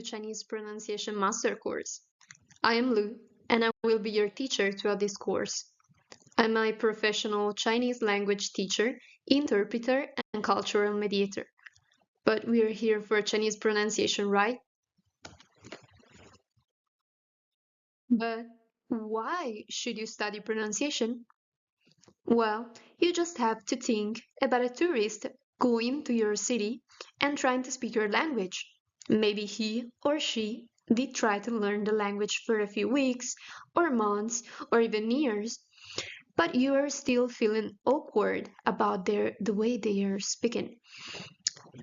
to Chinese Pronunciation Master Course. I am Lu, and I will be your teacher throughout this course. I'm a professional Chinese language teacher, interpreter, and cultural mediator. But we are here for Chinese pronunciation, right? But why should you study pronunciation? Well, you just have to think about a tourist going to your city and trying to speak your language. Maybe he or she did try to learn the language for a few weeks, or months, or even years, but you are still feeling awkward about the way they are speaking.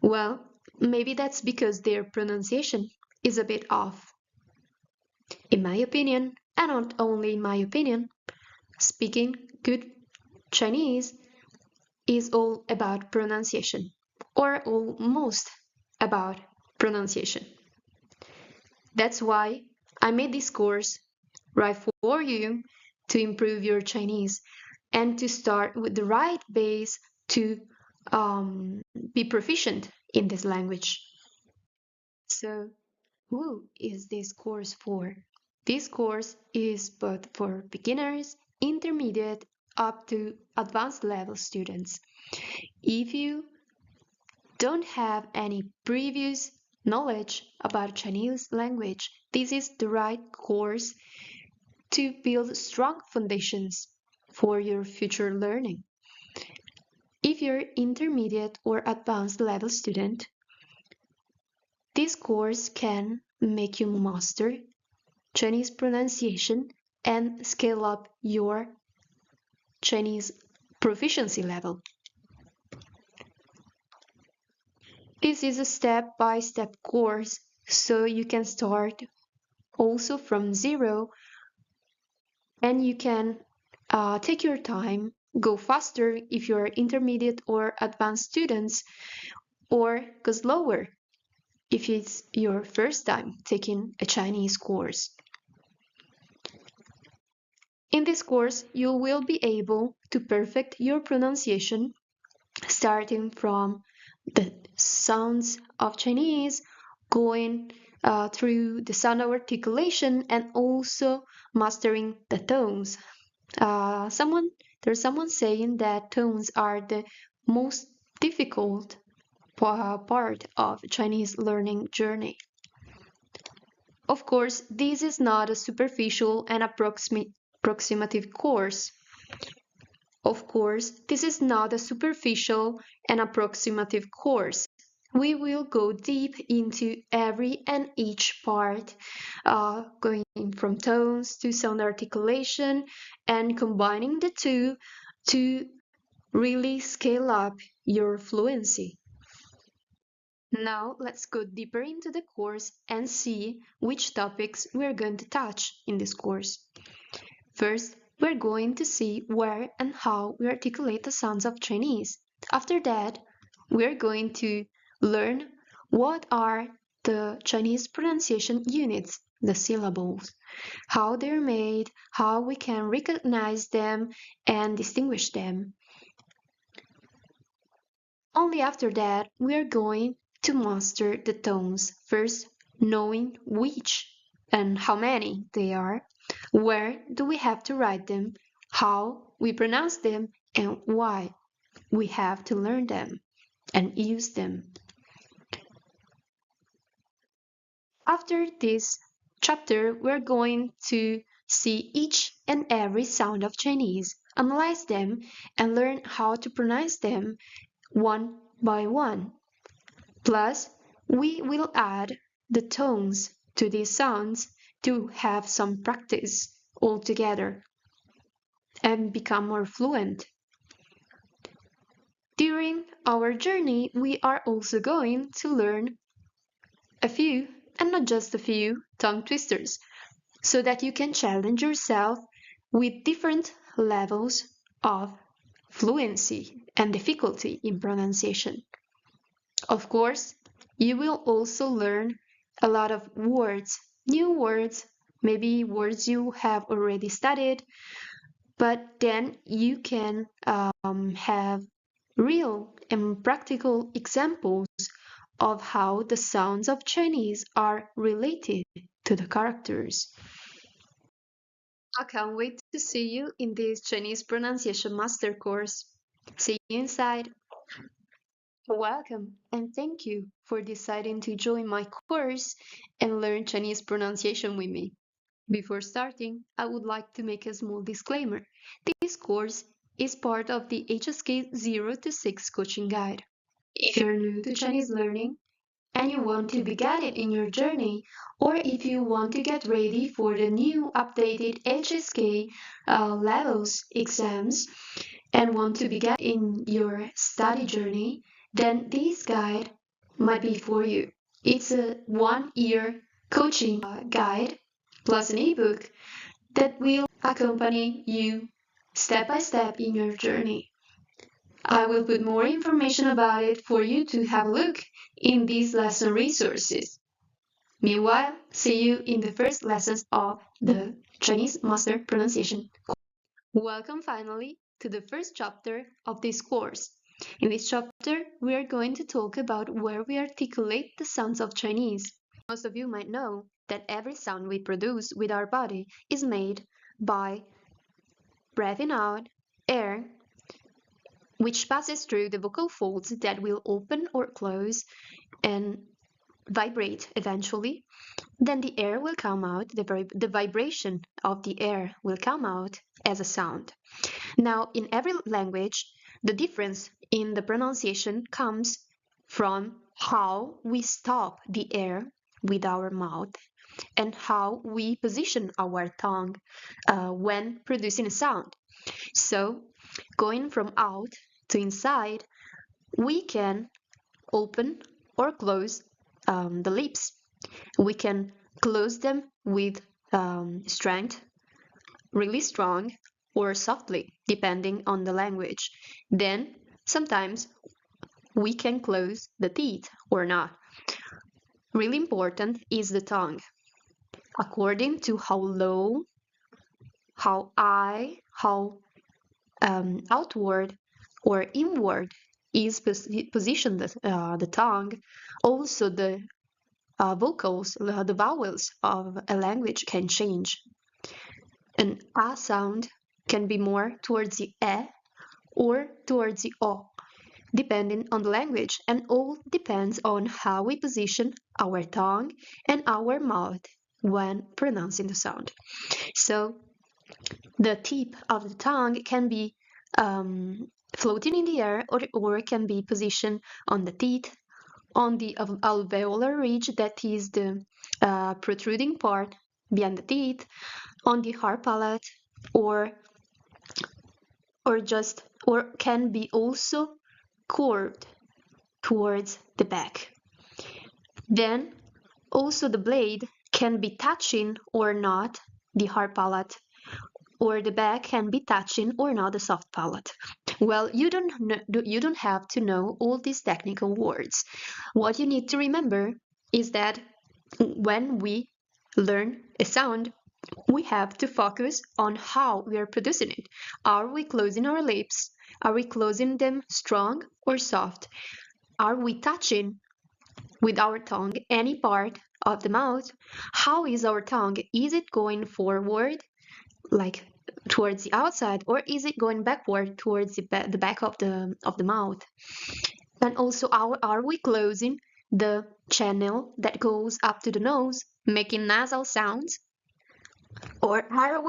Well, maybe that's because their pronunciation is a bit off. In my opinion, and not only in my opinion, speaking good Chinese is all about pronunciation, or almost about pronunciation. That's why I made this course right for you to improve your Chinese and to start with the right base to be proficient in this language. So, who is this course for? This course is both for beginners, intermediate, up to advanced level students. If you don't have any previous knowledge about Chinese language, this is the right course to build strong foundations for your future learning. If you're intermediate or advanced level student, this course can make you master Chinese pronunciation and scale up your Chinese proficiency level. This is a step-by-step course, so you can start also from zero, and you can take your time, go faster if you're intermediate or advanced students, or go slower if it's your first time taking a Chinese course. In this course, you will be able to perfect your pronunciation, starting from the sounds of Chinese, going through the sound articulation, and also mastering the tones. There's someone saying that tones are the most difficult part of Chinese learning journey. Of course, this is not a superficial and approximative course. Of course, this is not a superficial and approximative course. We will go deep into every and each part, going from tones to sound articulation and combining the two to really scale up your fluency. Now let's go deeper into the course and see which topics we're going to touch in this course. First, we're going to see where and how we articulate the sounds of Chinese. After that, we're going to learn what are the Chinese pronunciation units, the syllables, how they're made, how we can recognize them and distinguish them. Only after that, we're going to master the tones, first knowing which and how many they are, where do we have to write them, how we pronounce them, and why we have to learn them and use them. After this chapter, we're going to see each and every sound of Chinese, analyze them, and learn how to pronounce them one by one. Plus, we will add the tones to these sounds to have some practice all together and become more fluent. During our journey, we are also going to learn a few, and not just a few, tongue twisters, so that you can challenge yourself with different levels of fluency and difficulty in pronunciation. Of course, you will also learn a lot of words, new words, maybe words you have already studied, but then you can have real and practical examples of how the sounds of Chinese are related to the characters. I can't wait to see you in this Chinese pronunciation master course. See you inside. Welcome and thank you for deciding to join my course and learn Chinese pronunciation with me. Before starting, I would like to make a small disclaimer. This course is part of the HSK 0 to 6 coaching guide. If you're new to Chinese learning and you want to be guided in your journey, or if you want to get ready for the new updated HSK levels exams and want to be guided in your study journey, then this guide might be for you. It's a 1-year coaching guide plus an ebook that will accompany you step by step in your journey. I will put more information about it for you to have a look in these lesson resources. Meanwhile, see you in the first lessons of the Chinese Master Pronunciation. Welcome finally to the first chapter of this course. In this chapter, we are going to talk about where we articulate the sounds of Chinese. Most of you might know that every sound we produce with our body is made by breathing out air, which passes through the vocal folds that will open or close and vibrate eventually. Then the air will come out, the vibration of the air will come out as a sound. Now, in every language, the difference in the pronunciation comes from how we stop the air with our mouth and how we position our tongue when producing a sound. So, going from out to inside, we can open or close the lips. We can close them with strength, really strong, or softly, depending on the language. Then, sometimes we can close the teeth or not. Really important is the tongue. According to how low, how high, how outward or inward is positioned the tongue, also the vocals, the vowels of a language can change. An A sound can be more towards the E or towards the O, depending on the language, and all depends on how we position our tongue and our mouth when pronouncing the sound. So the tip of the tongue can be floating in the air or can be positioned on the teeth, on the alveolar ridge, that is the protruding part behind the teeth, on the hard palate, or can be also curved towards the back. Then also the blade can be touching or not the hard palate, or the back can be touching or not the soft palate. Well, you don't have to know all these technical words. What you need to remember is that when we learn a sound, we have to focus on how we are producing it. Are we closing our lips? Are we closing them strong or soft? Are we touching with our tongue any part of the mouth? How is our tongue? Is it going forward, like towards the outside, or is it going backward towards the back of the mouth? And also, are we closing the channel that goes up to the nose, making nasal sounds? Or are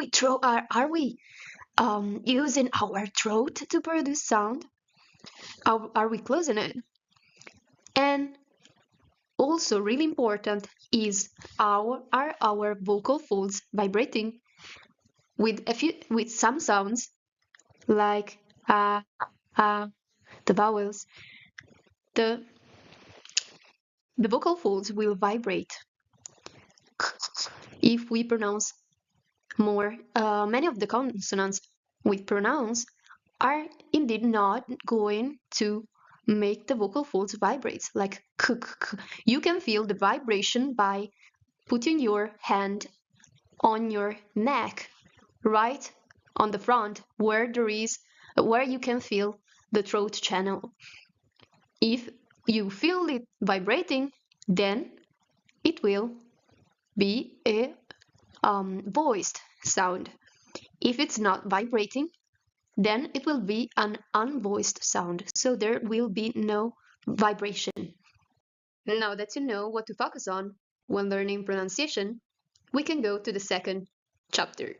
we using our throat to produce sound? Are we closing it? And also really important is are our vocal folds vibrating with some sounds like the vowels. The vocal folds will vibrate if we pronounce more. Many of the consonants we pronounce are indeed not going to make the vocal folds vibrate, like k, k, k. You can feel the vibration by putting your hand on your neck, right on the front, where you can feel the throat channel. If you feel it vibrating, then it will be a voiced sound. If it's not vibrating, then it will be an unvoiced sound, so there will be no vibration. Now that you know what to focus on when learning pronunciation, we can go to the second chapter.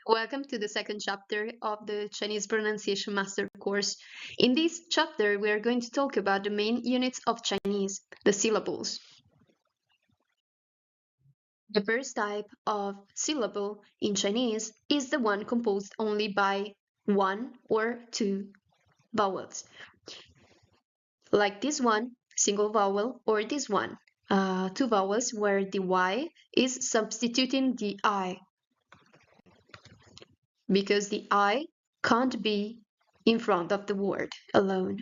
Welcome to the second chapter of the Chinese Pronunciation Master course. In this chapter, we are going to talk about the main units of Chinese, the syllables. The first type of syllable in Chinese is the one composed only by one or two vowels. Like this one, single vowel, or this one, two vowels where the Y is substituting the I, because the I can't be in front of the word alone.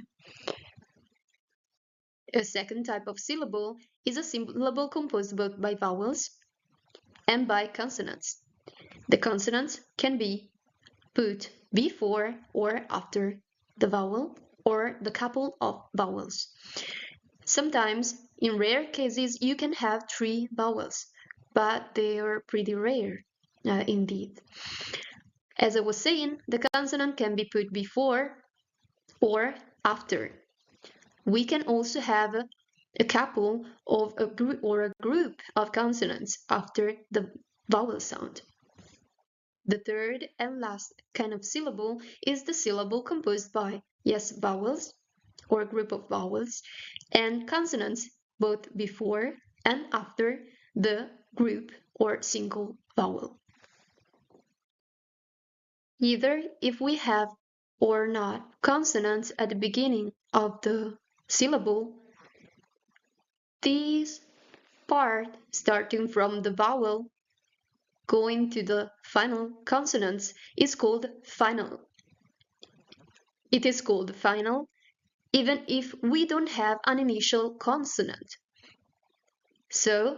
A second type of syllable is a syllable composed both by vowels and by consonants. The consonants can be put before or after the vowel or the couple of vowels. Sometimes, in rare cases, you can have three vowels, but they are pretty rare indeed. As I was saying, the consonant can be put before or after. We can also have a couple of a group or a group of consonants after the vowel sound. The third and last kind of syllable is the syllable composed by, yes, vowels or a group of vowels and consonants both before and after the group or single vowel. Either if we have or not consonants at the beginning of the syllable, this part starting from the vowel going to the final consonants is called final. It is called final even if we don't have an initial consonant. So,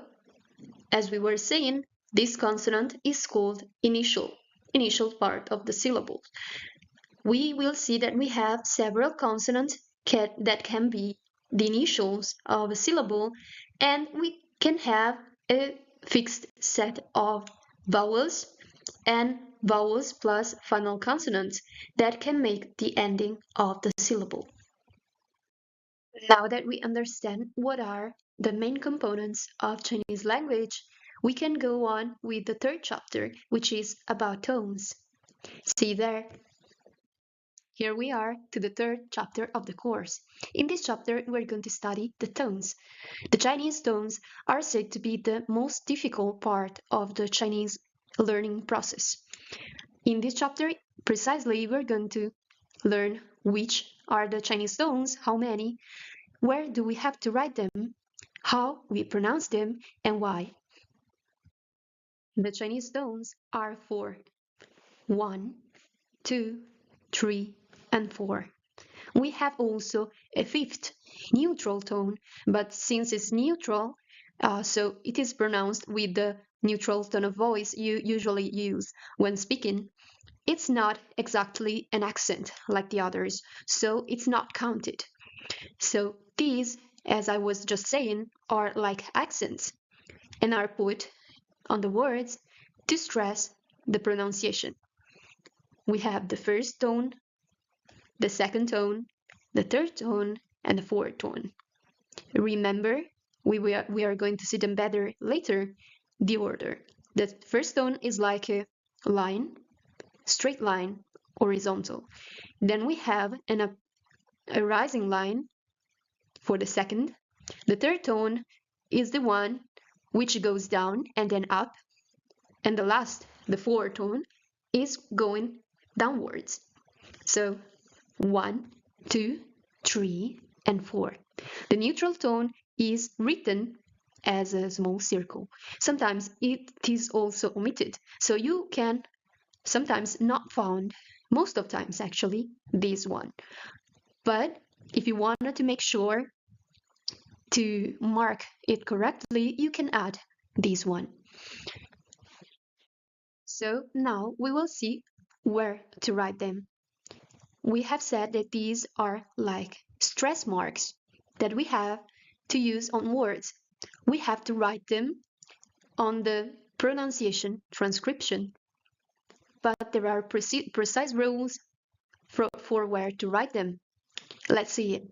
as we were saying, this consonant is called initial part of the syllable. We will see that we have several consonants that can be the initials of a syllable, and we can have a fixed set of vowels and vowels plus final consonants that can make the ending of the syllable. Now that we understand what are the main components of Chinese language, we can go on with the third chapter, which is about tones. See there. Here we are to the third chapter of the course. In this chapter, we're going to study the tones. The Chinese tones are said to be the most difficult part of the Chinese learning process. In this chapter, precisely, we're going to learn which are the Chinese tones, how many, where do we have to write them, how we pronounce them, and why. The Chinese tones are four: 1, 2, 3, and 4. We have also a fifth, neutral tone, but since it's neutral, so it is pronounced with the neutral tone of voice you usually use when speaking. It's not exactly an accent like the others, so it's not counted. So these, as I was just saying, are like accents and are put on the words to stress the pronunciation. We have the first tone, the second tone, the third tone, and the fourth tone. Remember, we are going to see them better later, the order. The first tone is like a line, straight line, horizontal. Then we have a rising line for the second. The third tone is the one which goes down and then up. And the last, the fourth tone, is going downwards. So 1, 2, 3, and 4. The neutral tone is written as a small circle. Sometimes it is also omitted, so you can sometimes not found, most of times actually, this one. But if you wanted to make sure to mark it correctly, you can add this one. So now we will see where to write them. We have said that these are like stress marks that we have to use on words. We have to write them on the pronunciation transcription. But there are precise rules for where to write them. Let's see it.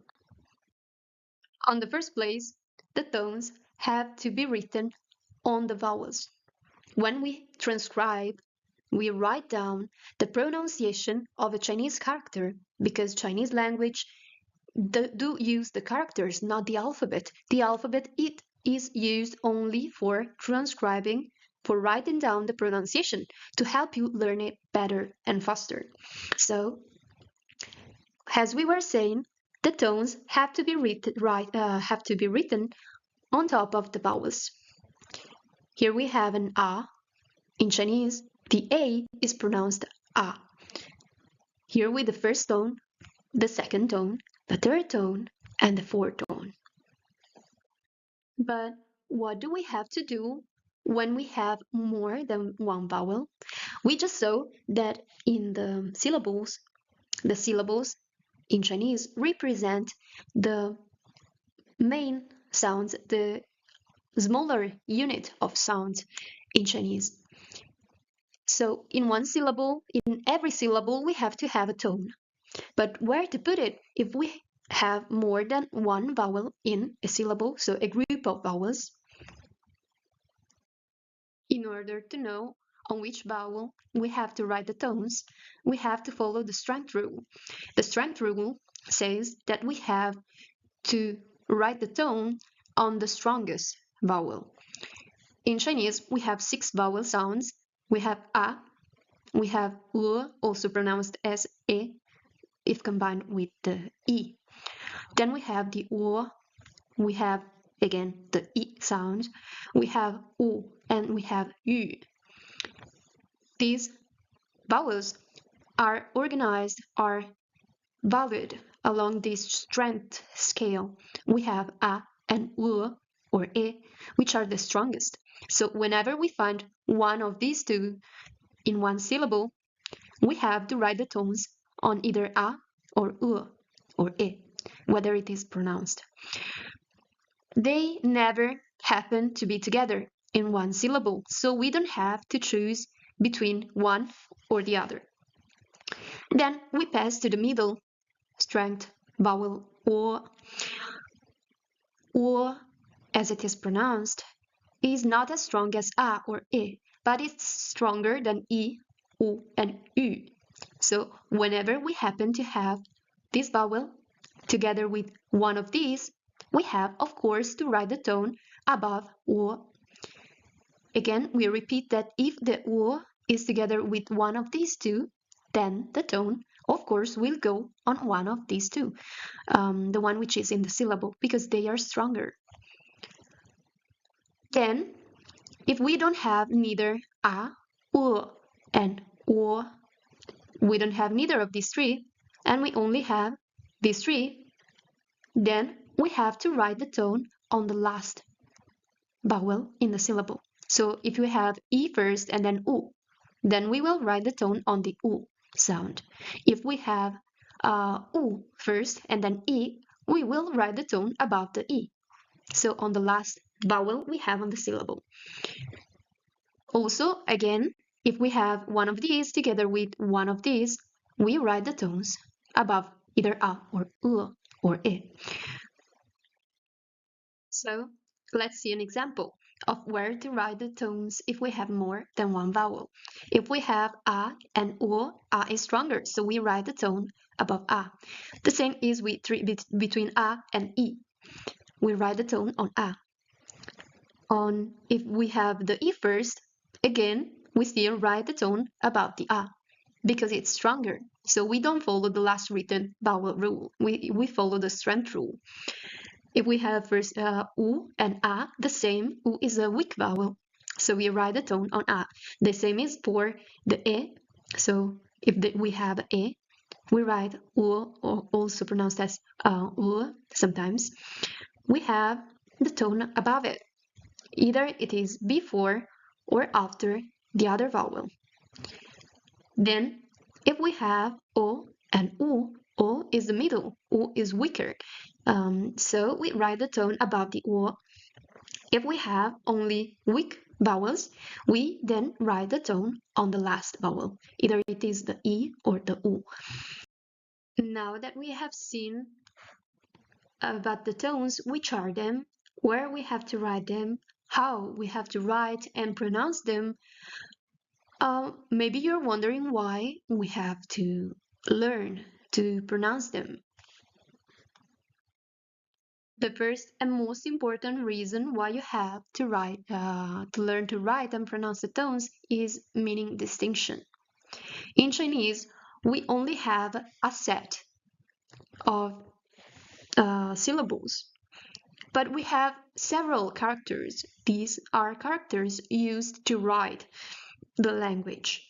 On the first place, the tones have to be written on the vowels. When we transcribe, we write down the pronunciation of a Chinese character because Chinese language do use the characters, not the alphabet. The alphabet it is used only for transcribing, for writing down the pronunciation to help you learn it better and faster. So, as we were saying, the tones have to be written on top of the vowels. Here we have an A. In Chinese, the A is pronounced A. Here with the first tone, the second tone, the third tone, and the fourth tone. But what do we have to do when we have more than one vowel? We just saw that in the syllables in Chinese represent the main sounds, the smaller unit of sounds in Chinese. So in one syllable, in every syllable, we have to have a tone. But where to put it if we have more than one vowel in a syllable, so a group of vowels? In order to know on which vowel we have to write the tones, we have to follow the strength rule. The strength rule says that we have to write the tone on the strongest vowel. In Chinese, we have 6 vowel sounds. We have A, we have U, also pronounced as E, if combined with the E. Then we have the U, we have again the I sound, we have U, and we have Yu. These vowels are organized, are valued along this strength scale. We have A and U or E, which are the strongest. So whenever we find one of these two in one syllable, we have to write the tones on either A or U or E, whether it is pronounced. They never happen to be together in one syllable, so we don't have to choose between one or the other. Then we pass to the middle strength vowel O. O, as it is pronounced, is not as strong as A or E, but it's stronger than I, U, and Ü. So whenever we happen to have this vowel together with one of these, we have, of course, to write the tone above U. Again, we repeat that if the U is together with one of these two, then the tone, of course, will go on one of these two, the one which is in the syllable, because they are stronger. Then, if we don't have neither A, U, and O, we don't have neither of these three, and we only have these three, then we have to write the tone on the last vowel in the syllable. So if we have I first and then U, then we will write the tone on the U sound. If we have U first and then I, we will write the tone above the I. So on the last vowel we have on the syllable. Also, again, if we have one of these together with one of these, we write the tones above either A or U or E. So let's see an example of where to write the tones if we have more than one vowel. If we have A and U, A is stronger, so we write the tone above A. The same is with between A and I. We write the tone on A. If we have the I first, again, we still write the tone above the A because it's stronger. So we don't follow the last written vowel rule. We follow the strength rule. If we have first U and A, the same, U is a weak vowel, so we write the tone on A. The same is for the E, so if we have E, we write U, or also pronounced as U sometimes. We have the tone above it. Either it is before or after the other vowel. Then, if we have O and U, O is the middle, O is weaker. So we write the tone above the O. If we have only weak vowels, we then write the tone on the last vowel. Either it is the E or the U. Now that we have seen about the tones, which are them, where we have to write them, how we have to write and pronounce them, maybe you're wondering why we have to learn to pronounce them. The first and most important reason why you have to learn to write and pronounce the tones is meaning distinction. In Chinese, we only have a set of syllables, but we have several characters. These are characters used to write the language.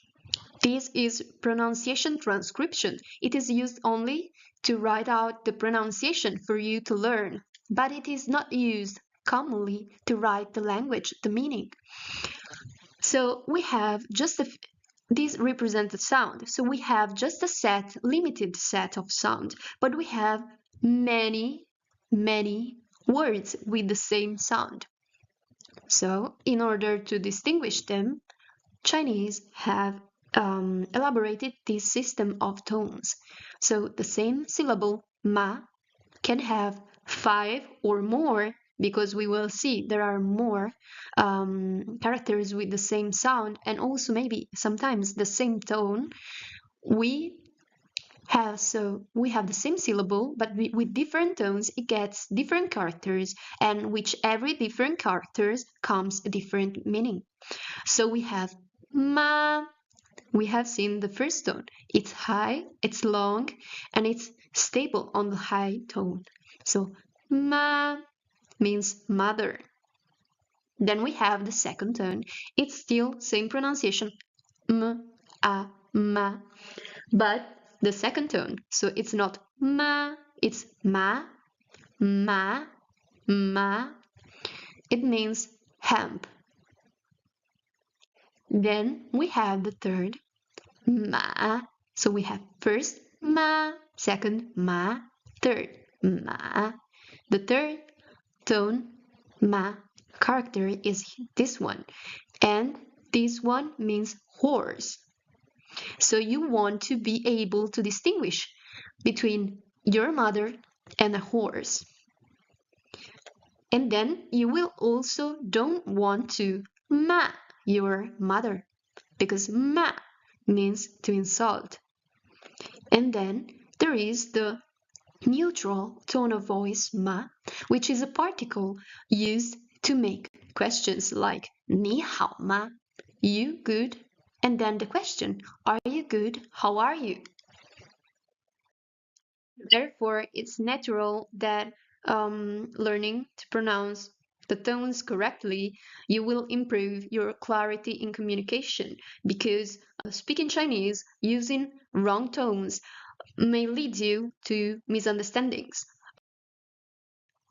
This is pronunciation transcription. It is used only to write out the pronunciation for you to learn, but it is not used commonly to write the language, the meaning. So we have just this represents the sound. So we have just a limited set of sound, but we have many, many words with the same sound. So in order to distinguish them, Chinese have elaborated this system of tones. So the same syllable, ma, can have 5 or more, because we will see there are more characters with the same sound, and also maybe sometimes the same tone. We have the same syllable, but with different tones, it gets different characters, and with every different characters comes a different meaning. So we have ma. We have seen the first tone. It's high, it's long, and it's stable on the high tone. So ma means mother. Then we have the second tone. It's still same pronunciation, m, a, ma, but the second tone. So it's not ma, it's ma, ma, ma. It means hemp. Then we have the third, ma. So we have first ma, second ma, third ma. The third tone, ma, character is this one, and this one means horse. So you want to be able to distinguish between your mother and a horse. And then you will also don't want to ma your mother, because ma means to insult. And then there is the neutral tone of voice ma, which is a particle used to make questions like 你好吗? You good? And then the question, are you good? How are you? Therefore, it's natural that learning to pronounce the tones correctly, you will improve your clarity in communication, because speaking Chinese using wrong tones may lead you to misunderstandings.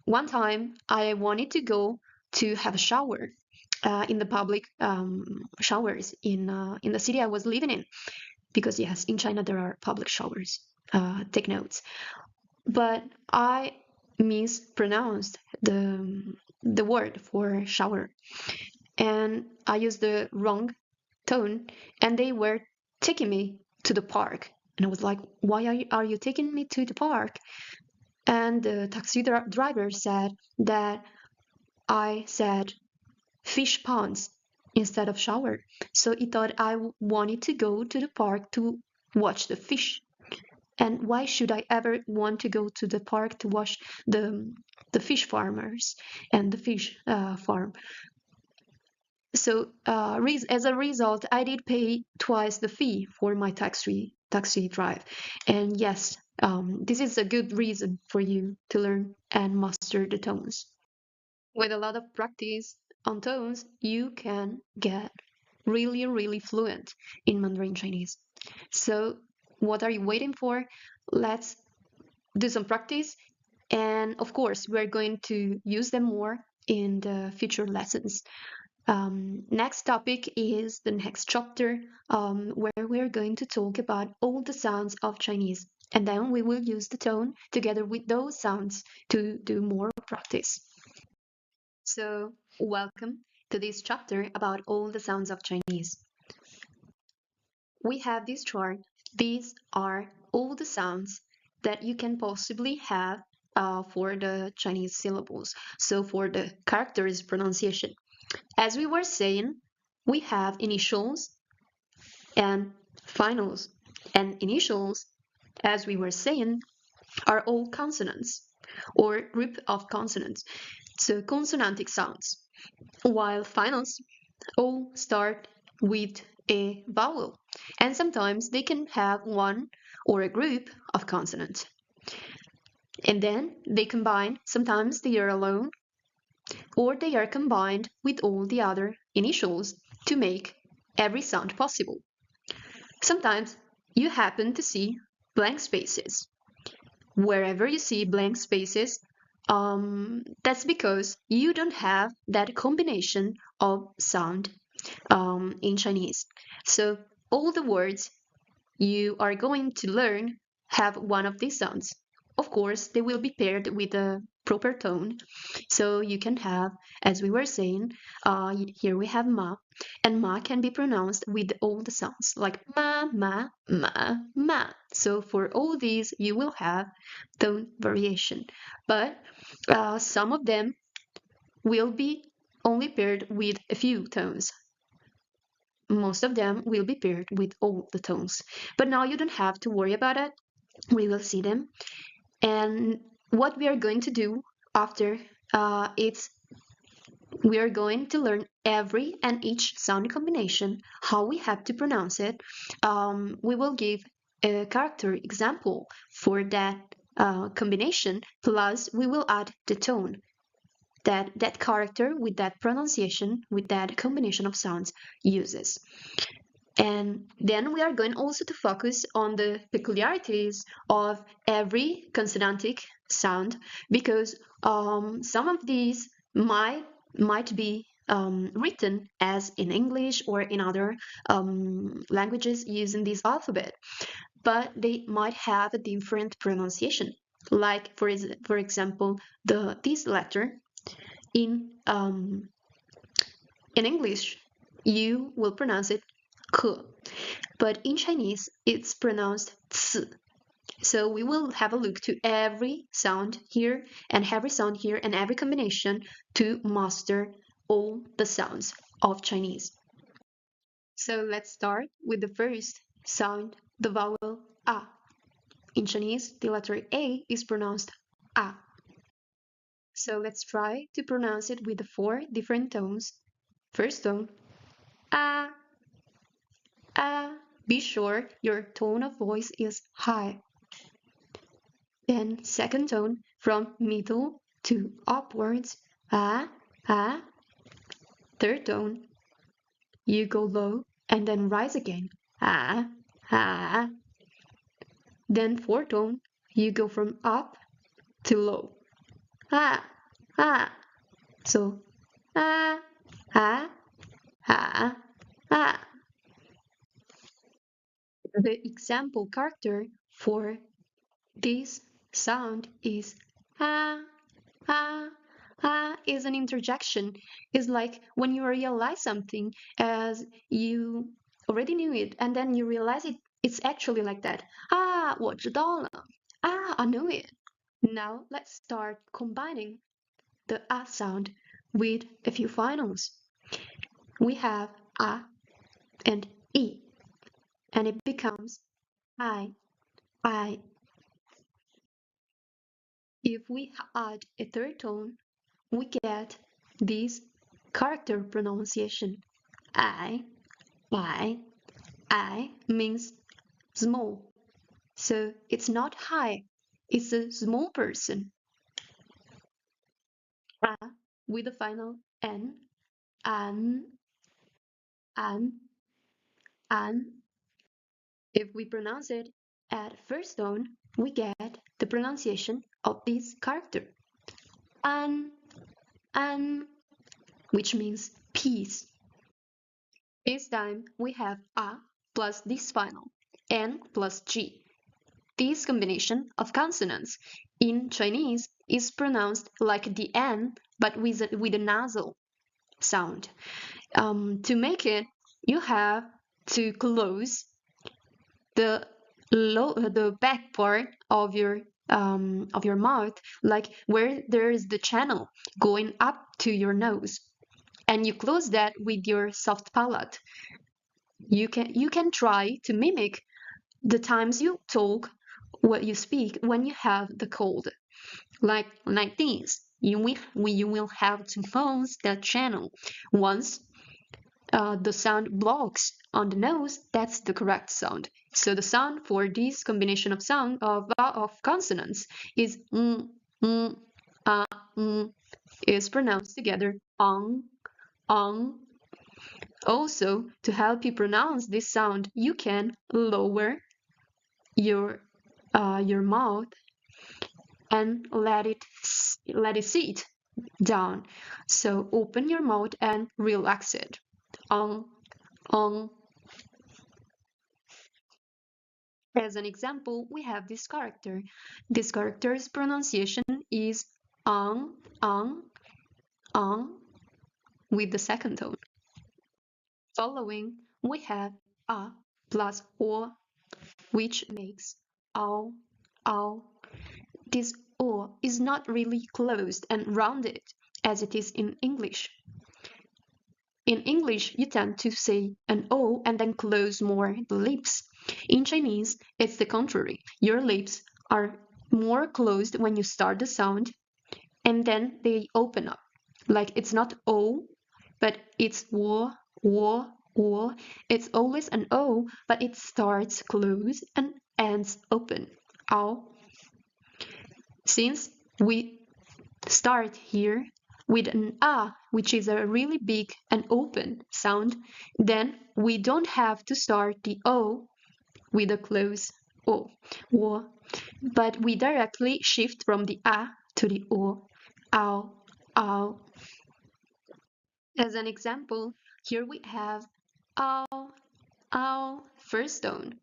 One time, I wanted to go to have a shower in the public showers in the city I was living in, because yes, in China there are public showers. Take notes. But I mispronounced the word for shower, and I used the wrong tone, and they were taking me to the park, and I was like, why are you taking me to the park? And the taxi driver said that I said fish ponds instead of shower, so he thought I wanted to go to the park to watch the fish. And why should I ever want to go to the park to watch the fish farmers and the fish farm? So as a result, I did pay twice the fee for my taxi drive. And yes, this is a good reason for you to learn and master the tones. With a lot of practice on tones, you can get really, really fluent in Mandarin Chinese. So what are you waiting for? Let's do some practice. And of course, we're going to use them more in the future lessons. Next topic is the next chapter, where we're going to talk about all the sounds of Chinese. And then we will use the tone together with those sounds to do more practice. So, welcome to this chapter about all the sounds of Chinese. We have this chart. These are all the sounds that you can possibly have for the Chinese syllables. So for the characters pronunciation. As we were saying, we have initials and finals. And initials, as we were saying, are all consonants or group of consonants. So consonantic sounds. While finals all start with a vowel, and sometimes they can have one or a group of consonants. And then they combine, sometimes they are alone, or they are combined with all the other initials to make every sound possible. Sometimes you happen to see blank spaces. Wherever you see blank spaces, that's because you don't have that combination of sound in Chinese. So all the words you are going to learn have one of these sounds. Of course, they will be paired with a proper tone. So you can have, as we were saying, here we have ma, and ma can be pronounced with all the sounds, like ma, ma, ma, ma. So for all these, you will have tone variation. But some of them will be only paired with a few tones. Most of them will be paired with all the tones. But now you don't have to worry about it. We will see them. And what we are going to do after it's we are going to learn every and each sound combination, how we have to pronounce it. We will give a character example for that combination, plus we will add the tone that character with that pronunciation, with that combination of sounds uses. And then we are going also to focus on the peculiarities of every consonantic sound, because some of these might be written as in English or in other languages using this alphabet, but they might have a different pronunciation. Like for example, this letter in English, you will pronounce it ke, but in Chinese, it's pronounced ci. So we will have a look to every sound here and every sound here and every combination to master all the sounds of Chinese. So let's start with the first sound, the vowel a. In Chinese, the letter A is pronounced a. So let's try to pronounce it with the 4 different tones. First tone, a. Be sure your tone of voice is high. Then second tone from middle to upwards, ah, ah. Third tone, you go low and then rise again, ah, ah. Then fourth tone, you go from up to low, ah, ah. So, ah, ah, ah, ah. The example character for this sound is ah, ah, ah is an interjection. It's like when you realize something as you already knew it, and then you realize it's actually like that. Ah, 我知道了. Ah, I know it. Now let's start combining the ah sound with a few finals. We have ah and e, and it becomes I, I. If we add a third tone, we get this character pronunciation. I means small. So it's not high, it's a small person. With the final N, an, an, an. If we pronounce it at first tone, we get the pronunciation of this character. An, which means peace. This time we have a plus this final, n plus g. this combination of consonants in Chinese is pronounced like the N but with a nasal sound. To make it, you have to close the back part of your mouth, like where there is the channel going up to your nose, and you close that with your soft palate. You can try to mimic the times you talk, what you speak when you have the cold, like this. You will have to close that channel. Once the sound blocks on the nose, that's the correct sound. So the sound for this combination of sound of consonants is uh, is pronounced together on. Also, to help you pronounce this sound, you can lower your your mouth and let it sit down. So open your mouth and relax it. On on. As an example, we have this character. This character's pronunciation is on, on, with the second tone. Following, we have a plus o, which makes ow, ow. This o is not really closed and rounded as it is in English. In English, you tend to say an O and then close more the lips. In Chinese, it's the contrary. Your lips are more closed when you start the sound and then they open up. Like it's not O, but it's wo, wo, wo. It's always an O, but it starts closed and ends open. Ow. Since we start here with an A, which is a really big and open sound, then we don't have to start the O with a closed O, but we directly shift from the A to the O, ow, ow. As an example, here we have ow, ow, first tone.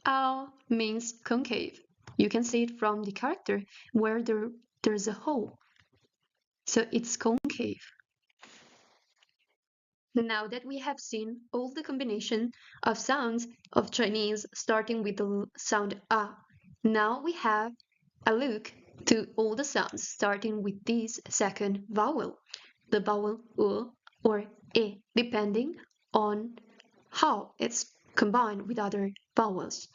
Ow means concave. You can see it from the character where there's a hole. So it's concave. Now that we have seen all the combination of sounds of Chinese starting with the sound A, now we have a look to all the sounds starting with this second vowel, the vowel U or E, depending on how it's combined with other vowels.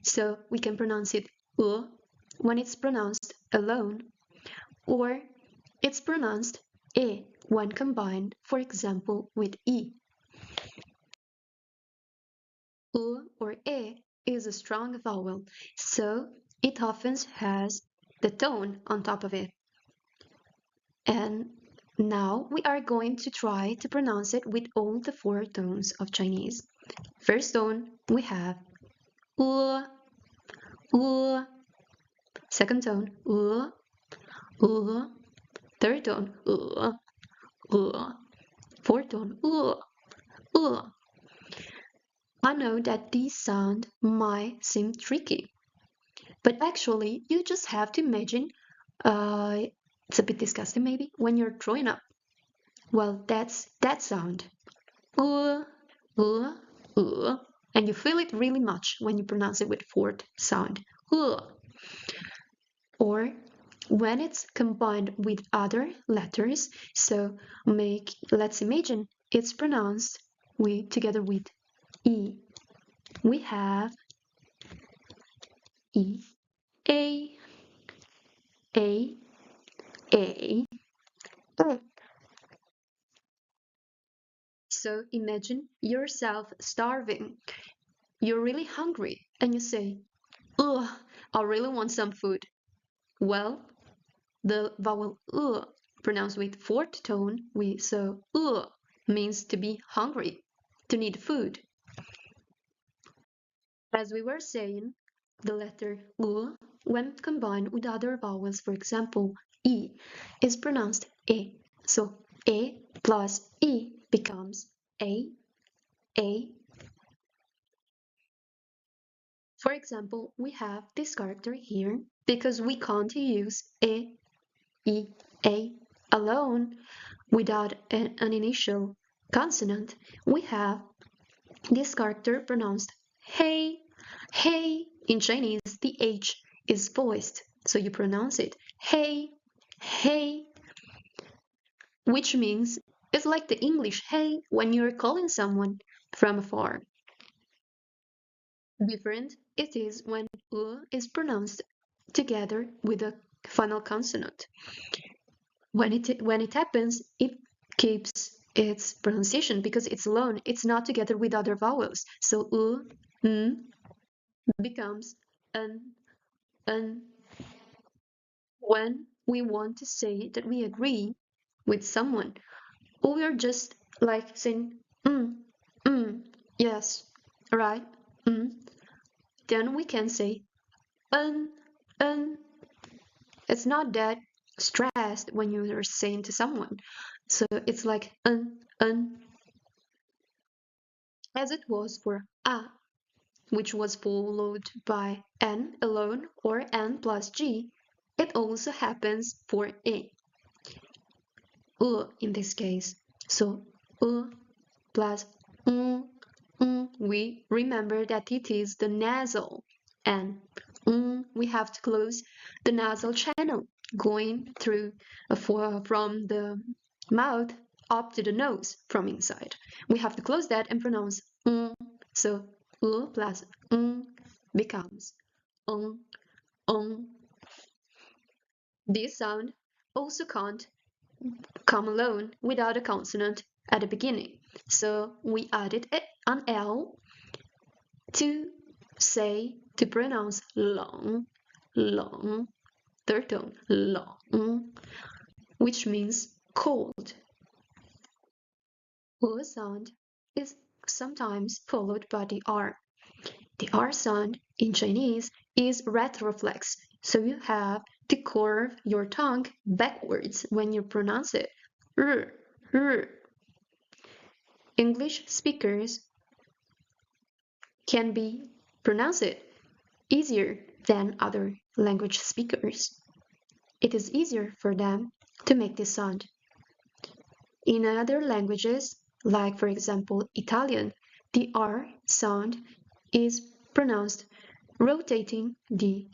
So we can pronounce it U when it's pronounced alone, or it's pronounced E when combined, for example, with E. U or E is a strong vowel, so it often has the tone on top of it. And now we are going to try to pronounce it with all the four tones of Chinese. First tone, we have U, U. Second tone, U, U. Third tone, U, U. Fourth tone, U, U. I know that this sound might seem tricky, but actually you just have to imagine, it's a bit disgusting maybe, when you're throwing up. Well, that's that sound. Uh, uh, and you feel it really much when you pronounce it with fourth sound. Or when it's combined with other letters, so let's imagine it's pronounced together with E. We have E, A, A, A. So imagine yourself starving. You're really hungry and you say, ugh, I really want some food. Well, the vowel pronounced with fourth tone, so means to be hungry, to need food. As we were saying, the letter when combined with other vowels, for example, e, is pronounced e. So e plus e becomes a. For example, we have this character here because we can't use e, a alone without an initial consonant. We have this character pronounced hey, hey. In Chinese, the H is voiced, so you pronounce it hey, hey, which means it's like the English hey when you're calling someone from afar. Different it is when is pronounced together with a final consonant. When it happens, it keeps its pronunciation because it's alone. It's not together with other vowels. So becomes an. When we want to say that we agree with someone, or we're just like saying yes, right, then we can say un, un. It's not that stressed when you're saying to someone. So it's like as it was for a, which was followed by n alone or n plus g. It also happens for a, in this case. So plus we remember that it is the nasal, and we have to close the nasal channel going through from the mouth up to the nose from inside. We have to close that and pronounce so plus becomes um um. This sound also can't come alone without a consonant at the beginning. So we added an L to to pronounce long, long, third tone, long, which means cold. O sound is sometimes followed by the R. The R sound in Chinese is retroflex, so you have to curve your tongue backwards when you pronounce it. R, r. English speakers can be pronounce it easier than other language speakers. It is easier for them to make this sound. In other languages, like for example Italian, the R sound is pronounced rotating the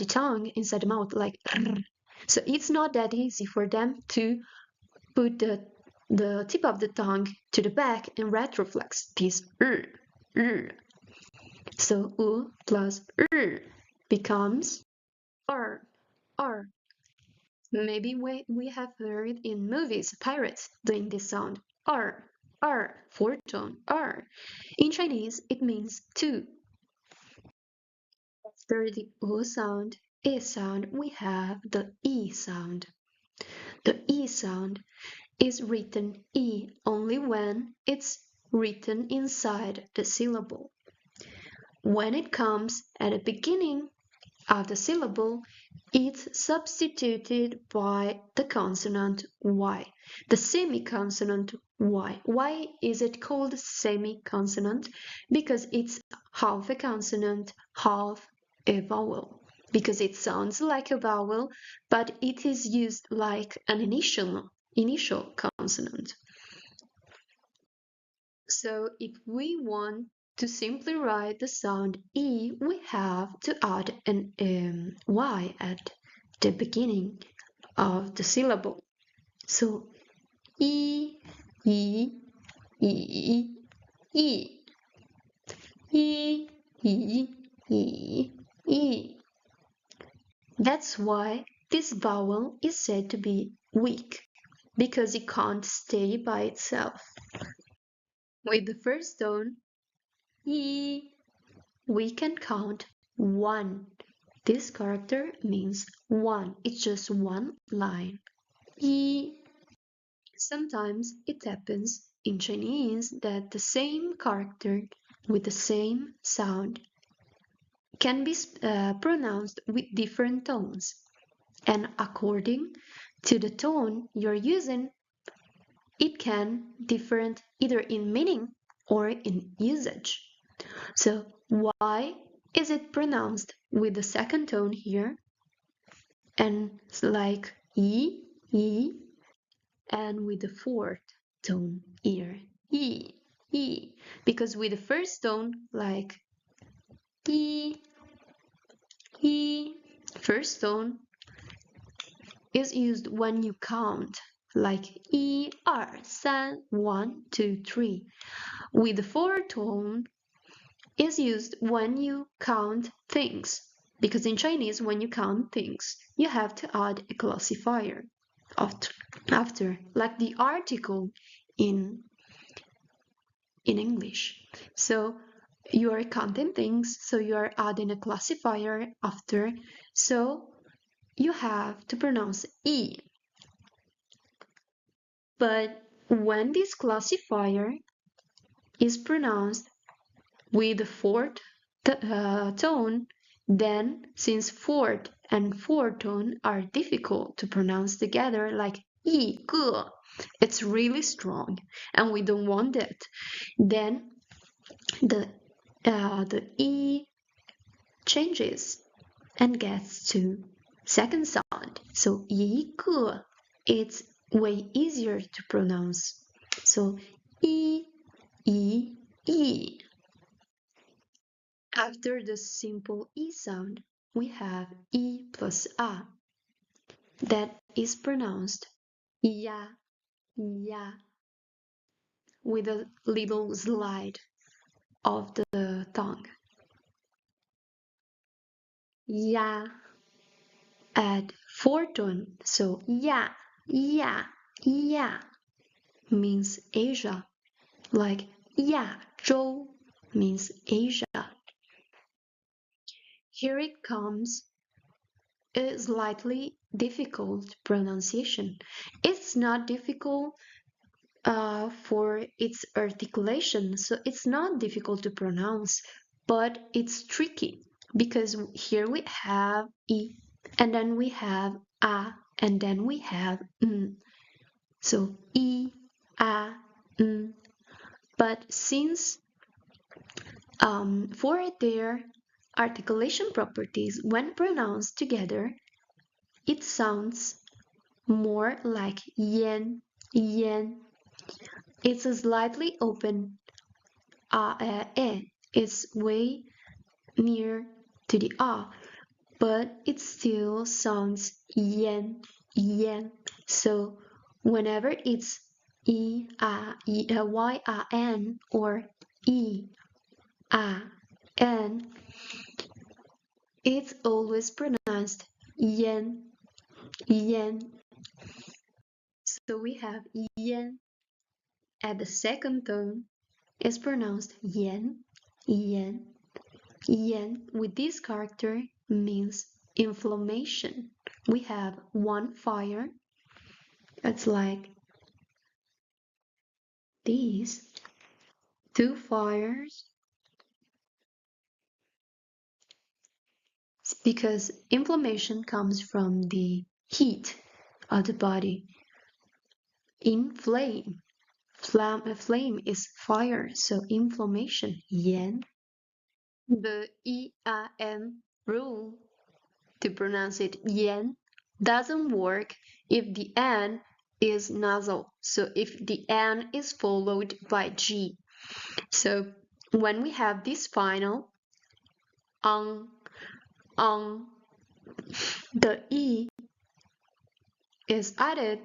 tongue inside the mouth like r. So it's not that easy for them to put the tip of the tongue to the back and retroflex this r, r. So u plus r becomes r, r. Maybe we have heard in movies pirates doing this sound r, r, fourth tone r. In Chinese, it means two. After the o sound, e sound, we have the e sound. The e sound is written e only when it's written inside the syllable. When it comes at the beginning of the syllable, it's substituted by the consonant y, the semiconsonant y. Why is it called semiconsonant? Because it's half a consonant, half a vowel. Because it sounds like a vowel, but it is used like an initial consonant. So if we want to simply write the sound E, we have to add an Y at the beginning of the syllable. So E, E, E, E, E, E, E, E. That's why this vowel is said to be weak, because it can't stay by itself. With the first tone, E, we can count 1. This character means 1. It's just one line. E. Sometimes it happens in Chinese that the same character with the same sound can be pronounced with different tones. And according to the tone you're using, it can differ either in meaning or in usage. So Y Is it pronounced with the second tone here? And it's like E, E, and with the fourth tone here, E, E. Because with the first tone, like E, E, first tone is used when you count, like 1, 2, 3, 1, 2, 3. With the fourth tone is used when you count things, because in Chinese, when you count things, you have to add a classifier after, like the article in English. So you are counting things, so you are adding a classifier after, so you have to pronounce E. But when this classifier is pronounced with the fourth tone, then since fourth and fourth tone are difficult to pronounce together, like 一个, it's really strong and we don't want it. Then the E changes and gets to second sound. So 一个, it's way easier to pronounce. So 一, E, E. After the simple E sound, we have E plus A. That is pronounced ya, ya, with a little slide of the tongue. Ya at fourth tone, so ya, ya, ya means Asia, like ya, Zhou means Asia. Here it comes a slightly difficult pronunciation. It's not difficult for its articulation, so it's not difficult to pronounce, but it's tricky because here we have E, and then we have A, and then we have N. So E, A, N. But since for their articulation properties, when pronounced together, it sounds more like yen, yen. It's a slightly open it's way near to the but it still sounds yen, yen. So whenever it's y-a-n or e-a-n, it's always pronounced yen, yen. So we have yen at the second tone is pronounced yen, yen, yen. With this character means inflammation. We have one fire. It's like these two fires because inflammation comes from the heat of the body. Inflame. Flame is fire, so inflammation, yen. The E-A-N rule to pronounce it yen doesn't work if the N is nasal. So if the N is followed by G. So when we have this final the E is added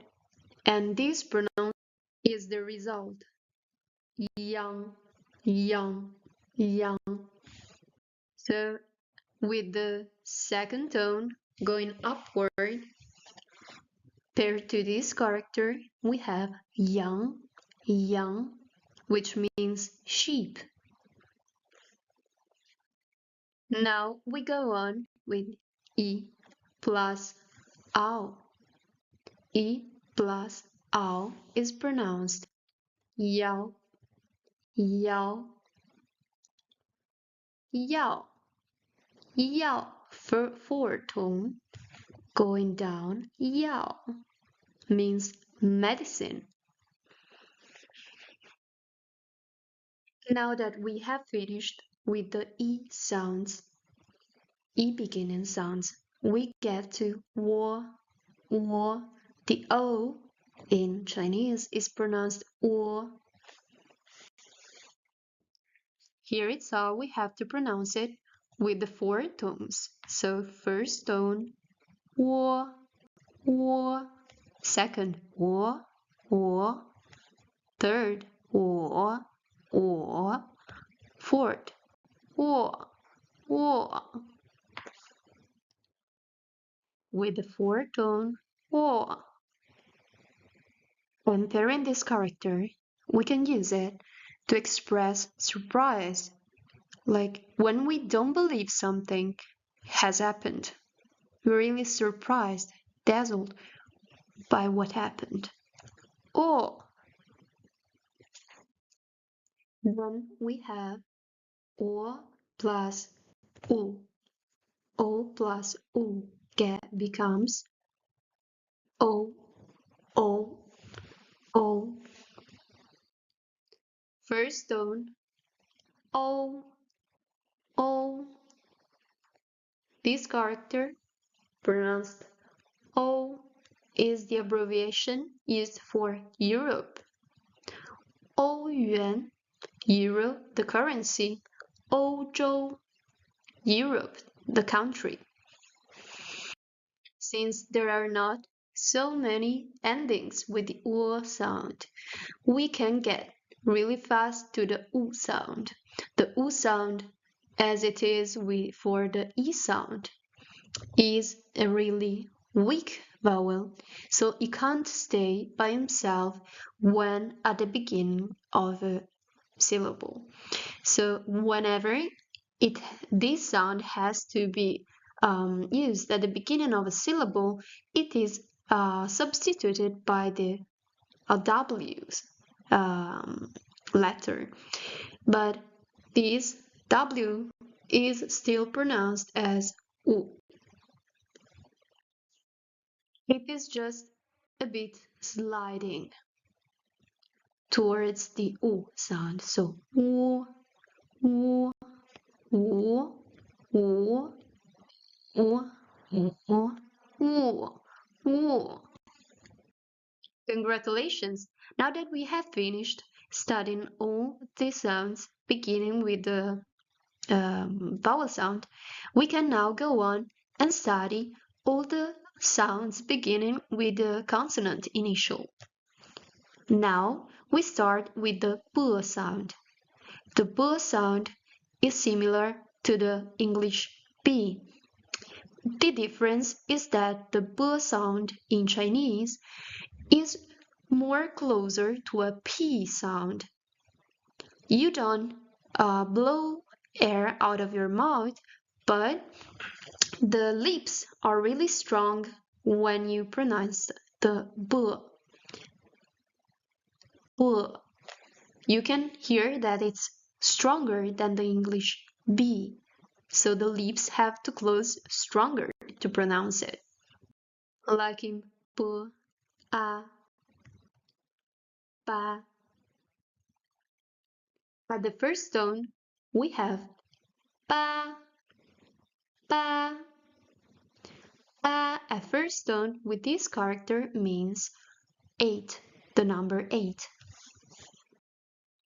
and this pronoun is the result. Yang, yang, yang. So with the second tone going upward, paired to this character, we have yang, yang, which means sheep. Now we go on with E plus ao. E plus ao is pronounced yao, yao, yao, yao. Fourth tone going down, yao means medicine. Now that we have finished with the E sounds, E beginning sounds, we get to wo, wo. The O in Chinese is pronounced wo. Here it's how we have to pronounce it with the four tones. So first tone, wo, wo. Second, wo, wo. Third, wo, wo. Fourth, wo, wo. With the fourth tone, wo. When pairing this character, we can use it to express surprise, like when we don't believe something has happened. We're really surprised, dazzled by what happened. Or then we have or plus u. O plus u becomes o, o, o. First tone, o, o. This character, pronounced o, is the abbreviation used for Europe. 欧元 Euro, the currency. 欧洲 Europe, the country. Since there are not so many endings with the U sound, we can get really fast to the U sound. The U sound, as it is for the E sound, is a really weak vowel, so it can't stay by himself when at the beginning of a syllable. So whenever this sound has to be used at the beginning of a syllable, it is substituted by the W's letter. But this W is still pronounced as U. It is just a bit sliding towards the U sound. So U, U, U, U, U, U, U, U. Congratulations! Now that we have finished studying all the sounds beginning with the vowel sound, we can now go on and study all the sounds beginning with the consonant initial. Now we start with the B sound. The B sound is similar to the English B. The difference is that the B sound in Chinese is more closer to a P sound. You don't blow air out of your mouth, but the lips are really strong when you pronounce the B. B. You can hear that it's stronger than the English B, so the lips have to close stronger to pronounce it. Like in P, A, Pa. At the first tone, we have Pa, Pa. Pa at first tone with this character means 8, the number 8.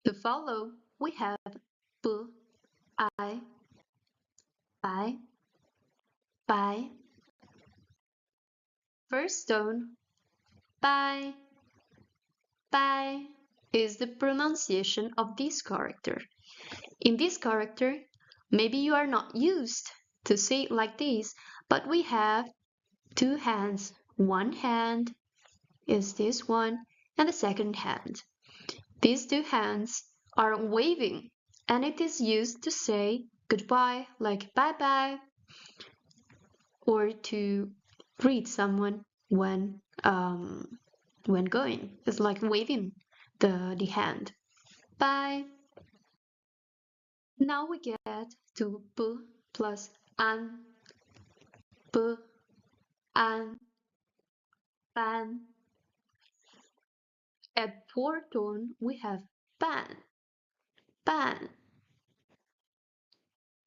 To follow, we have P, I, Pai, Pai. First tone, Pai, Pai is the pronunciation of this character. In this character, maybe you are not used to say it like this, but we have two hands. One hand is this one, and the second hand. These two hands are waving, and it is used to say goodbye, like bye-bye, or to greet someone when going. It's like waving the hand. Bye. Now we get to p plus an, p, an, pan. At fourth tone we have pan, pan.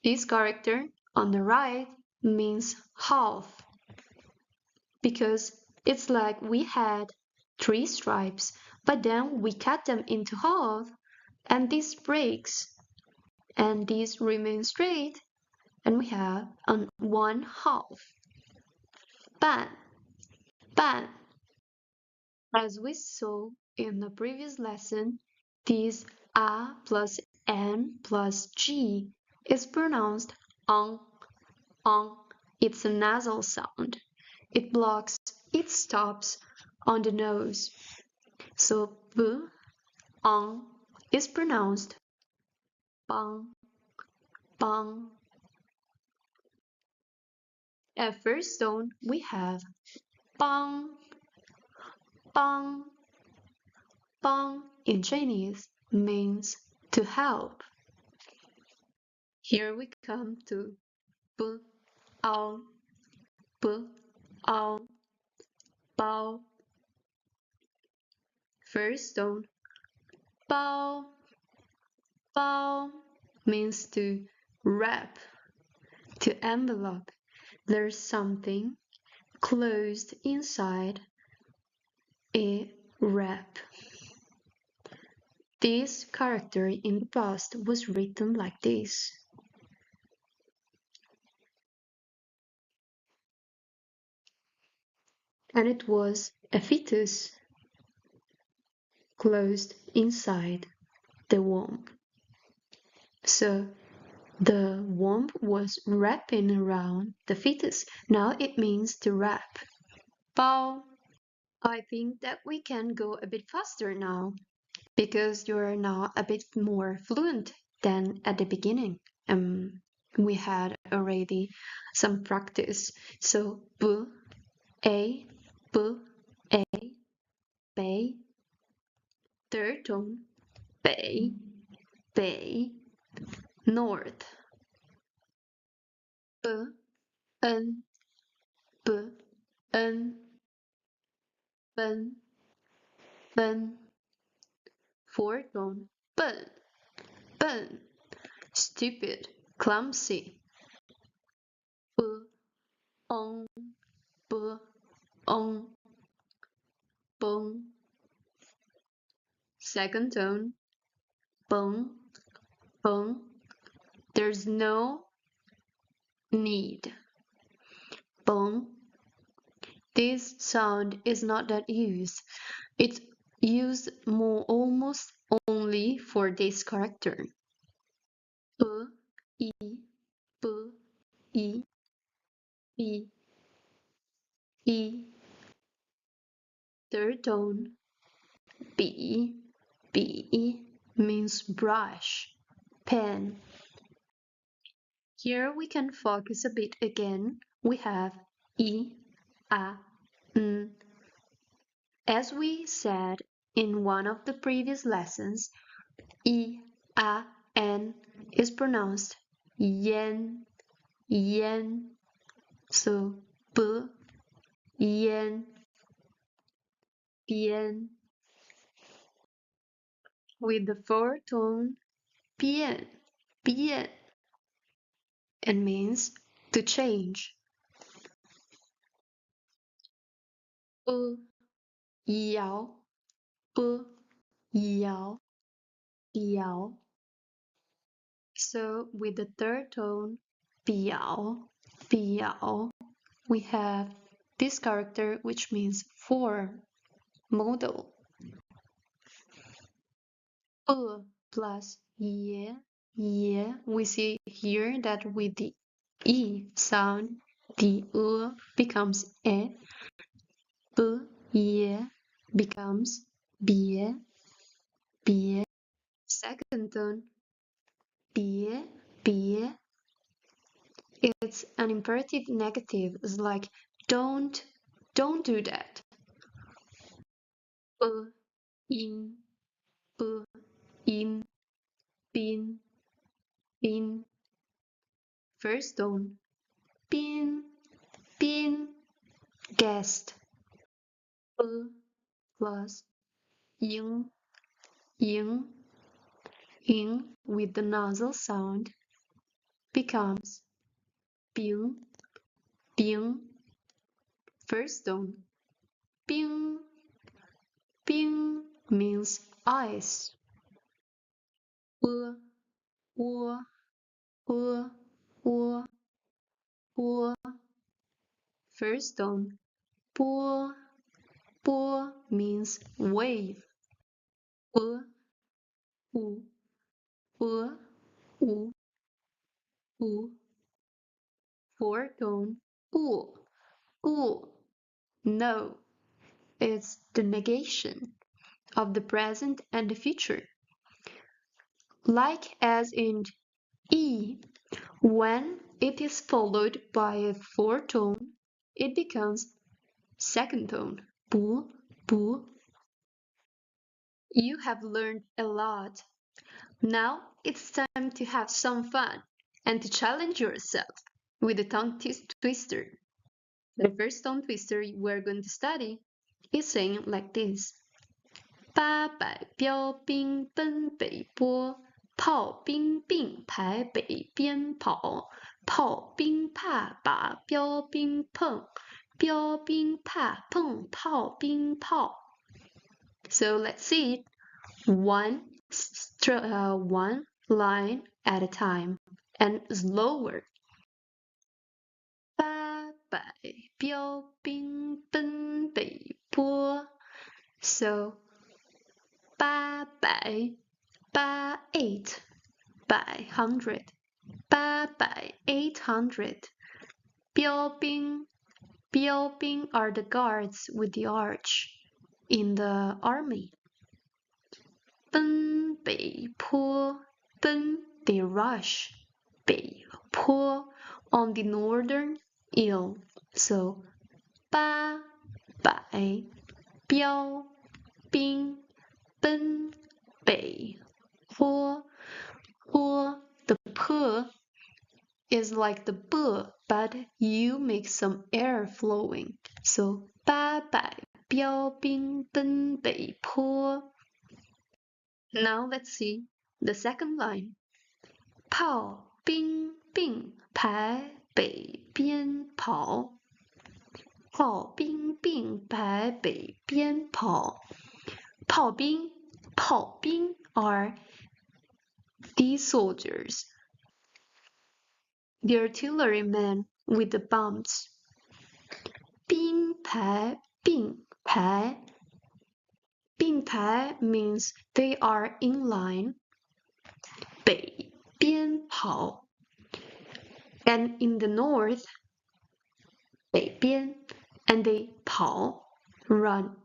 This character on the right means half because it's like we had three stripes, but then we cut them into half and this breaks and this remains straight and we have on one half. But as we saw in the previous lesson, this a plus n plus g is pronounced on. It's a nasal sound. It blocks, it stops on the nose. So b, on is pronounced bang, bang. At first tone, we have bang, bang, bang in Chinese means to help. Here we come to b, ao, b, ao, bao. First tone, bao, bao means to wrap, to envelope. There's something closed inside a wrap. This character in the past was written like this. And it was a fetus closed inside the womb. So the womb was wrapping around the fetus. Now it means to wrap. Bao. I think that we can go a bit faster now because you're now a bit more fluent than at the beginning. We had already some practice. So b, a, b, a, bay. Third tone, bay, bay. North, b, n, b, n, ben, ben. Fourth tone, ben, ben. Stupid, clumsy. B, on, b, on, bong. Second tone, bong, bong. There's no need. Bong. This sound is not that used. It's used more almost only for this character. B, e, b, e, b, e. Third tone, b, b means brush, pen. Here we can focus a bit again. We have e, a, n. As we said in one of the previous lessons, e, a, n is pronounced yen, yen. So b, yen, bien. With the fourth tone, bien, bien. It means to change. Bu, yao, bu, yao, yao. So with the third tone, biao, biao, we have this character which means form, model. Plus ye, ye. We see here that with the e sound, the becomes e. B, ye becomes bie, bie. Second tone, bie, bie. It's an imperative negative. It's like don't do that. In, in, bin, bin. First tone, bin, bin. Guest. Plus ying, ying, ying with the nasal sound becomes bing, 冰 first tone. 冰 冰 means ice. 窝窝波 first tone. 波 means wave. 波五五 fourth tone. 不 no, it's the negation of the present and the future. Like as in E, when it is followed by a fourth tone, it becomes second tone. 不 You have learned a lot. Now it's time to have some fun and to challenge yourself with the tongue twister. The first tongue twister we're going to study is saying like this. 800标兵奔北坡，炮兵并排北边跑，炮兵怕把标兵碰，标兵怕碰炮兵炮。So let's see it one line at a time and slower. 800标兵奔北坡 So 800 8 by 100 800 800 标兵 are the guards with the arch in the army. 奔北坡 they rush 北坡 on the northern hill. So 800标兵奔北坡 the p is like the b, but you make some air flowing. So 800标兵奔北坡 Now let's see the second line. 炮兵并排北边跑，炮兵并排北边跑。炮兵 are these soldiers, the artillerymen with the bombs. 并排并排 means they are in line. 北边跑 and in the north 北边 and they 跑 run.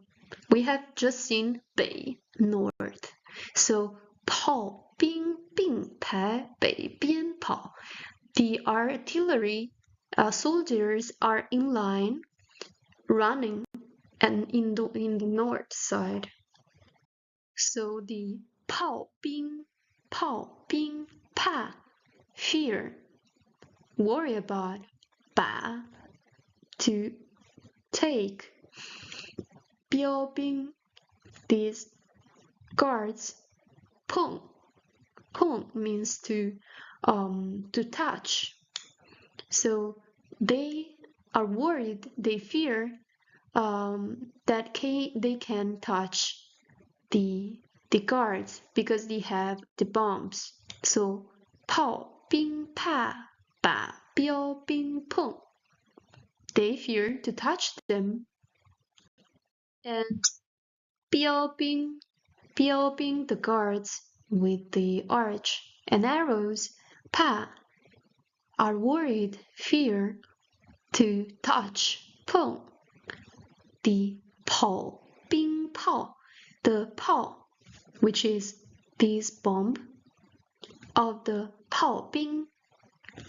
We have just seen 北 north. So 炮兵并排北边跑 The artillery soldiers are in line running and in the north side. So the 炮兵怕 fear worry about 把 to take 标兵 these guards 碰 means to touch. So they are worried, they fear that they can touch the guards because they have the bombs. So 炮兵怕把标兵碰 They fear to touch them. And 标兵 the guards with the arch and arrows 怕 are worried, fear to touch 碰 the 炮兵炮 the 炮 which is this bomb of the 炮兵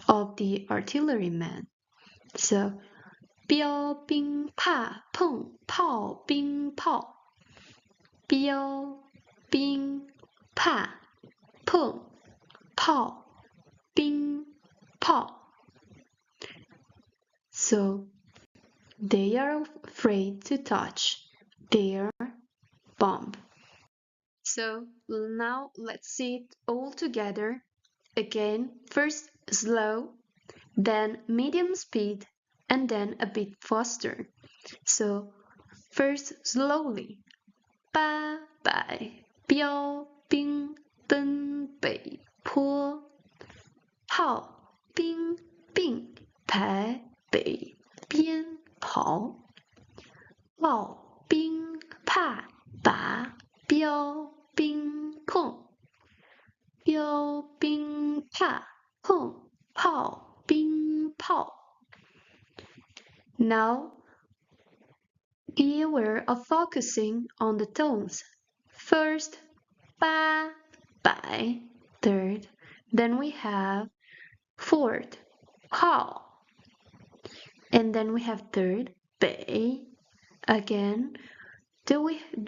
of the artilleryman. So 标兵怕碰炮兵炮标兵怕碰炮兵炮 So they are afraid to touch their bomb. So now let's see it all together. Again, first slow, then medium speed, and then a bit faster. So first slowly. 800标兵奔北坡，炮兵并排北边跑，炮兵怕把标兵碰，标兵怕碰炮兵炮。Now be aware of focusing on the tones. First, 800, third, then we have fourth, 炮, and then we have third, 北. Again,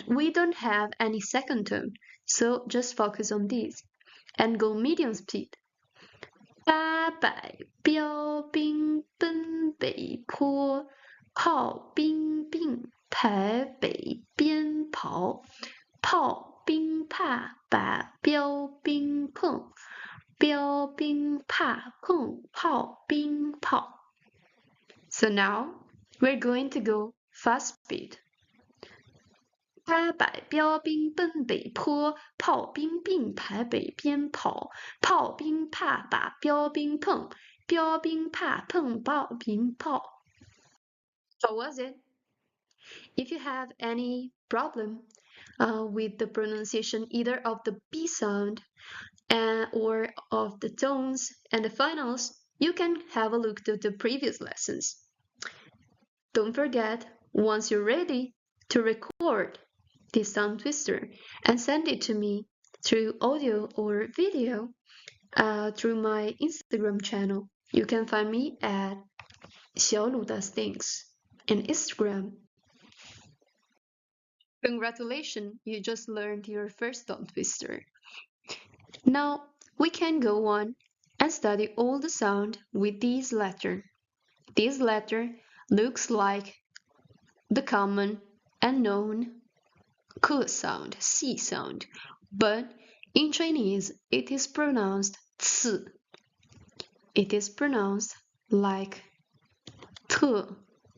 we don't have any second tone, so just focus on these and go medium speed. 800标兵奔北坡，炮兵并排北边跑，炮兵怕把标兵碰，标兵怕碰炮兵炮。So now we're going to go fast speed. 800标兵奔北坡，炮兵并排北边跑，炮兵怕把标兵碰，标兵怕碰炮兵炮。How was it? If you have any problem with the pronunciation either of the B sound or of the tones and the finals, you can have a look to the previous lessons. Don't forget, once you're ready, to record this tongue twister and send it to me through audio or video through my Instagram channel. You can find me at 小鲁does things in Instagram. Congratulations, you just learned your first tongue twister. Now we can go on and study all the sound with this letter. This letter looks like the common and known k sound, C sound, but in Chinese it is pronounced c. It is pronounced like t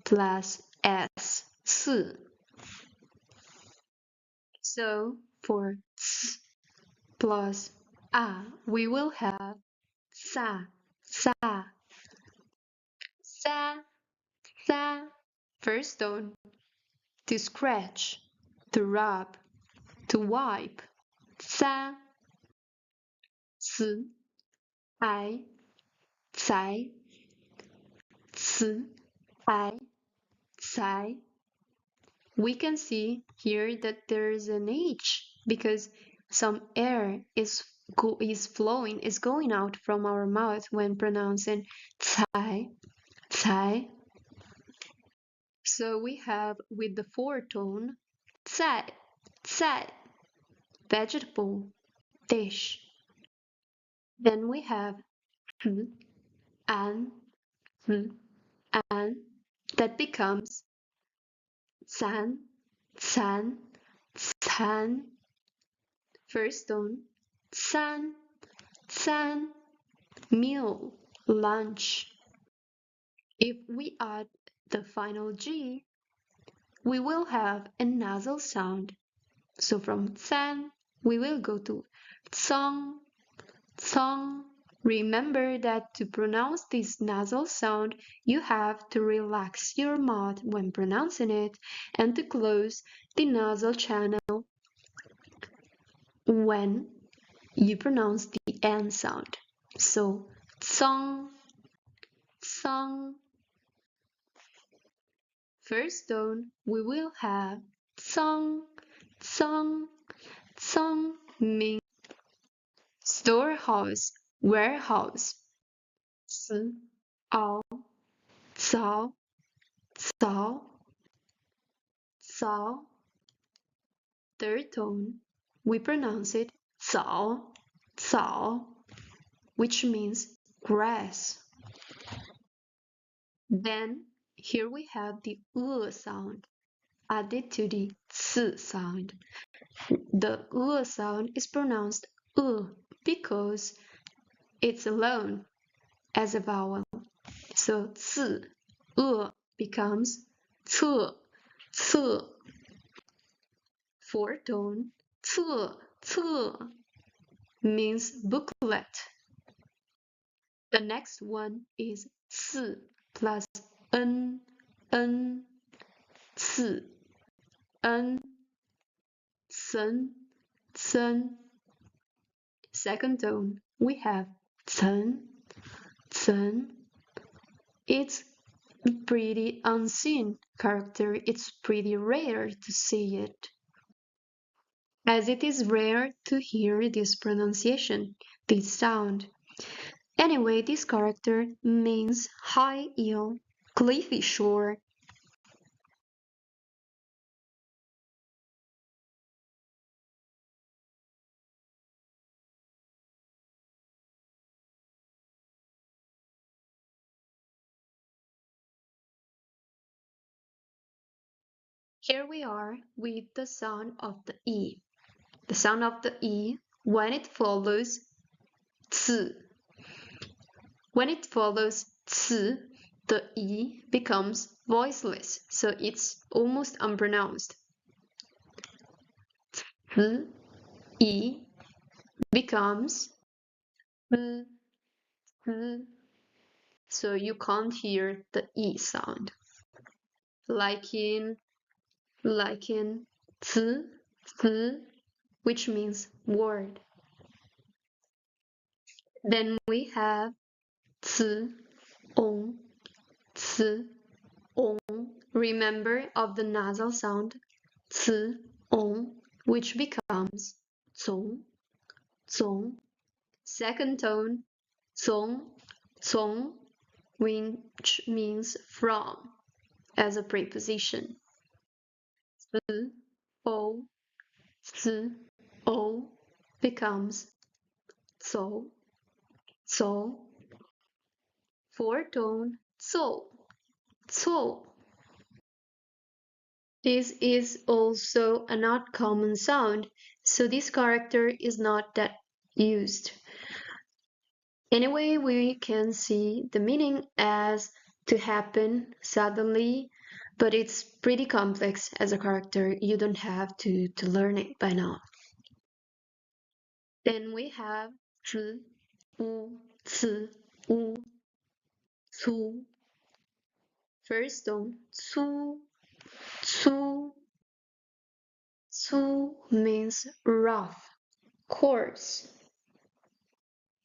plus s, c. So for c plus a, we will have sa, sa, sa, sa. First tone, to scratch, to rub, to wipe, sa. C, I, sai, c, I, sai. We can see here that there is an H because some air is going out from our mouth when pronouncing cai, cai. So we have with the fourth tone, cai, cai, vegetable, dish. Then we have an, that becomes san, san, san. First tone, san, san, meal, lunch. If we add the final G, we will have a nasal sound. So from san, we will go to song, song. Remember that to pronounce this nasal sound, you have to relax your mouth when pronouncing it and to close the nasal channel when you pronounce the N sound. So, song, song. First tone, we will have song, song, song means storehouse, warehouse. 词 熬 早 早 早. Third tone, we pronounce it 早 早, which means grass. Then here we have the sound added to the c sound. The sound is pronounced because it's alone as a vowel. So 次 becomes 侧, 侧. Fourth tone, 侧, 侧 means booklet. The next one is 次 plus n, 次, sen, sen. Second tone, we have 层, 层. It's pretty unseen character. It's pretty rare to see it, as it is rare to hear this pronunciation, this sound. Anyway, this character means high hill, cliffy shore. Here we are with the sound of the E. The sound of the E when it follows 次. When it follows 次, the E becomes voiceless, so it's almost unpronounced. 次, E becomes 次, 次, so you can't hear the E sound. Like in 词, 词, which means word. Then we have 词, ong, 词, ong. Remember of the nasal sound 词, ong, which becomes 从, 从. Second tone 从, 从, which means from as a preposition. 词, o, 词, o becomes 走, 走. Fourth tone 奏, 奏. This is also a not common sound, so this character is not that used. Anyway, we can see the meaning as to happen suddenly, but it's pretty complex as a character. You don't have to learn it by now. Then we have 子, 乌, 次, 乌, 粗. First tone 粗, 粗. 粗 means rough, coarse.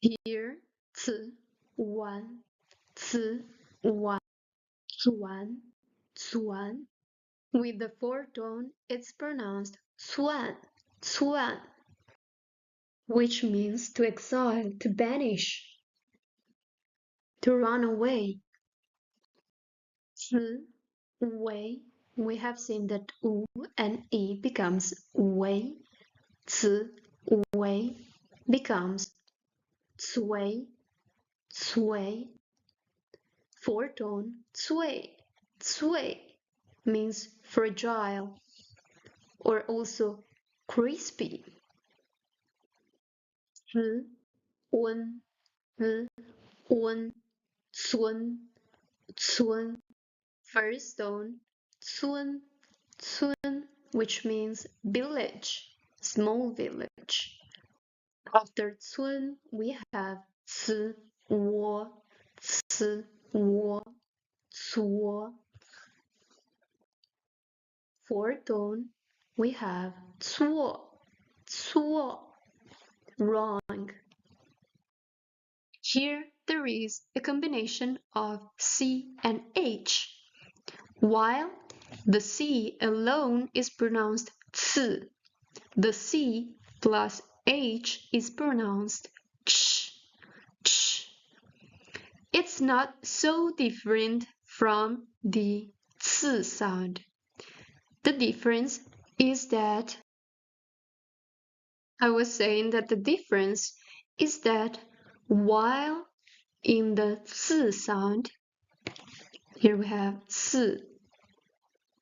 Here 次, 完, 次, 完, 纂, 纂. With the fourth tone, it's pronounced 纂, 纂, which means to exile, to banish, to run away. 子, 为, we have seen that u and e becomes 为. 子, 为 becomes 崔, 崔. Fourth tone, 脆, 脆 means fragile or also crispy. 日, 温, 日, 温, 村, 村. First tone, 村, 村, which means village, small village. After 村, we have 词, 窝, 词, 窝, 搓. Fourth tone, we have 错, 错, wrong. Here there is a combination of C and H, while the C alone is pronounced 次, the C plus H is pronounced ch, ch. It's not so different from the 次 sound. The difference is that I was saying that the difference is that while in the 次 sound, here we have 次,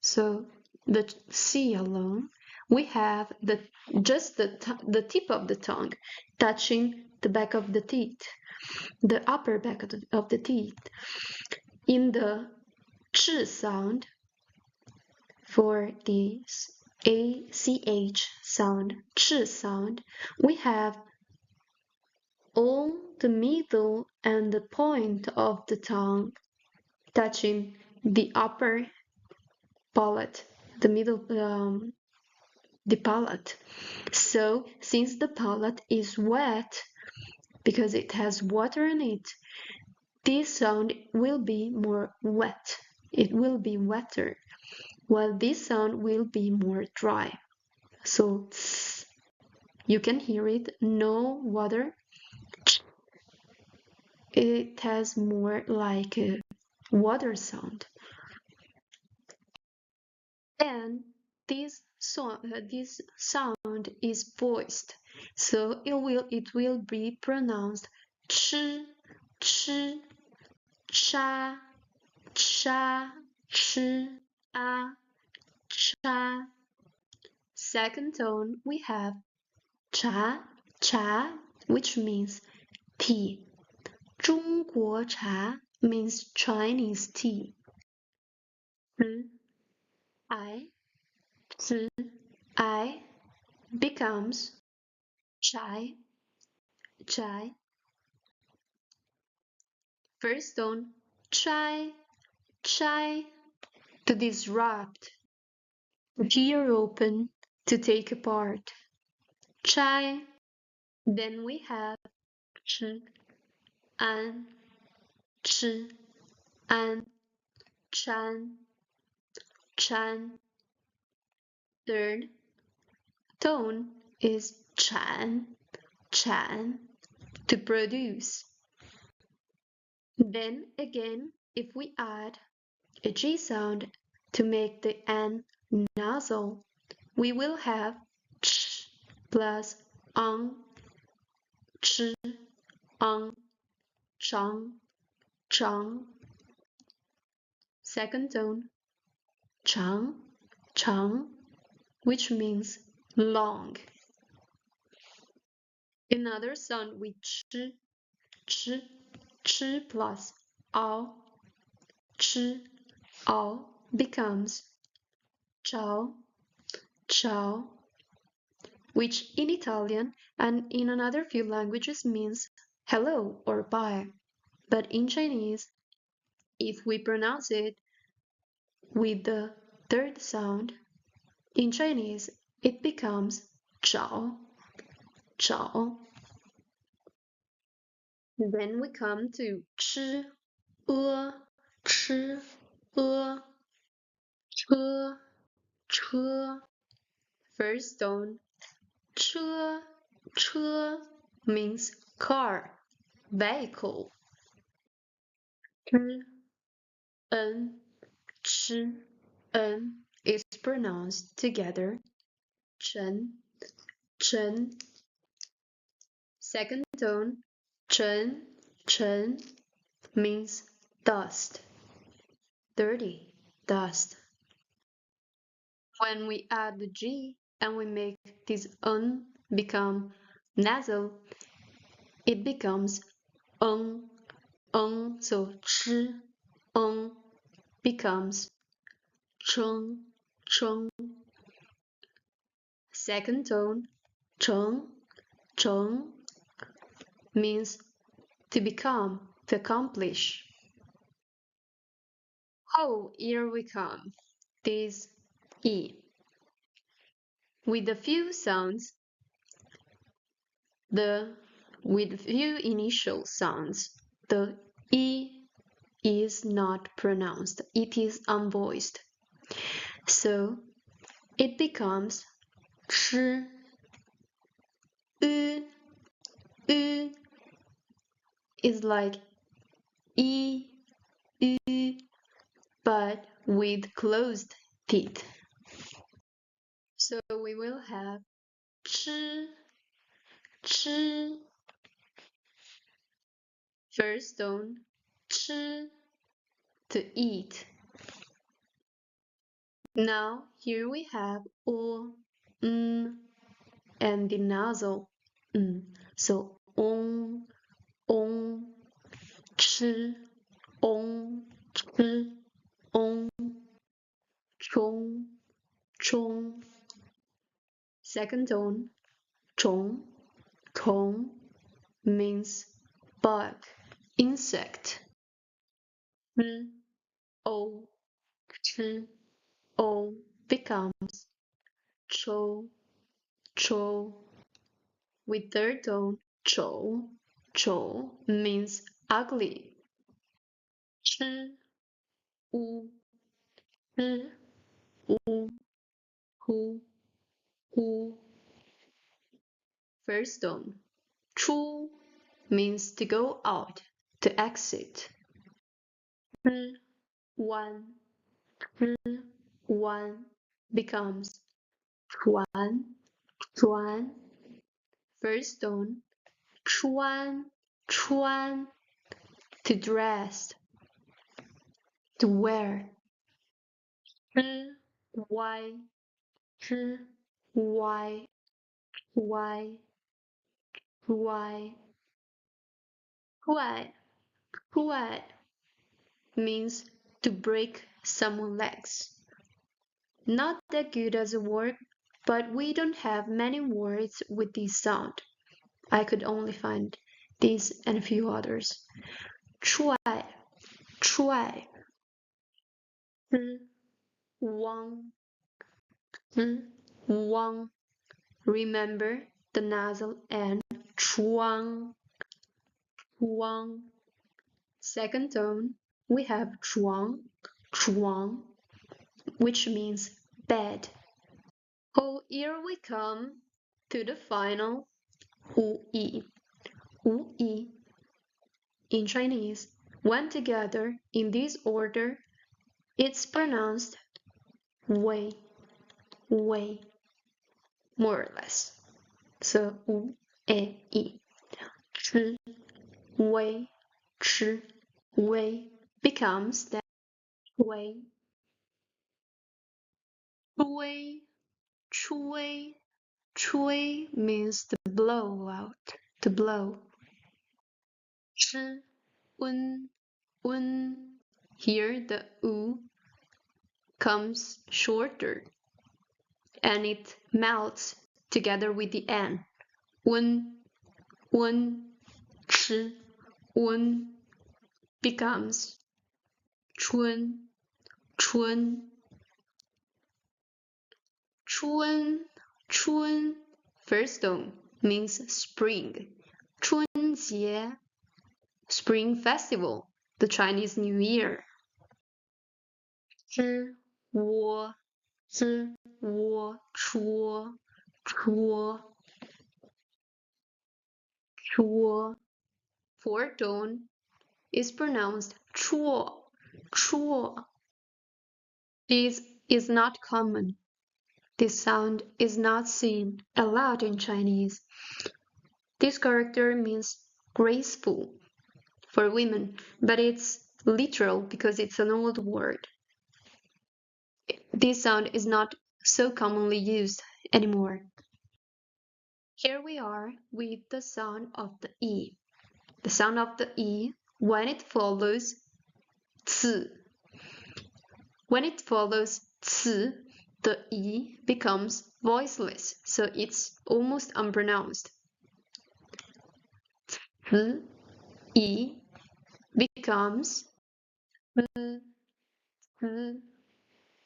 so the C alone, we have just the tip of the tongue touching the back of the teeth, the upper back of the teeth. In the ch sound, for this ACH sound, ch sound, we have on the middle and the point of the tongue touching the upper palate, the middle, the palate. So since the palate is wet, because it has water in it, this sound will be more wet. It will be wetter, while this sound will be more dry. So tss, you can hear it, no water. It has more like a water sound. And this sound is voiced, so it will be pronounced ch, ch, cha, cha, ch, a, cha. Second tone we have cha, cha, which means tea. 中国茶 means Chinese tea. I, I becomes chai, chai. First tone, chai, chai, to disrupt, to tear open, to take apart. Chai. Then we have ch, an, ch, an, chan, chan. Third tone is chan, chan, to produce. Then again, if we add a G sound to make the N nasal, we will have ch plus ch, chang, chang. Second tone, chang, chang, which means long. Another sound with ch, ch plus ao, ch, ao becomes ciao, ciao, which in Italian and in another few languages means hello or bye. But in Chinese, if we pronounce it with the third sound, in Chinese it becomes ciao, ciao. Then we come to ch, ch, che, che. First tone, che, che means car, vehicle. Ch, is pronounced together. Chen, chen. Second tone, chen, chen means dust, dirty, dust. When we add the G and we make this become nasal, it becomes so ch, becomes cheng, cheng. Second tone, cheng, cheng means to become, to accomplish. Oh, here we come. This E. With a few sounds, with few initial sounds, the E is not pronounced. It is unvoiced. So it becomes sh, u, is like e, u, but with closed teeth. So we will have ch, ch. First tone, ch, to eat. Now here we have o, and the nasal So ong, ch, ch. on, chong, chong. Second tone, chong, tong, means bug, insect. O, ch, o becomes cho, cho. With third tone, cho, cho means ugly. Ch, u, l, u, hu, hu. First tone, chu means to go out, to exit. One, one becomes chuan, chuan. First tone, chuan, chuan, to dress, to wear. Why, why, why, why, why, why means to break someone's legs. Not that good as a word, but we don't have many words with this sound. I could only find these and a few others. Try, try. Wang, wang. Remember the nasal and chuang, chuang. Second tone, we have chuang, chuang, which means bed. Oh, here we come to the final wu yi. Wu yi in Chinese, when together in this order, it's pronounced wei, wei, more or less. So wu e yi. Chi, wei, chi, wei becomes that wei, wei, chui, chui means to blow out, to blow. Chi, un, un. Here the u comes shorter and it melts together with the n. Un, un, chi, un becomes chun, chun, chun, chun. First tone means spring. Chunjie, Spring Festival, the Chinese New Year. 知窝，知窝，戳，戳，戳. Fourth tone is pronounced chuo, chuo. This is not common. This sound is not seen a lot in Chinese. This character means graceful for women, but it's literal because it's an old word. This sound is not so commonly used anymore. Here we are with the sound of the E. The sound of the E when it follows ц. When it follows ц, the E becomes voiceless, so it's almost unpronounced. C, E becomes c, c,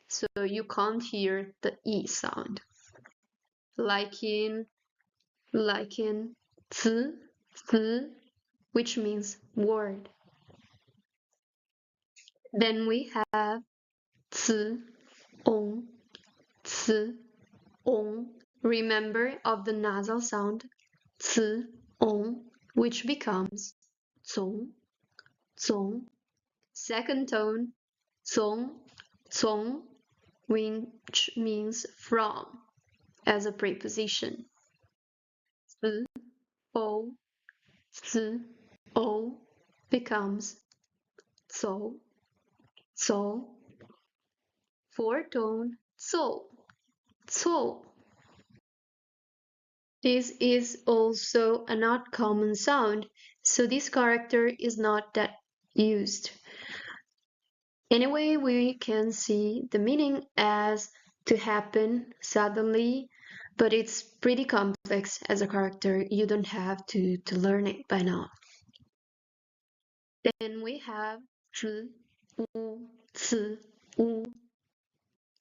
so you can't hear the E sound. Like in c, c, which means word. Then we have c, ong, c, ong. Remember of the nasal sound c, ong, which becomes zong, zong. Second tone, zong, zong, which means from as a preposition. C, o, c, o becomes so, so. Fourth tone, so, so. This is also a not common sound, so this character is not that used. Anyway, we can see the meaning as to happen suddenly, but it's pretty complex as a character. You don't have to learn it by now. Then we have 子, u, 此, u,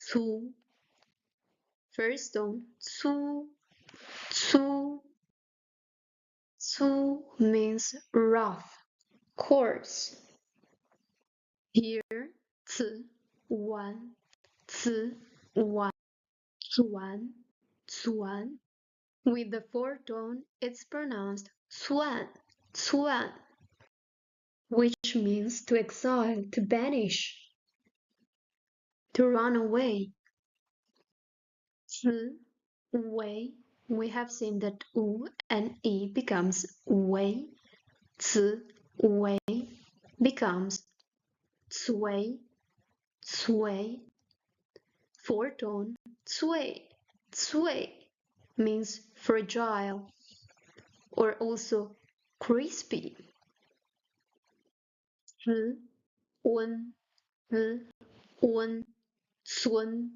粗. First tone, 粗, 粗. 粗 means rough, coarse. Here, 此, 完, 此, 完, 转, 转. With the fourth tone, it's pronounced 窜, 窜, which means to exile, to banish, to run away. 子, 为, we have seen that u and e becomes 为, 子, 为 becomes 崔, 崔. Fourth tone, 脆, 脆 means fragile or also crispy. 日, 温, 日, 温, 村,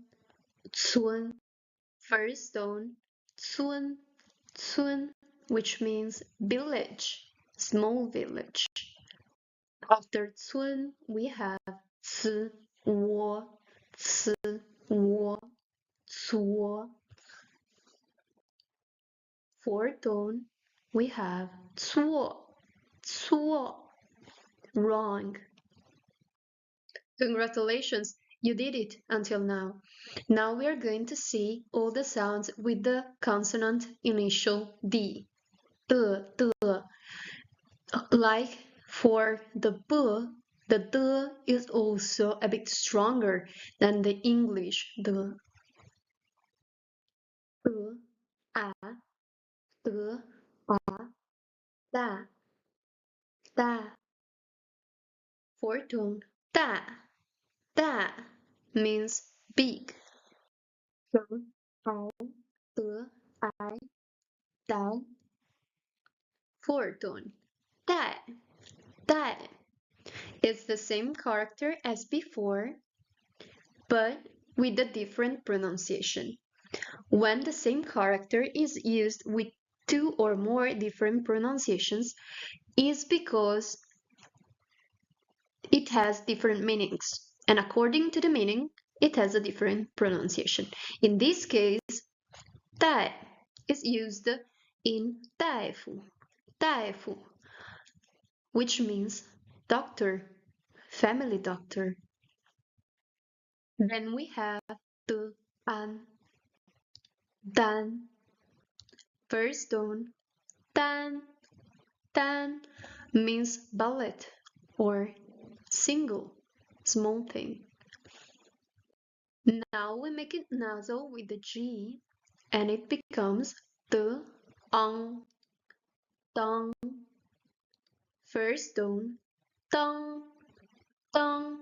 村. First tone, 村, 村, which means village, small village. After 村, we have 茨, 窝, 茨, 窝, 搓. Fourth tone, we have 错, 错, wrong. Congratulations, you did it until now. Now we are going to see all the sounds with the consonant initial D. The. Like for the B, the D is also a bit stronger than the English the. A, the, a, da, da. Fourth tone, da, da means big. So, I, the, I, da. Fourth tone, da, da. It's the same character as before, but with a different pronunciation. When the same character is used with two or more different pronunciations, is because it has different meanings, and according to the meaning, it has a different pronunciation. In this case, 大 is used in 大夫, 大夫, which means doctor, family doctor. Then we have 的 and 单. First tone, 单, 单 means ballet or single, small thing. Now we make it nasal with the G and it becomes the, dong. First tone, dong, dong.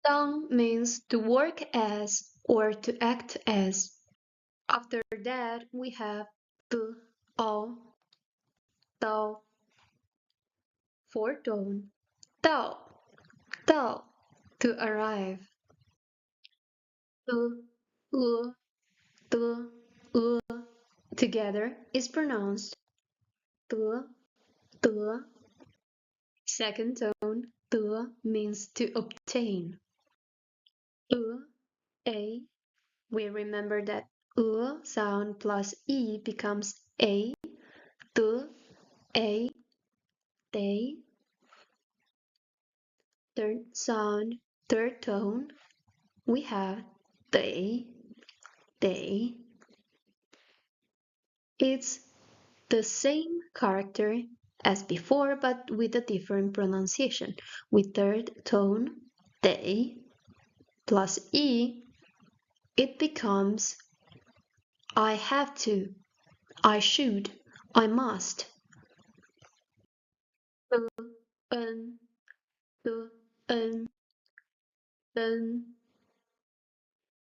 Dong means to work as or to act as. After that, we have the, ao, dao. Fourth tone, dao, dao, to arrive. The, the, together is pronounced the. Second tone, the means to obtain. A. We remember that sound plus e becomes a. A. They. Third sound, third tone, we have they. It's the same character as before, but with a different pronunciation. With third tone, they, plus e, it becomes I have to, I should, I must. N, N.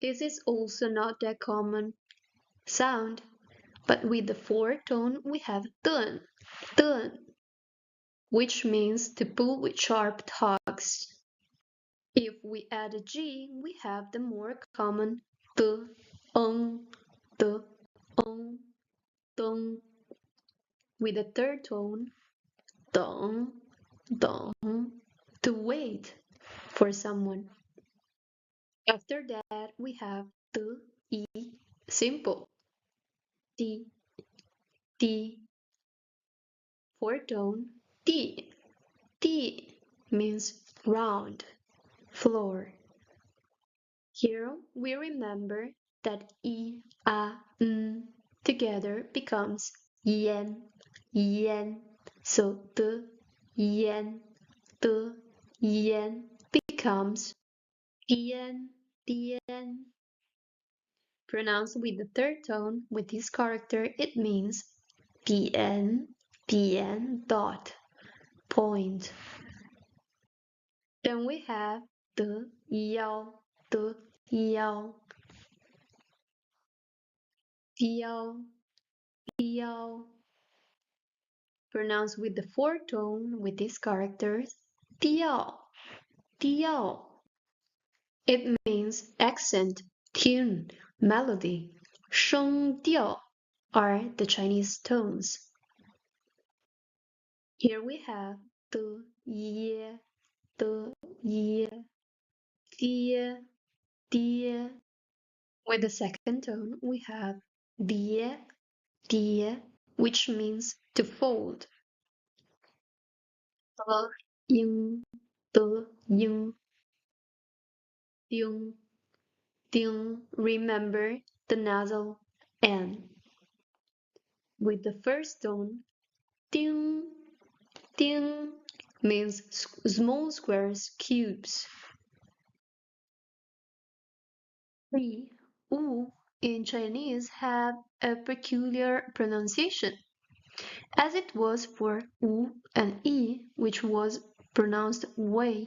This is also not that common sound, but with the fourth tone we have 顿, which means to pull with sharp tugs. If we add a G, we have the more common the, the, tung, with a third tone, dong, dong, to wait for someone. After that, we have the, e, simple, t, t, fourth tone, t, t means round, floor. Here we remember that e, a, n together becomes yen, yen. So yen, the yen becomes tien, tien. Pronounced with the third tone with this character, it means tien, tien dot, point. Then we have the yao, the yao, yao, yao. Pronounced with the fourth tone with these characters, diao, diao. It means accent, tune, melody. Sheng diao are the Chinese tones. Here we have the ye, die, die. With the second tone, we have die, die, which means to fold. The, yin, the, yin, ding, ding. Remember the nasal N. With the first tone, ding, ding means small squares, cubes. The U in Chinese have a peculiar pronunciation, as it was for U and E, which was pronounced Wei.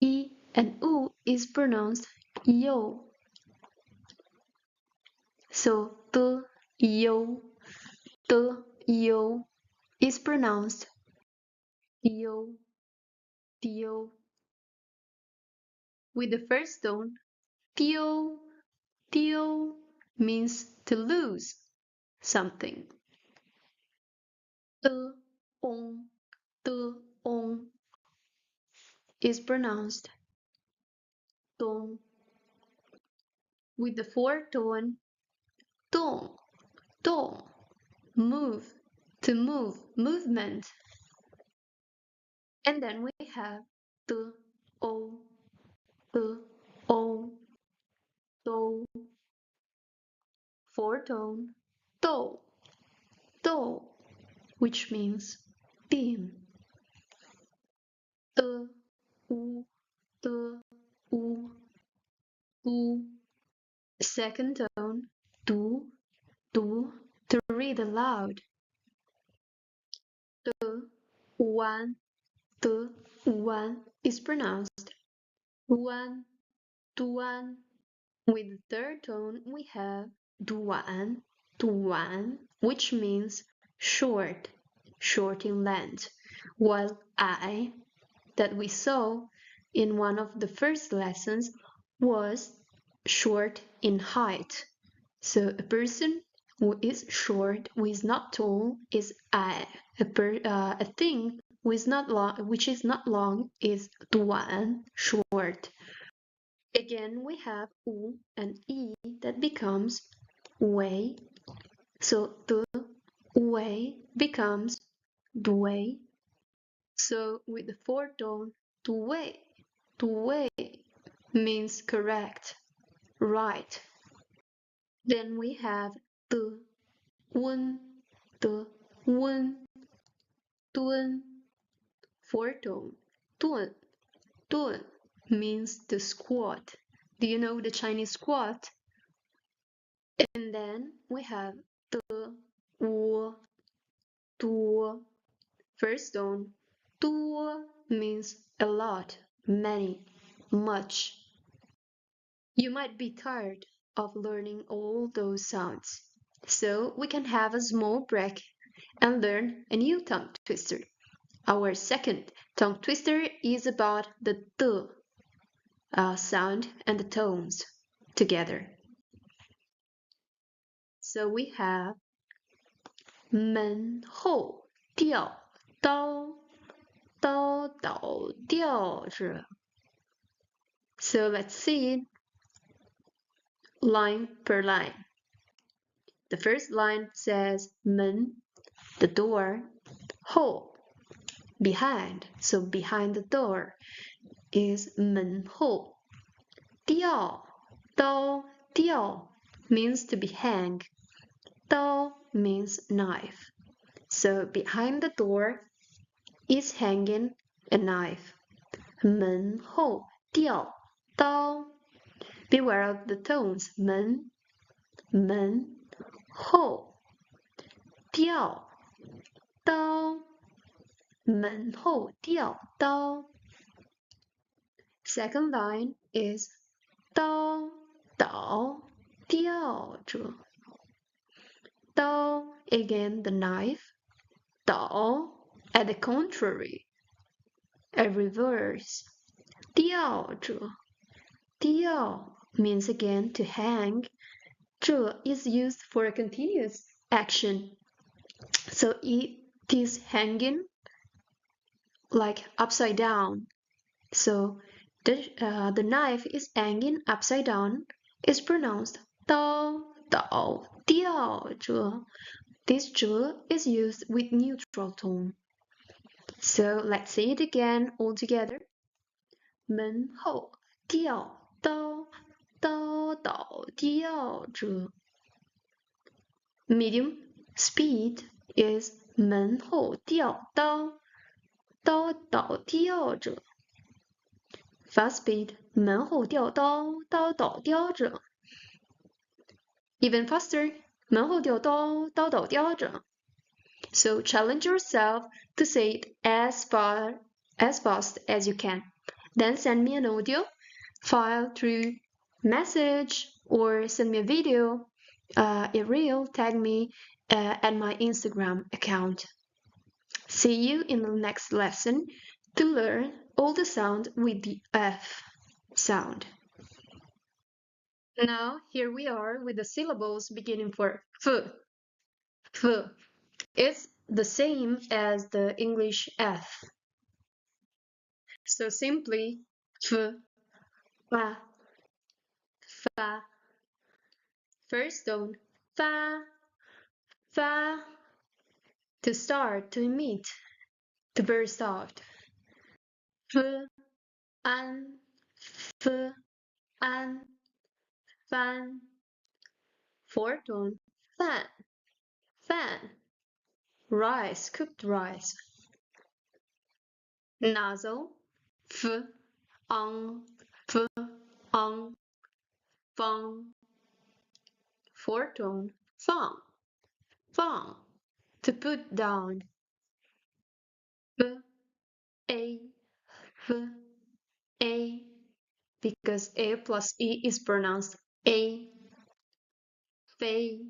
E and U is pronounced Yo. So yo, yo is pronounced yo, yo. With the first tone, tio, tio means to lose something. The, on, the, on is pronounced dong. With the fourth tone, dong, dong, move, to move, movement. And then we have the, o, the, o, do, fourth tone, do, do, which means beam. The, u, the, u, u. Second tone, do, to read aloud. The, the, one is pronounced duan, duan. With the third tone, we have duan, duan, which means short, short in length, while I, that we saw in one of the first lessons, was short in height. So a person who is short, who is not tall, is I. A thing who is not long, which is not long, is duan, short. Again, we have u and e that becomes wei. So the wei becomes dui. So with the fourth tone, dui means correct, right. Then we have the one, dun, fourth tone, dun means to squat. Do you know the Chinese squat? And then we have the, wo, duo. First tone, duo means a lot, many, much. You might be tired of learning all those sounds, so we can have a small break and learn a new tongue twister. Our second tongue twister is about the sound and the tones together. So we have 门后吊刀，刀倒吊着。So let's see it line per line. The first line says 门, the door, 后, behind. So behind the door is 门后。吊刀吊 means to be hang. 刀 means knife. So behind the door is hanging a knife. 门后吊刀. Beware of the tones. 门后吊刀门后吊刀. Second line is 刀倒吊着。刀 again the knife. 倒 at the contrary. A reverse. 吊着。吊 means again to hang. 这 is used for a continuous action. So it is hanging like upside down. So the knife is hanging upside down is pronounced 刀倒吊着. This 着 is used with neutral tone. So let's say it again all together. 门后吊刀，刀倒吊着。Medium speed is 门后吊刀，刀倒吊着。Fast speed 门后吊刀，刀倒吊着。Even faster 门后吊刀，刀倒吊着。So challenge yourself to say it as fast as you can. Then send me an audio file through message or send me a video, a reel, tag me at my Instagram account. See you in the next lesson to learn all the sound with the F sound. Now here we are with the syllables beginning for F. F. It's the same as the English F. So simply F, fa, fa. First tone, fa, fa. To start, to emit, to burst out. F, an, f, an, fan. Fourth tone, fan, fan. Rice, cooked rice. Nasal, f, f, fang. Fourth tone, fang, fang. To put down. F, a, f, a. Because a plus e is pronounced a. Fei.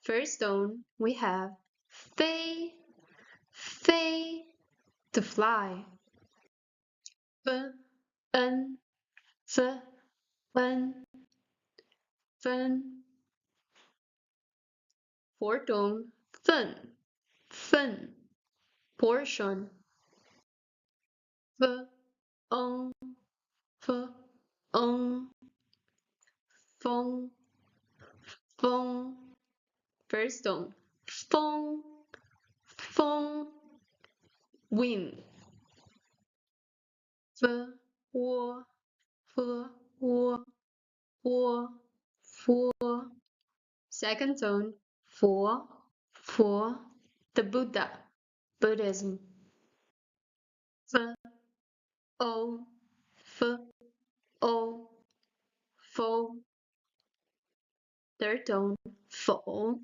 First tone we have fei, fei, to fly. F, en, f, en, fen. Fourth tone fen, fen, portion. F, ong, f, ong, fong, fong. First tone fong, fong, wind. F, wo, f, wo, wo, for. Second tone for, the Buddha, Buddhism. F, o, f, o, fo. Third tone fo,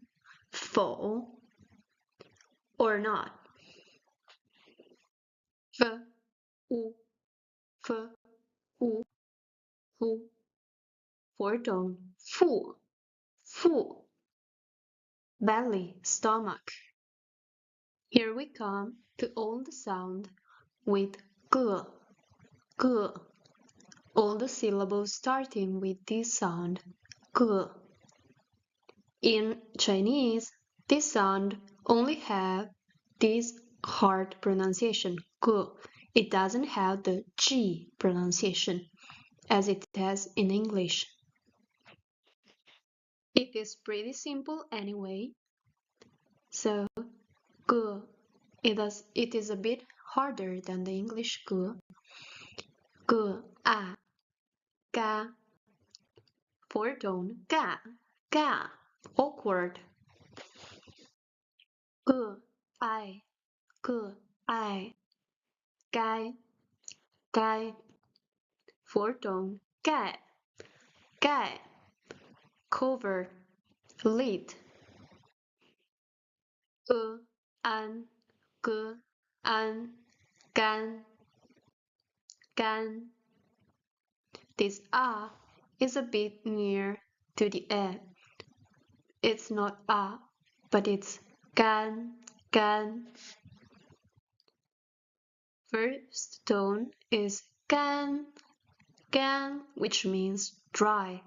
or not. F, u, f, u, fu. Fourth tone fu, belly, stomach. Here we come to all the sound with g, g. All the syllables starting with this sound, g. In Chinese, this sound only have this hard pronunciation, g. It doesn't have the g pronunciation as it has in English. It is pretty simple anyway. So, g. It is a bit harder than the English g. G, a, ga. Four tone, ga, ga. Awkward. G, I, g, I. Gai, gai. Four tone, gai, gai. Cover, lid. G, an, g, an. Gan, gan. This a is a bit near to the e. It's not a, but it's gan, gan. First tone is gan, gan, which means dry,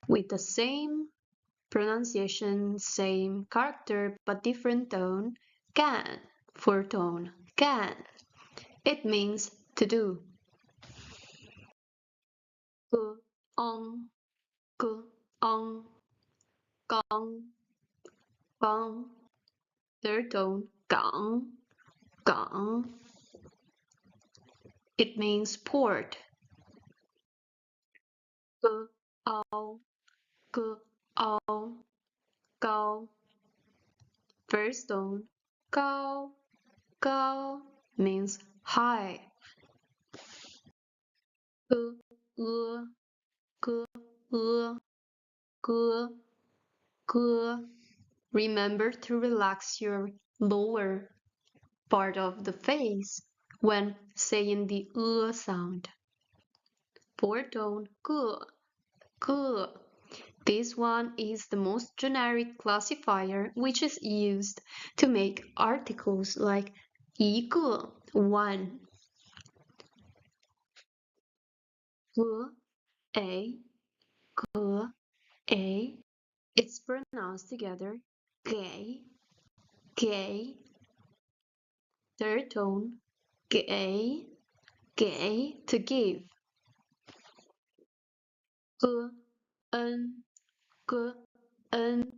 with the same pronunciation, same character, but different tone, gan, for tone, gan. It means to do. Gu, ong, gu, ong, gong, gong. Third tone, gong, gong. It means port. Gu, ao, gu, ao, gao. First tone, gao, gao means high. Gu, gu, gu, gu, gu, gu. Remember to relax your lower part of the face when saying the sound. Fourth tone, gu, gu. This one is the most generic classifier which is used to make articles like 一个, one. Gu, a, gu, a. It's pronounced together, gay, gay. Third tone, gay, gay, to give. G, n, g, n,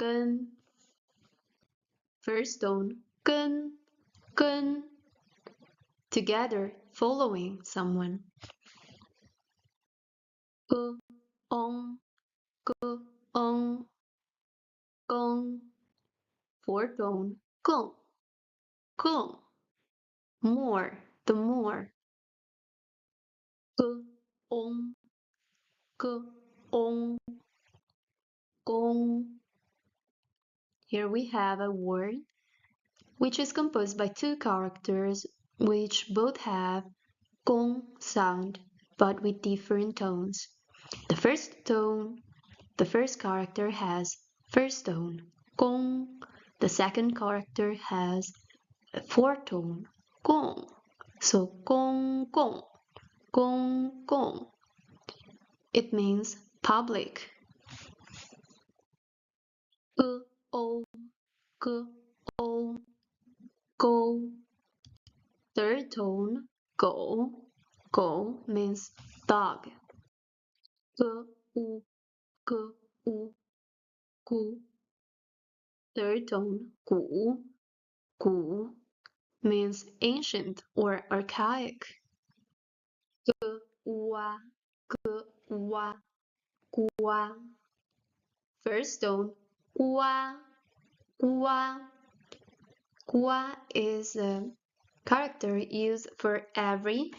gen. First tone, gen, gen. Together, following someone. G, ong, g, ong, gong. Fourth tone, gong, gong. More, the more. G, ong, g, ong, gong. Here we have a word which is composed by two characters which both have gong sound but with different tones. The first character has first tone, gong. The second character has a fourth tone, gong. So gong, gong, gong, gong. It means public. G, o, g, o, go. Third tone, go. Go means dog. G, u, g, u, gu. Third tone, gu. Gu means ancient or archaic. G, wa, g, wa, gua. First tone, gua, gua. Gua is a character used for every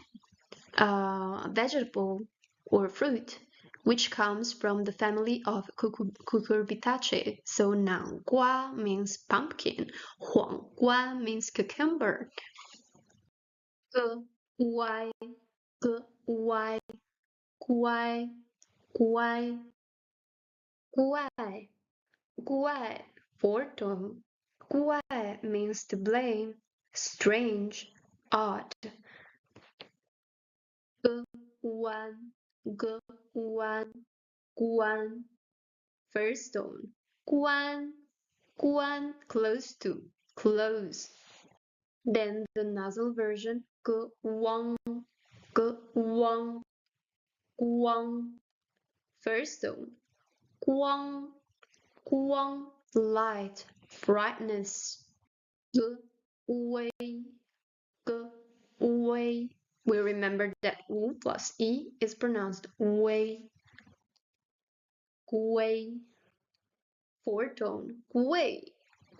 vegetable or fruit which comes from the family of cucurbitaceae. So noun gua means pumpkin, huang gua means cucumber. G, y, g, y, guai, guai, guai, guai. Fourth tone, 怪 means to blame, strange, odd. Guan, guan, guan. First tone. Guan, guan, close to, close. Then the nasal version. Guang, guang, guang. First tone. Guang, guang, light, brightness. Wei, wei. We remember that u plus e is pronounced wei, wei. Four tone. Wei,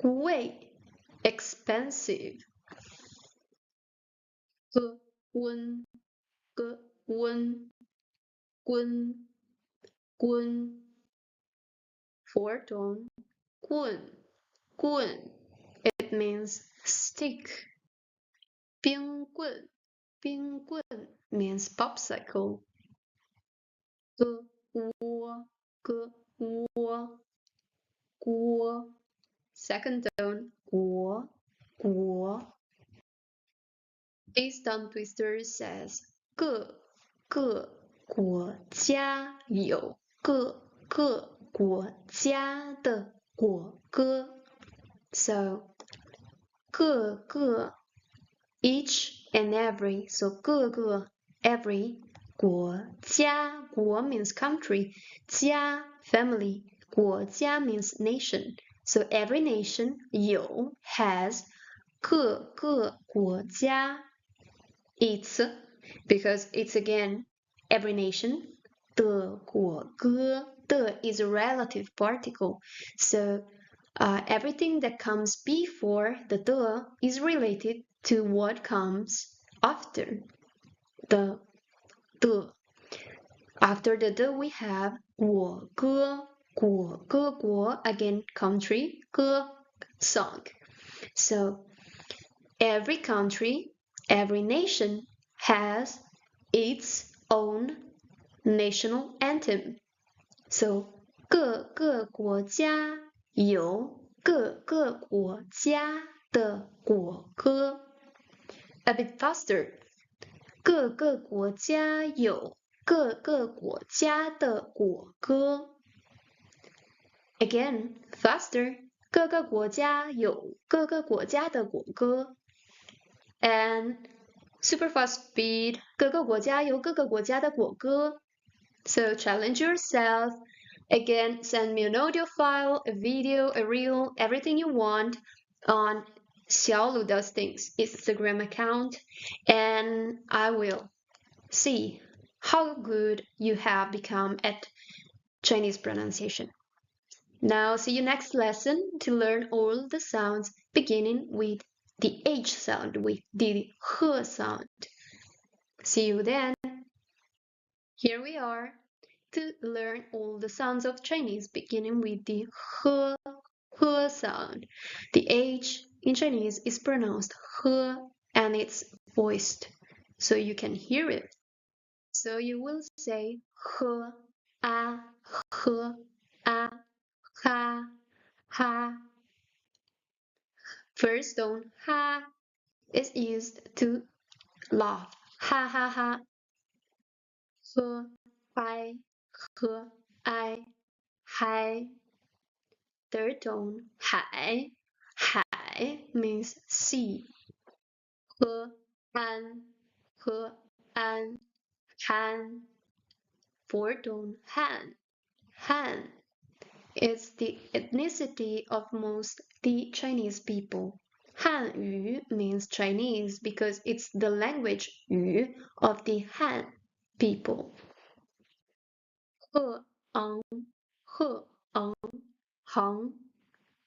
wei. Expensive. Gun, gun, gun, gun. Four tone. Gun, gun. It means stick. 冰棍, 冰棍 means popsicle. 锅, 锅, 锅. Second tone. 国, 国. This tongue twister says 各个国家有各个国家的国歌。So 各个 each and every, so 各个 every 国家 国 means country, 家 family, 国家 means nation. So every nation 有 has 各个国家 it's because it's again every nation 的国歌的 is a relative particle, so everything that comes before the 的 is related to what comes after the 的. After the 的 we have 国歌国歌国 again country 歌 song. So every country, every nation has its own national anthem. So 各个国家有各个国家的国歌。A bit faster. 各个国家有各个国家的国歌。Again, faster. 各个国家有各个国家的国歌。And super fast speed. 各个国家有各个国家的国歌。So challenge yourself. Again, send me an audio file, a video, a reel, everything you want on Xiaolu Does Things Instagram account, and I will see how good you have become at Chinese pronunciation. Now, see you next lesson to learn all the sounds beginning with the H sound, with the He sound. See you then. Here we are to learn all the sounds of Chinese beginning with the He sound. The H in Chinese is pronounced He and it's voiced, so you can hear it. So you will say He, A, He, A, Ha, Ha. First tone Ha is used to laugh. Ha ha ha. He, I, hai. Third tone, hai. Hai means sea. An, an, han. Fourth tone, han. Han is the ethnicity of most the Chinese people. Hanyu means Chinese because it's the language yu of the Han people. He, ang, he, ang, hang,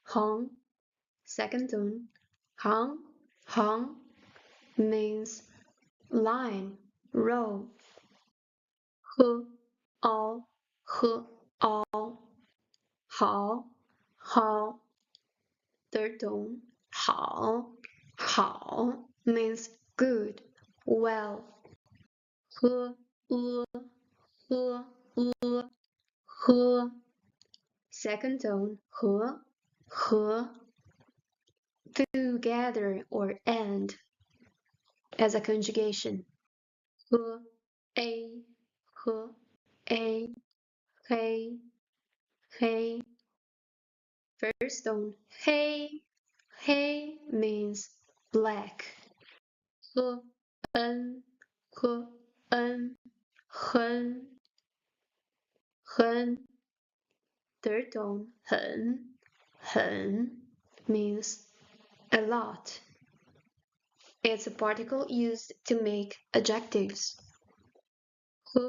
hang. Second tone, hang, hang means line, row. He, all, hao, hao. Third tone, hao, hao means good, well. He, he. Second tone, he. together or and as a conjugation. H, a, h, a, hey, hey. First tone, hey, hey means black. H, n, h, n, hen, hen. Third tone, hen means a lot. It's a particle used to make adjectives. H,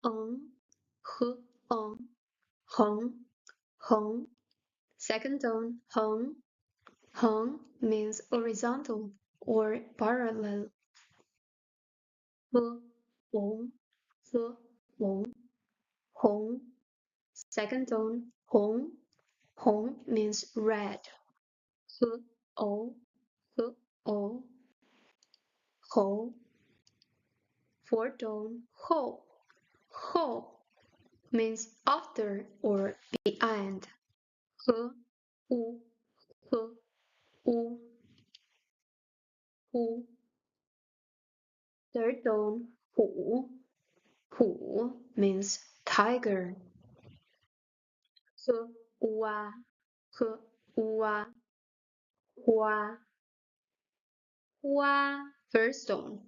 h, hung, hung. Second tone, hung means horizontal or parallel. H, hong, hong. Second tone, hong means red. H, o, ho. Fourth tone, ho means after or behind. H, u, h, u, hu. Third tone, hu means tiger. H, wa, h, wa, hua, hua. First tone,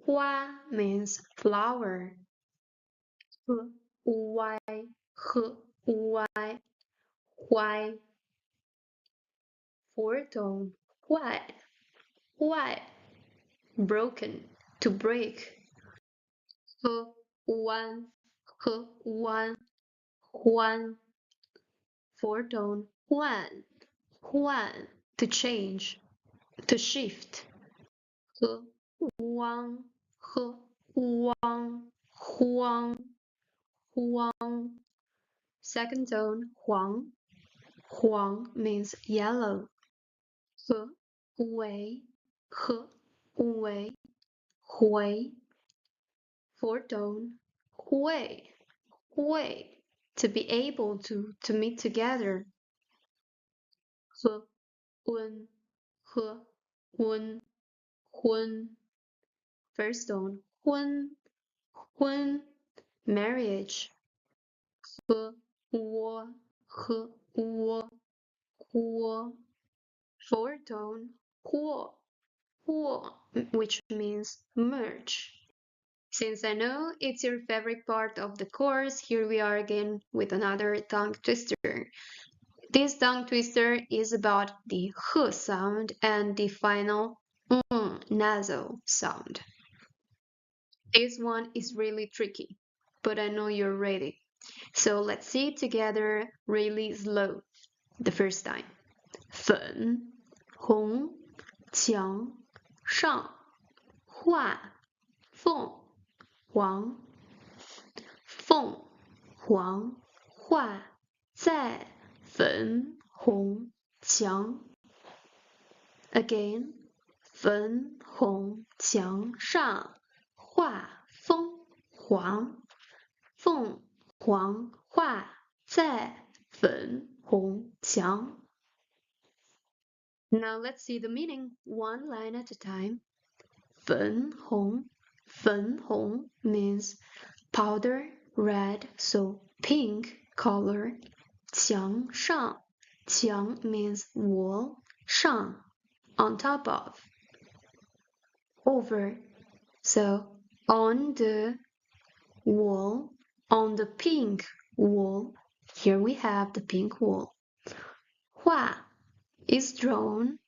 hua means flower. H, y, h, y, why. Fourth tone, why. Broken, to break. H, one, one. Fourth tone, one. To change, to shift. H, wang, huang. Second tone, huang means yellow. H, wei, hui. Fourth tone, hui. To be able to meet together. H, un, hun. First tone, hun. Marriage. H, wo, huo. Fourth tone, huo, which means merge. Since I know it's your favorite part of the course, here we are again with another tongue twister. This tongue twister is about the h sound and the final nasal sound. This one is really tricky, but I know you're ready. So let's see it together really slow. The first time. 粉红墙上画凤凰画在粉红墙 Again 粉红墙上画凤凰画在粉红墙 Now let's see the meaning one line at a time. 粉红 means powder red, so pink color. 墙上 means wall, 上 on top of, over. So on the wall, on the pink wall, here we have the pink wall. 画 is drawn,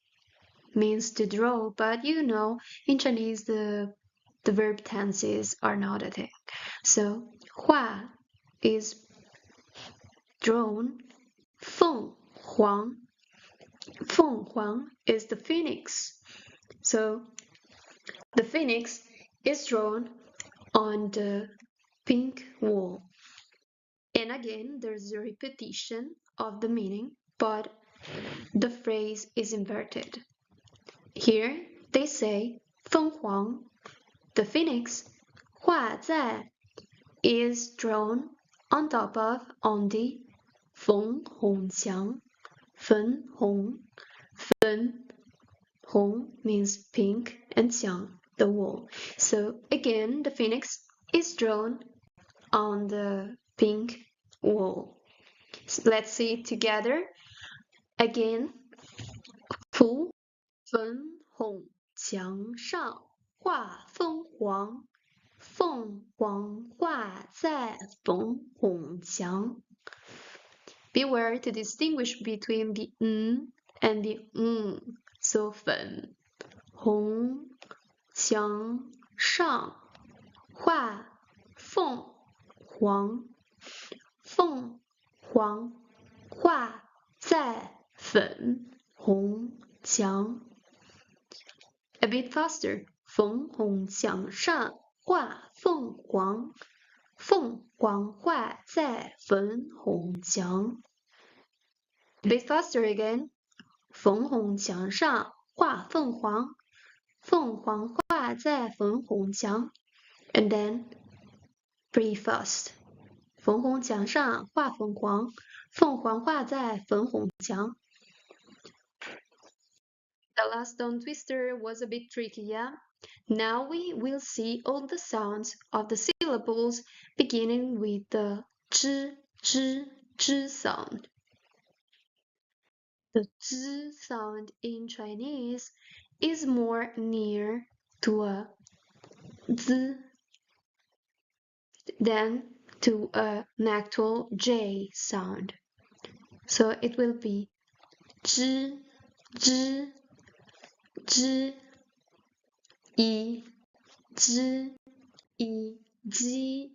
means to draw, but you know, in Chinese the verb tenses are not a thing. So 画 is drawn. 凤凰is the phoenix. So the phoenix is drawn on the pink wall. And again, there's a repetition of the meaning, but the phrase is inverted. Here they say 凤凰 the phoenix 画在 is drawn on top of, on the 粉红墙粉 Hong means pink, and qiang, the wall. So again, the phoenix is drawn on the pink wall. So let's see it together. Again, 符粉红墙上画凤凰，凤凰画在粉红墙。Beware to distinguish between the and the So 粉红墙上画凤凰，凤凰画在粉红墙。A bit faster. 粉红墙上画凤凰，凤凰画在粉红墙。A bit faster again. 粉红墙上画凤凰，凤凰画在粉红墙。And then pretty fast. 粉红墙上画凤凰，凤凰画在粉红墙。The last tongue twister was a bit tricky, yeah? Now we will see all the sounds of the syllables beginning with the zh sound. The z sound in Chinese is more near to a z than to an actual j sound. So it will be z, z, z, e, z, e, z.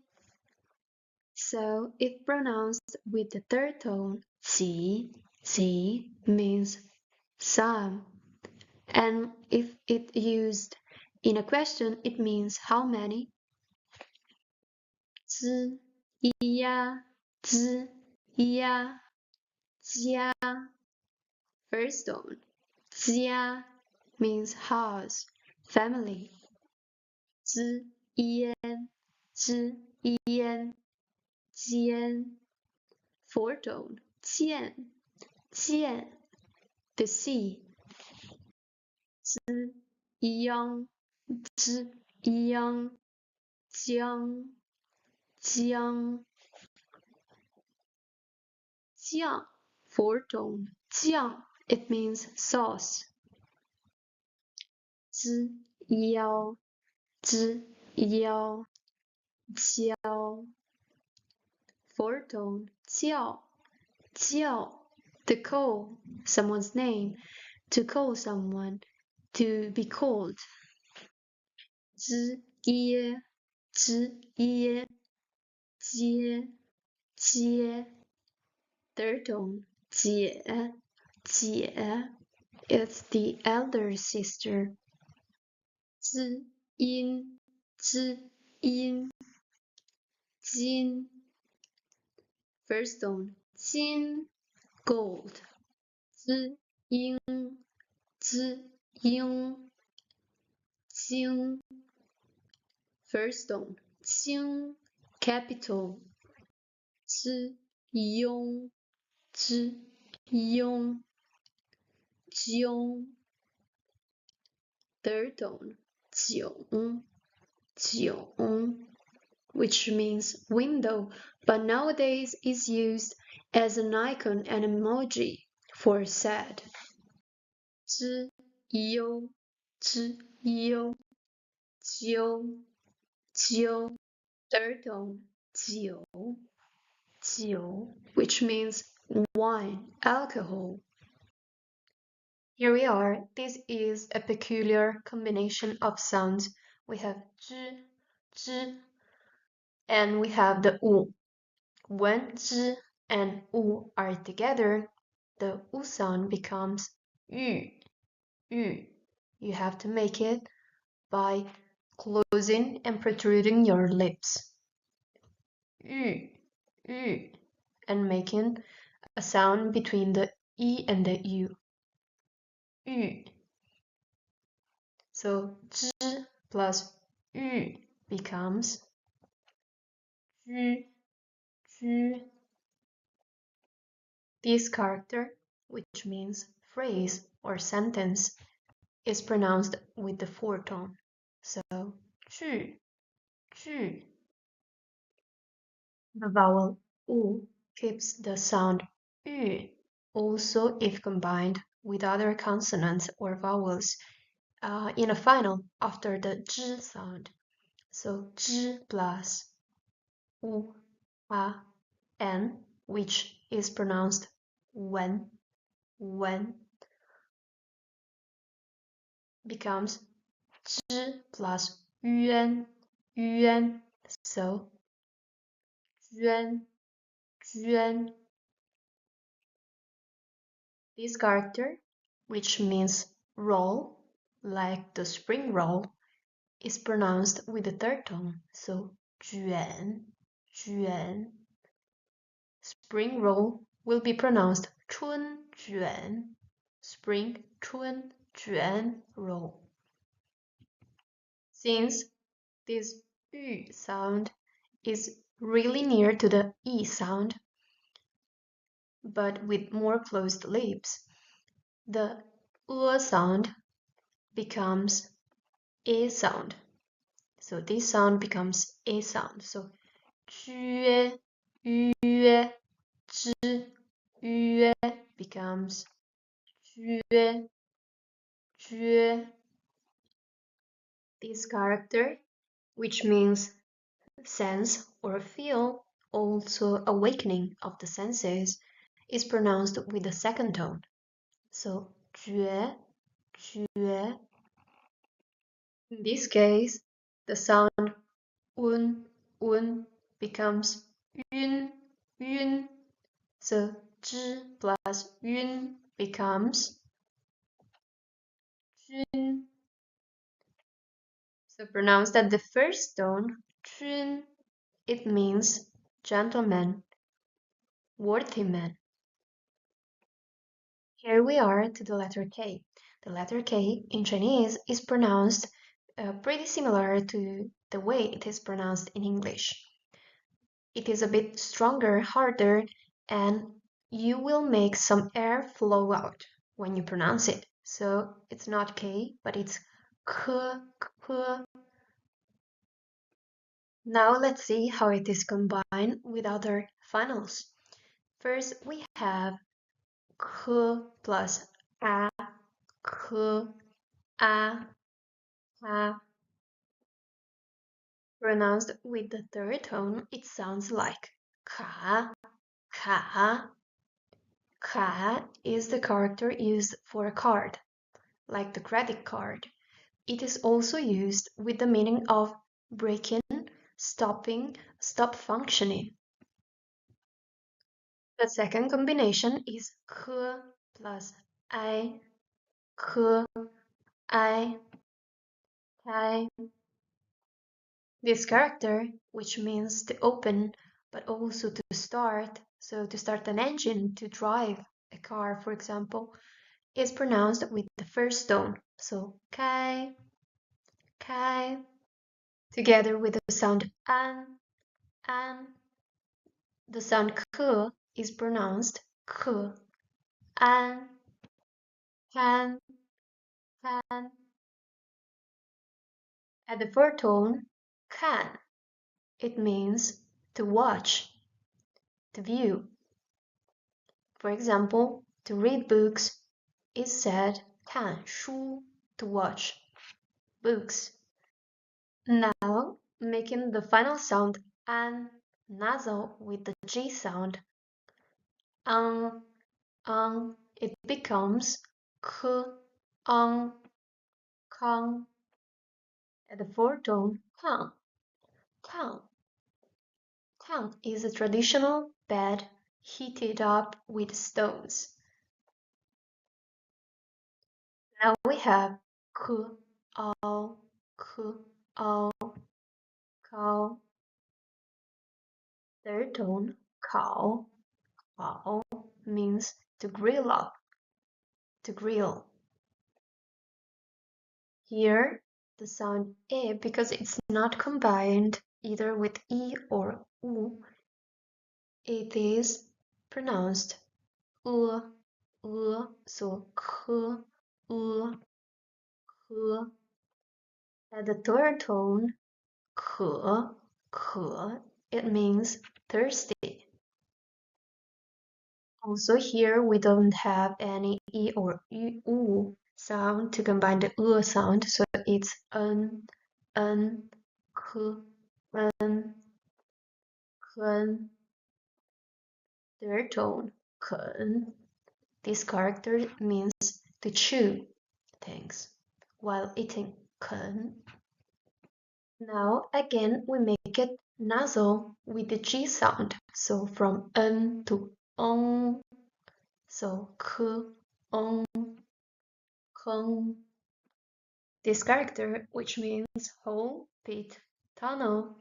So if pronounced with the third tone, qi, qi means some. And if it used in a question, it means how many. 之一呀，之一呀，家。First tone. 家 means house, family. 之烟，之烟，间。Fourth tone. 见，见 the sea. 之央，之央，江，江。酱 fourth tone. 酱 it means sauce. 之腰，之腰，椒 fourth tone. 叫，叫 to call someone's name, to call someone, to be called. 之耶，之耶，接，接 third tone. 姐，姐 it's the elder sister. 知音，知音，金 first tone. 金 gold. 知音，知音，京 first tone. 京 capital. 知庸，知庸，庸 third tone. 炯，炯 which means window, but nowadays is used as an icon and emoji for sad. 之忧，之忧，纠，纠 third tone. 酒，酒 which means wine, alcohol. Here we are. This is a peculiar combination of sounds. We have zh, zh, and we have the u. When zh and u are together, the u sound becomes yu, yu. You have to make it by closing and protruding your lips. Yu, yu, and making a sound between the e and the u. Yu. So zh plus yu becomes zhu, zhu. This character, which means phrase or sentence, is pronounced with the fourth tone. So, 句, 句. The vowel u keeps the sound ü, also if combined with other consonants or vowels in a final after the zh sound. So, zh plus u, a, n, which is pronounced when, becomes zh plus yuan, yuan. So, yuan, yuan. This character, which means roll, like the spring roll, is pronounced with the third tone. So, juan, juan. Spring roll will be pronounced chun juan. Spring chun juan roll. Since this ü sound is really near to the e sound, but with more closed lips, the sound becomes a sound. So this sound becomes a sound. So 约, 约, 知, 约 becomes 约, 约. This character, which means sense or feel, also awakening of the senses, is pronounced with the second tone. So 觉, 觉. In this case, the sound un becomes yun, yun. So 知 plus yun becomes jun. So pronounced at the first tone, jun, it means gentleman, worthy man. Here we are to the letter K. The letter K in Chinese is pronounced pretty similar to the way it is pronounced in English. It is a bit stronger, harder, and you will make some air flow out when you pronounce it. So it's not K, but it's K, K. Now let's see how it is combined with other finals. First, we have K plus A, K, A, A. Pronounced with the third tone, it sounds like Ka, Ka. Ka is the character used for a card, like the credit card. It is also used with the meaning of breaking, stopping, stop functioning. The second combination is K plus I, K, I, Kai. This character, which means to open, but also to start, so to start an engine to drive a car, for example, is pronounced with the first tone. So kai, kai, together with the sound an, an. The sound k is pronounced k, an, can, can. At the fourth tone, kan, it means to watch, to view. For example, to read books is said 看书, to watch books. Now, making the final sound an nasal with the G sound, it becomes k, kang. At the fourth tone, kang, kang. Kang is a traditional bed heated up with stones. Now we have k, ao, k, ao, kao. Third tone, kao, kao means to grill up, to grill. Here, the sound e, because it's not combined either with e or u, it is pronounced so k, Ke. At the third tone, ke, ke, it means thirsty. Also here we don't have any e or u sound to combine the sound, so it's k, kun. Third tone, kun. This character means to chew things while eating, kun. Now again we make it nasal with the G sound, so from n to ong, so k, ong, kung. This character, which means hole, pit, tunnel,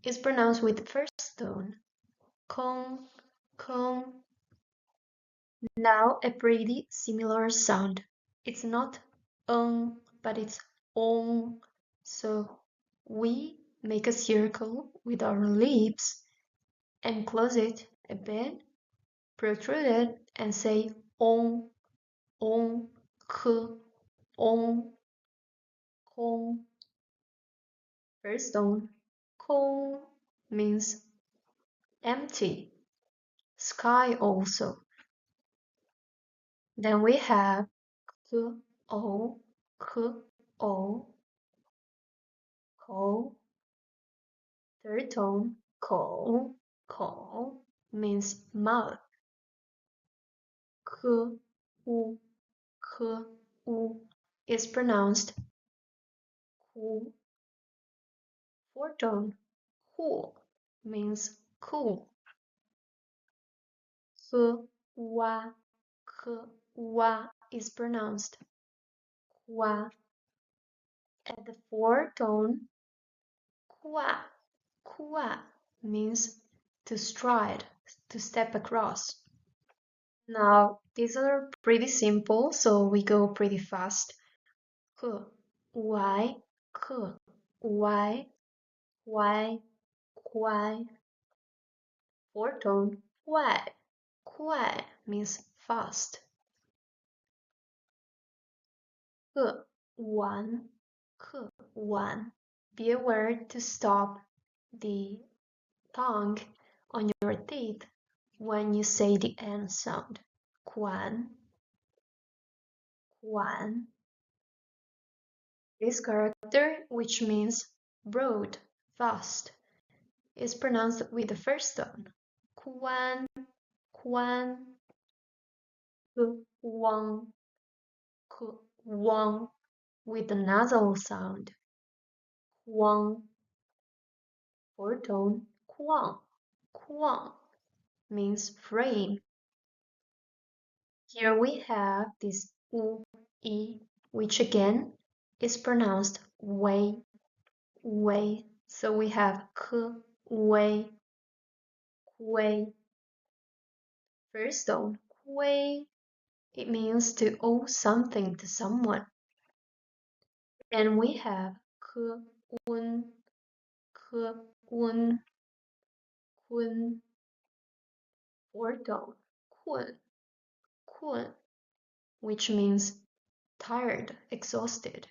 is pronounced with the first tone, kong, kong. Now a pretty similar sound. It's not but it's ong. So we make a circle with our lips and close it a bit, protrude it, and say ong, ong, k, ong, kong. First tone, kong, means empty, sky also. Then we have k, o, k, o, ko. Third tone, ko, ko, means mouth. K, u, k, u is pronounced ku. Fourth tone, cool, means cool. K, wa, k, wa is pronounced kwa. At the fourth tone, kwa, kwa means to stride, to step across. Now, these are pretty simple, so we go pretty fast. K, y, k, y, y, y. Fourth tone, y, y means fast. K, one, k, one. Be aware to stop the tongue on your teeth when you say the N sound. Quan, quan. This character, which means broad, fast, is pronounced with the first tone. Quan, quan. Wang, wang, with the nasal sound. Wang. Fourth tone, quang, quang, means frame. Here we have this u, e, which again is pronounced way, way. So we have k, way, way. First tone, way. It means to owe something to someone. And we have k, un, k, un, kun. Fourth tone, kun, kun, which means tired, exhausted.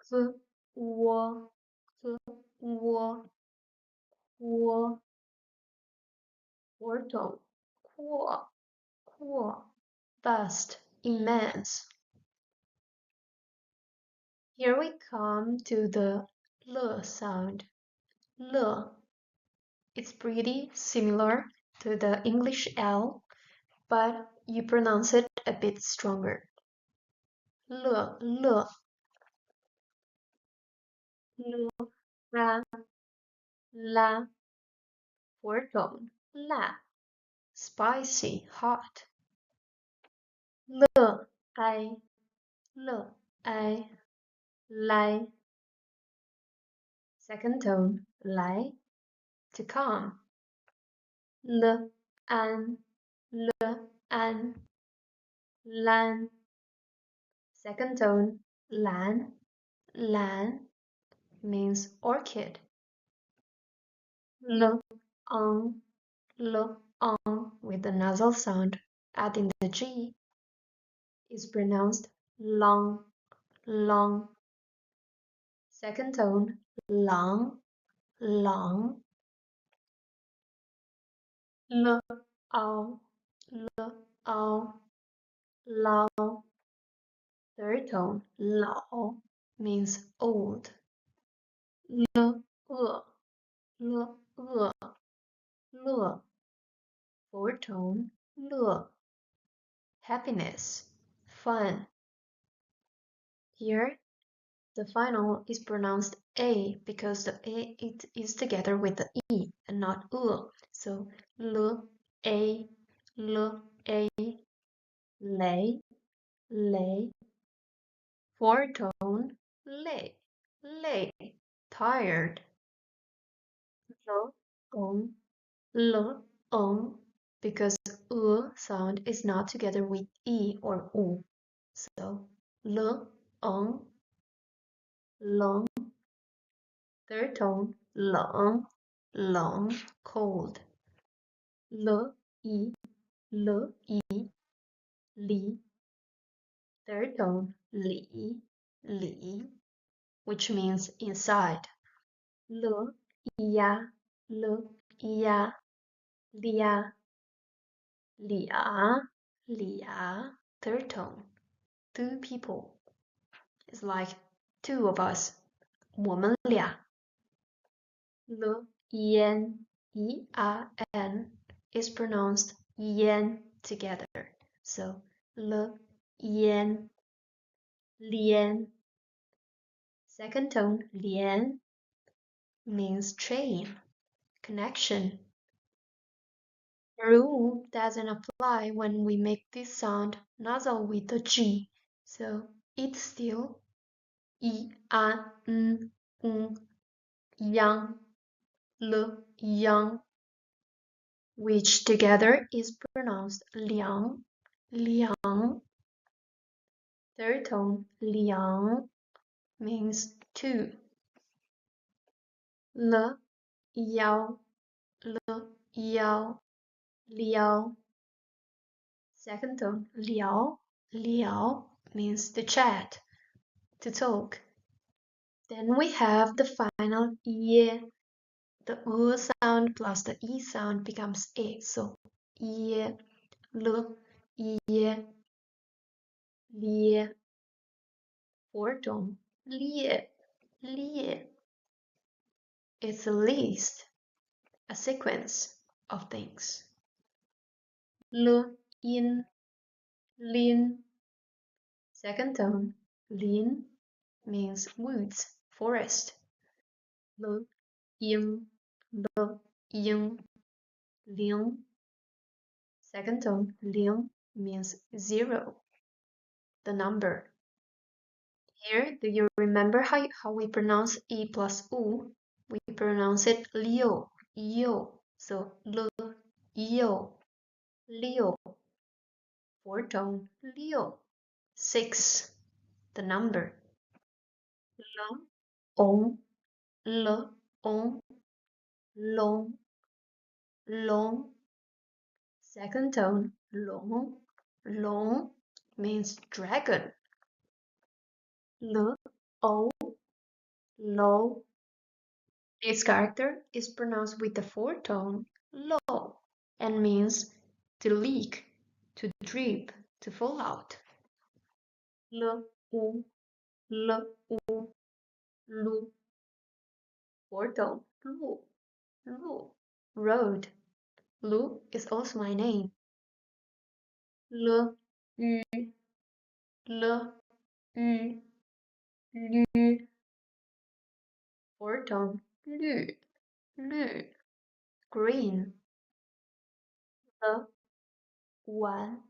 K, wo, k, wo, wo. Fourth tone, kuo, kuo, vast, immense. Here we come to the l sound. L. It's pretty similar to the English L, but you pronounce it a bit stronger. L, l. L, la, la. Fourth tone, la. Spicy, hot. L, I, l, I. Lai. Second tone, lai, to come. L, an, l, an. Lan. Second tone, lan, lan, means orchid. L, on, l, on, with the nasal sound, adding the G, is pronounced long, long. Second tone, long, long. L, ao, l, ao, lao. Third tone, lao, means old. L, l, le. Fourth tone, le, happiness, fun. Here, the final is pronounced A because the A it is together with the E and not So, a, a, lay, lay. Fourth tone, lay, lay, tired. L, on, l, on, because sound is not together with E or U. So, l, on, long. Third tone, long, long, cold. L, e, l, e, li. Third tone, li, li, which means inside. L, ya, l, ya, lia, lia, lia. Third tone, two people. It's like two of us. 我们俩. L, yen, e-r-n is pronounced yen together. So, l, yen, lian. Second tone, lian, means chain, connection. The rule doesn't apply when we make this sound nasal with the G. So, it's still I, A, N, U, yang, l, yang, which together is pronounced liang, liang. Third tone, liang, means two. L, yao, l, yao, liao. Second tone, liao, liao, means to chat, to talk. Then we have the final ye. The sound plus the e sound becomes a. So, ye, l, ye, lie. Fourth tone, lie, lie. It's a list, a sequence of things. L, in, lin. Second tone, lin, means woods, forest. L, yin, l, yin, ling. Second tone, ling, means zero, the number. Here, do you remember how we pronounce E plus U? We pronounce it Leo, Yo. So, L, Yo, Leo. Fourth tone, Leo. 6, the number. L, on, L, on, long, long. Second tone, long, long means dragon. L, o, low. This character is pronounced with the fourth tone, low, and means to leak, to drip, to fall out. L, u, l, u, lu. Fourth tone, lu, lu. Road. Lu is also my name. L, u, l, u, lu. Fourth tone, lu, lu. Green. L, one,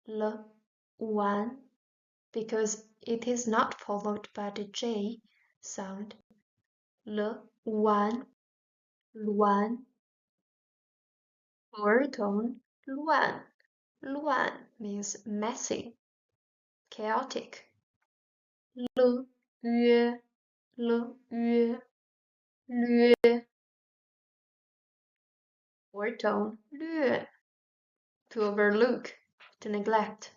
l, one. Because it is not followed by the J sound. L, one, luan. Lower tone, luan. Luan means messy, chaotic. L, yue, l, yue, lue. Lower tone, lue, to overlook, to neglect.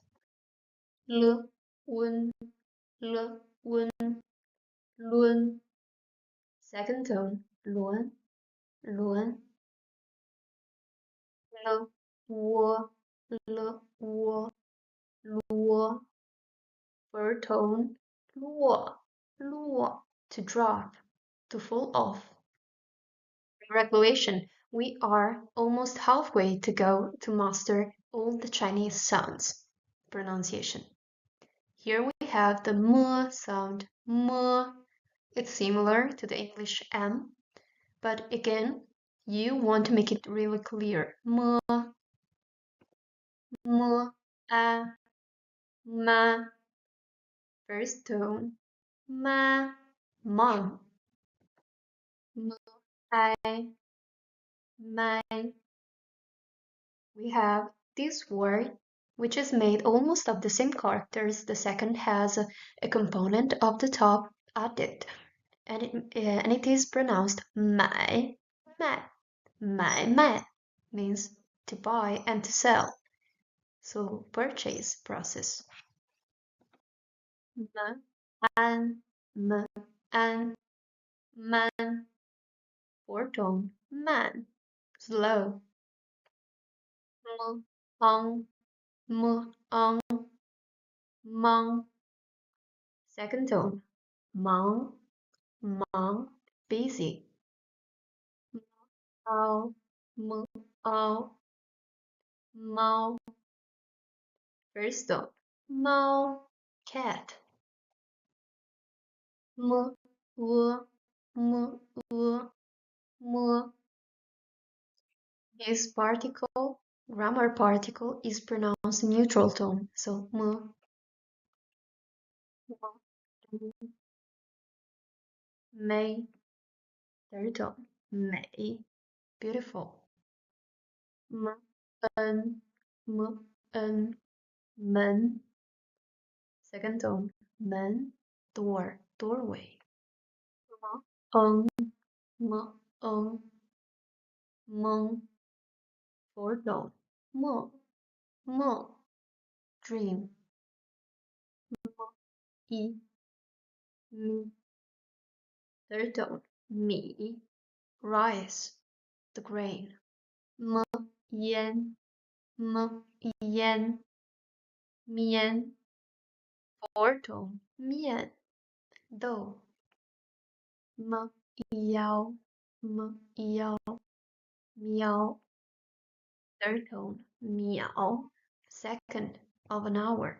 L, wun, l, wun, luan. Second tone, luan, luan. L, wo, l, wo, luo. Third tone, luo, luo. To drop, to fall off. Congratulations, we are almost halfway to go to master all the Chinese sounds pronunciation. Here we have the m sound, m. It's similar to the English m, but again, you want to make it really clear. M, m, a, ma. First tone, ma, mom. M, I, my. We have this word, which is made almost of the same characters. The second has a component of the top added, and it is pronounced mai, mai, mai, mai, means to buy and to sell. So purchase process. Ma, an, m, an, man. Fourth tone, man, slow. M, on, m, on, mong. Second tone, mong, mong, busy. Ao, m, ao, mau. First tone, mau, cat. M, w, m, w, mu. This particle, grammar particle, is pronounced neutral tone. So m, may. Third tone, may. Beautiful. M, n, m, n, men. Second tone, men, door, doorway. M, m, m, mong. Fourth tone, mo, mo, dream. I, mi. Third tone, mi, rice, the grain. M, yen, m, yen, mian. Fourth tone, mian, dough. M, yao, m, yao, meow. Third tone, meow, second of an hour,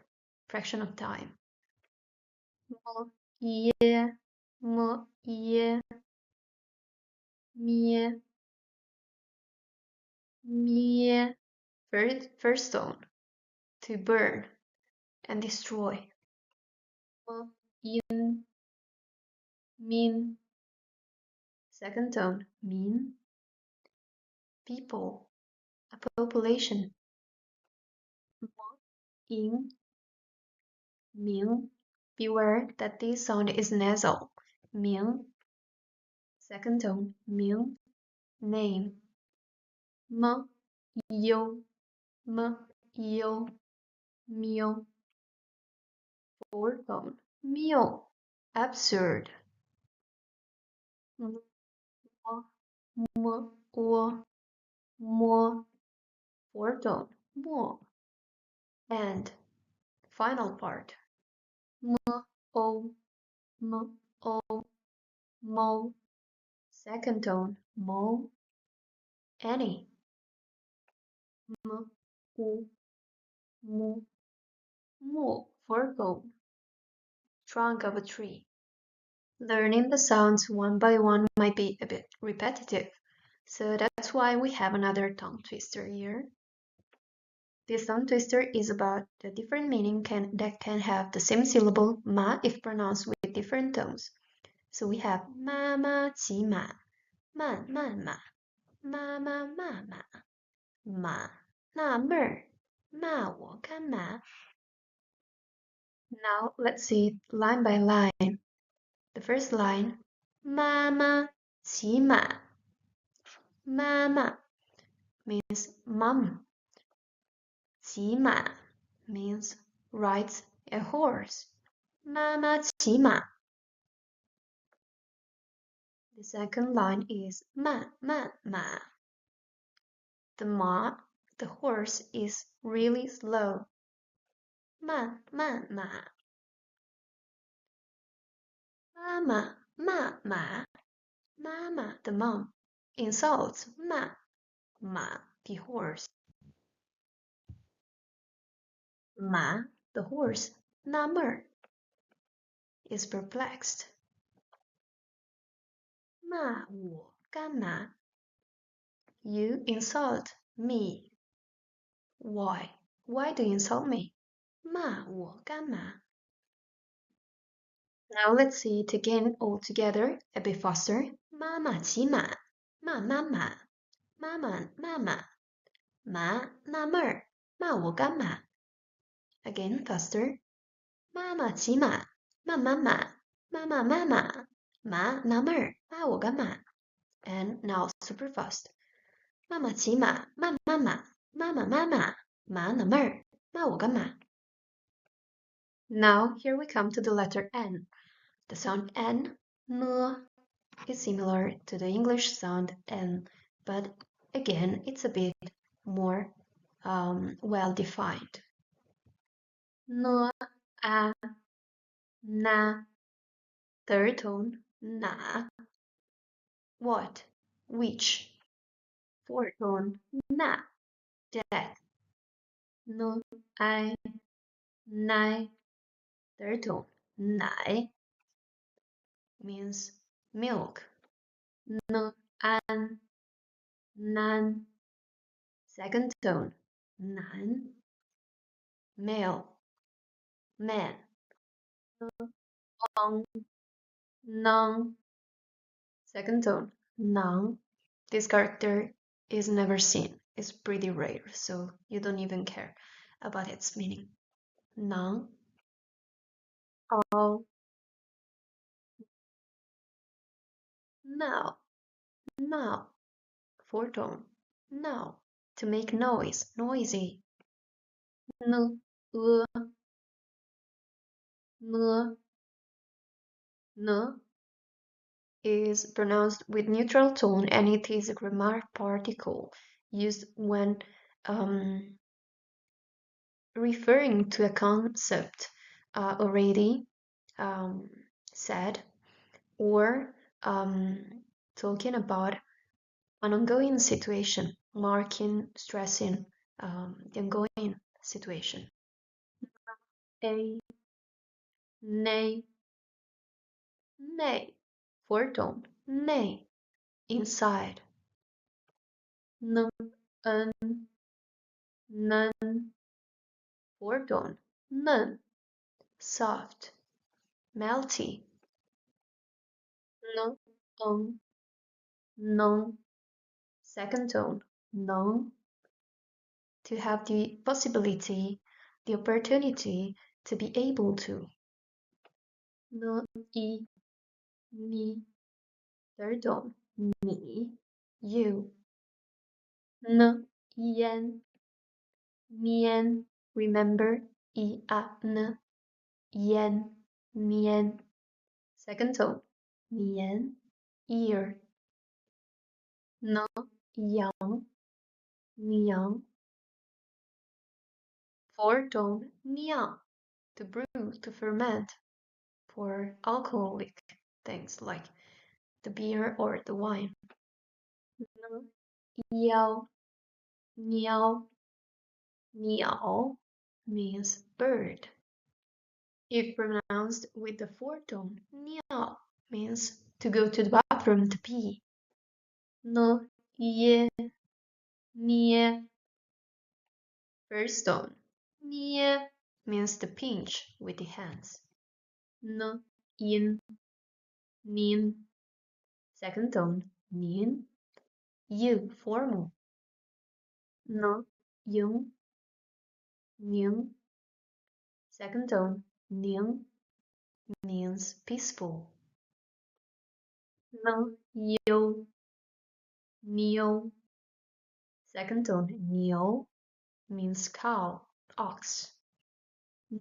fraction of time. M, ye, m, ye, mie, mie. First tone, to burn and destroy. M, yin, min. Second tone, min, people, a population. M, in, ming. Beware that this sound is nasal. Ming. Second tone, ming, name. M, yo, m, yo, meal. Fourth tone, meal, absurd. M, m, o, more. Fourth tone, more. And final part, m, o, m, o, mo. Second tone, mo, any. M, u, mu, mu. Fourth tone, trunk of a tree. Learning the sounds one by one might be a bit repetitive, so that's why we have another tongue twister here. This tongue twister is about the different meaning that can have the same syllable ma if pronounced with different tones. So we have ma ma qi ma, man man ma, ma ma ma ma, ma na mer, ma wo kan ma. Now let's see it line by line. The first line, ma ma qi ma. Mama means mom. 骑马 means rides a horse. 妈妈骑马. The second line is 慢慢马. The horse is really slow. 慢慢马. 妈妈骂马. Mama, the mom, insults 骂 马 the horse. 马 the horse 纳闷儿 is perplexed. 骂我干嘛? You insult me. Why? Why do you insult me? 骂我干嘛? Now let's see it again all together, a bit faster. 妈妈骑马，骂妈妈，妈妈骂马，马纳闷儿，骂我干嘛? Again faster. 妈妈骑马，骂妈妈，妈妈骂马，马纳闷儿，骂我干嘛? And now super fast. 妈妈骑马，骂妈妈，妈妈骂马，马纳闷儿，骂我干嘛? Now here we come to the letter N. The sound N, is similar to the English sound N, but again it's a bit more well defined. N, a, na, third tone, na. What? Which? Fourth tone, na, that. N, I, nai, third tone, nai, means milk. N, an, nan, second tone, nan, male, man. Long, nong, second tone, nong. This character is never seen. It's pretty rare, so you don't even care about its meaning. Nong, oh, now, now, fourth tone, now, to make noise, noisy. N, n, n is pronounced with neutral tone and it is a grammar particle used when referring to a concept already said or talking about an ongoing situation, marking, stressing the ongoing situation. A, nay, nay, fourth tone, nay, inside. N, n, nun, fourth tone, nun, soft, melty. N, non, second tone, non, to have the possibility, the opportunity to be able to. N, I, ni, third tone, ni, you. N, yen, nien, remember, I, a, n, yen, nien. Second tone, nien, ear. N, yang, niang. Fourth tone, niang, to brew, to ferment, for alcoholic things like the beer or the wine. Yao, niao, niao means bird. If pronounced with the fourth tone, niao means to go to the bathroom to pee. No, ye, nie. First tone, nie means to pinch with the hands. No, yin, nin. Second tone, nin. You, formal. No, yung, ning. Second tone, ning, means peaceful. No, yo, neo. Second tone, neo, means cow, ox. No,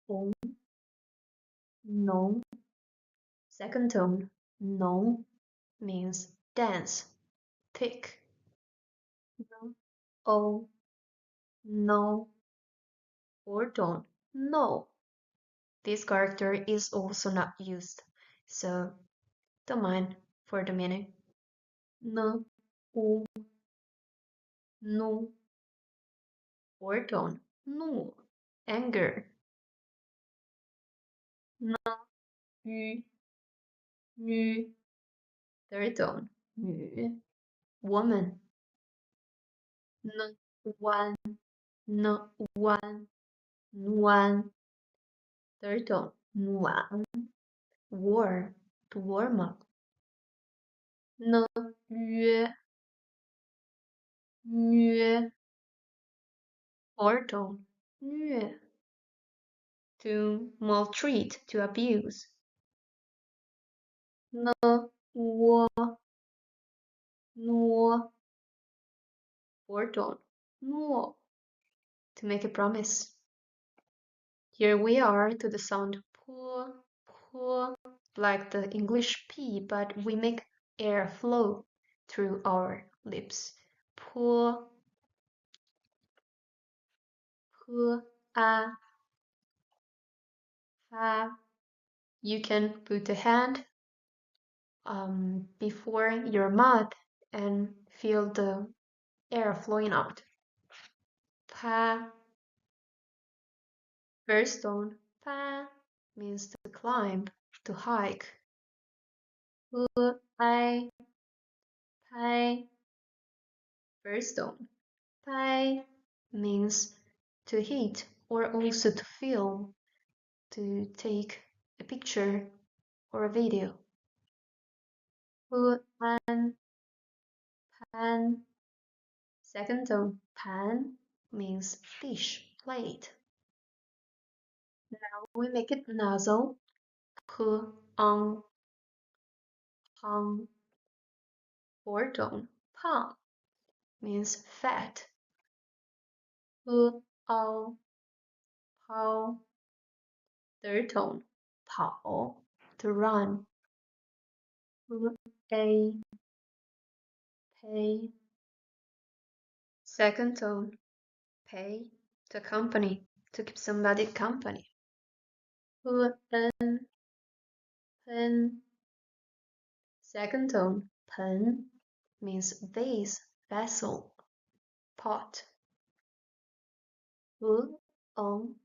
Hong, no. Second tone, no, means dense, thick. No. Oh, no. Fourth tone, no. This character is also not used, so don't mind for the minute. No, u, no. Fourth tone, no. Anger. No, yu, nu. Third tone, nu. Woman. No, one, no, one, one. Third tone, nuan. War, to warm up. No, yue, yue. Fourth tone, yue. To maltreat, to abuse. No, wo, no. Fourth tone, no. To make a promise. Here we are to the sound po, po, like the English P, but we make air flow through our lips. Po, po, a, ha. You can put a hand before your mouth and feel the air flowing out. Pa, first tone, pa, means to climb, to hike. Pu, pai, pai, first tone. Pai means to hit or also to film, to take a picture or a video. Pu, pan, pan, second tone. Pan means dish, plate. Now we make it nasal. Pu, ang, pang, fourth tone. Pang means fat. Pu, ao, pao, third tone. Pao, to run. Pu, a, pay, second tone. Pay, to accompany, to keep somebody company. Pu, en, pen, second tone. Pen means vase, vessel, pot. Pu, ong,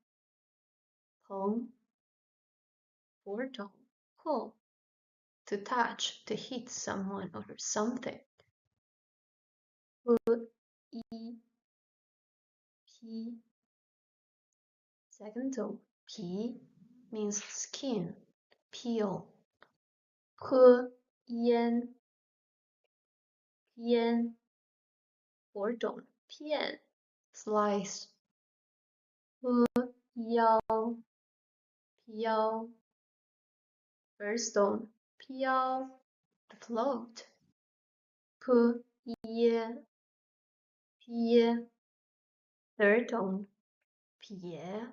pong, fourth tone. Pull, to touch, to hit someone or something. Pu, i, pi, second tone. Pi means skin, peel. Pu, yen, pian, fourth tone. Pian, slice. Pu, yao, piao, first tone. Piao, the float. Pu, ye, pie, third tone. Pie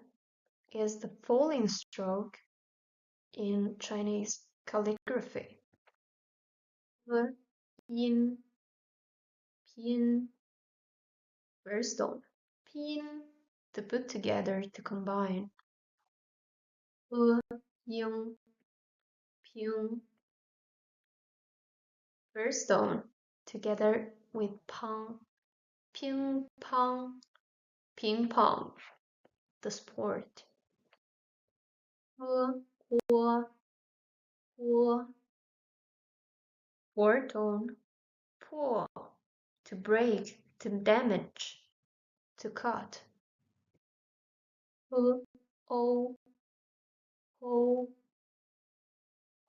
is the falling stroke in Chinese calligraphy. Pu, yin, pin, first tone. Pin, to put together, to combine. Pu, yung, pyung, first tone, together with pong, ping pong, ping pong, the sport. Pu, huo, huo, fourth tone. Puo, to break, to damage, to cut. Pu, o, ho,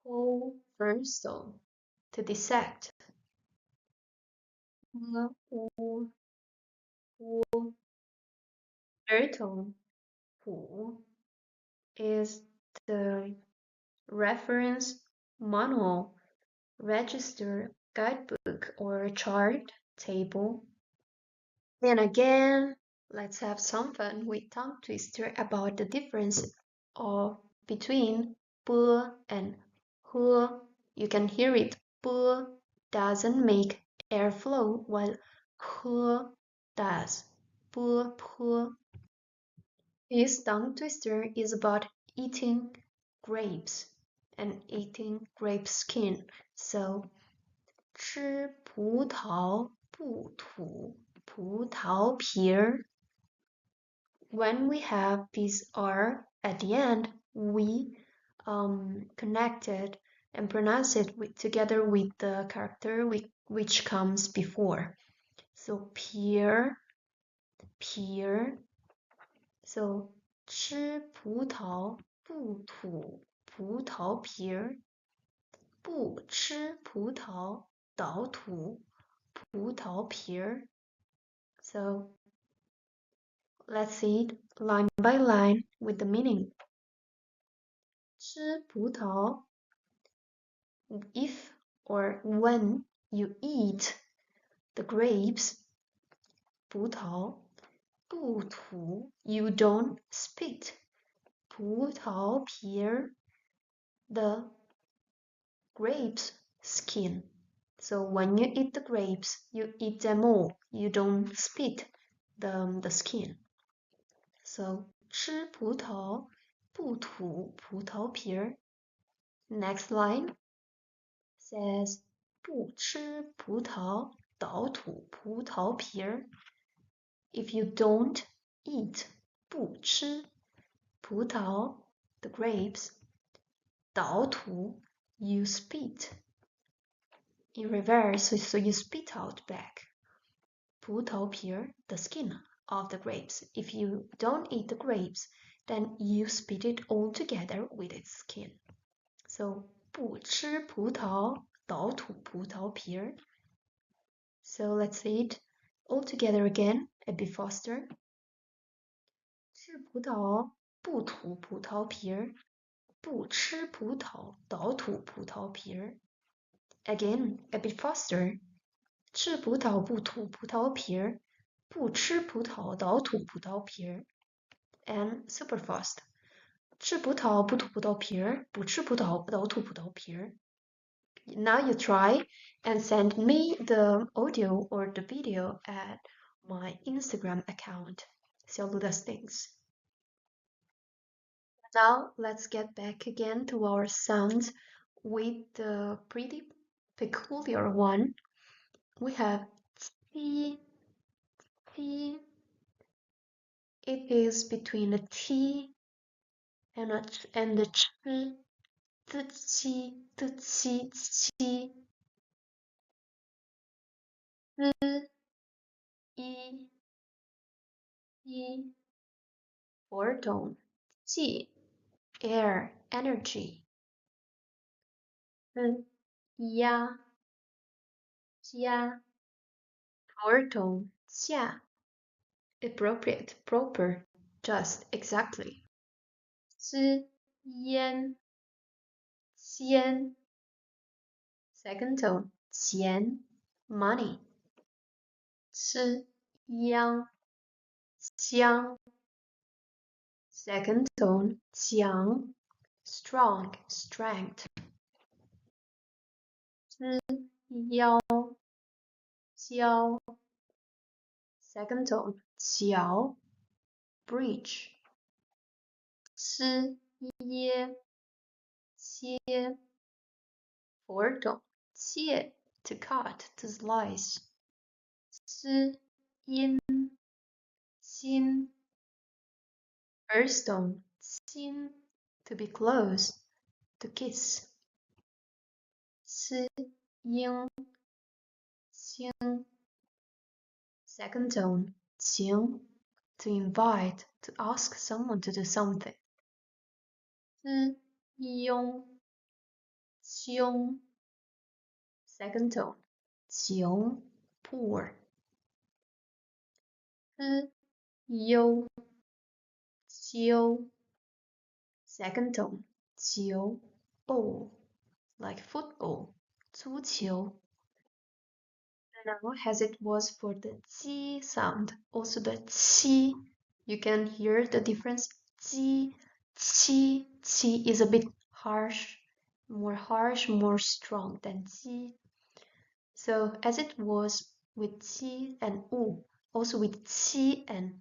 ho, first tone, to dissect. Pu, u, hu, third tone. Pu is the reference manual, register, guidebook, or chart, table. Then again, let's have some fun with tongue twister about the difference or between b and h. You can hear it. B doesn't make airflow while h does. B, p. This tongue twister is about eating grapes and eating grape skin. So 吃葡萄不吐葡萄皮儿. When we have this R at the end, we connect it and pronounce it together with the character which comes before. So pear, pear. So 吃葡萄不吐葡萄皮儿，不吃葡萄倒吐葡萄皮儿. So let's see it line by line with the meaning. 吃葡萄, if or when you eat the grapes, 葡萄, 不吐, you don't spit, 葡萄皮儿, the grapes skin. So when you eat the grapes, you eat them all. You don't spit the skin. So 吃葡萄不吐葡萄皮儿. Next line says 不吃葡萄倒吐葡萄皮儿. If you don't eat 不吃葡萄 the grapes, 倒吐 you spit in reverse, so you spit out back. 葡萄皮儿 the skin of the grapes. If you don't eat the grapes, then you spit it all together with its skin. So 不吃葡萄倒吐葡萄皮儿. So let's say it all together again, a bit faster. 吃葡萄不吐葡萄皮儿，不吃葡萄倒吐葡萄皮儿. Again, a bit faster. 吃葡萄不吐葡萄皮儿，不吃葡萄倒吐葡萄皮儿. And super fast. 吃葡萄不吐葡萄皮儿，不吃葡萄倒吐葡萄皮儿. Now you try and send me the audio or the video at my Instagram account. 小鹿的 things. Now let's get back again to our sounds with the pretty peculiar one. We have T, T. It is between a T and the Ch. Tzi, tzi, tzi. I, I. Four tone. Qi, air, energy. Ya, jia. Four tone. Xia, appropriate, proper, just, exactly. 之烟 xian. Second tone. Qian, money. 吃央 xiang. Second tone. Qiang, strong, strength. 之腰 jiao. Second tone. Qiao, bridge. 吃耶 切 Fourth tone. 切 to cut, to slice. 知音 心 First tone. 亲 to be close, to kiss. 吃应 清 Second tone. 请 to invite, to ask someone to do something. 知庸 凶 Second tone. 穷 poor. 知忧 纠 Second tone. 球 ball, like football. 足球. Now, as it was for the ji sound, also the qi, you can hear the difference. Ji, qi is a bit harsh, more strong than qi. So as it was with qi and u, also with qi and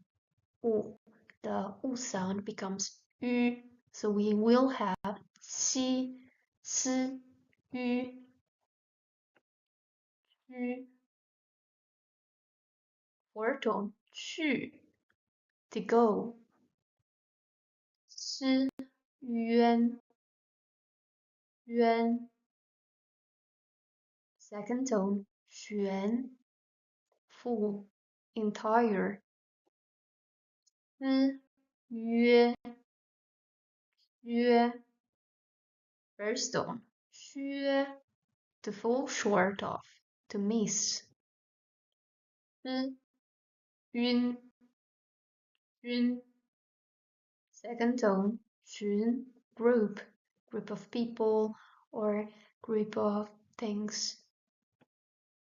u, the u sound becomes ü. So we will have qi, ci, ü, ü. Fourth tone, 去, to go. 诗, yuan, yuan. Second tone, 全, full, entire. 诗,约,约. First tone, 削, to fall short of, to miss. 诗, yun, yun. Second tone, 群, group of people or group of things.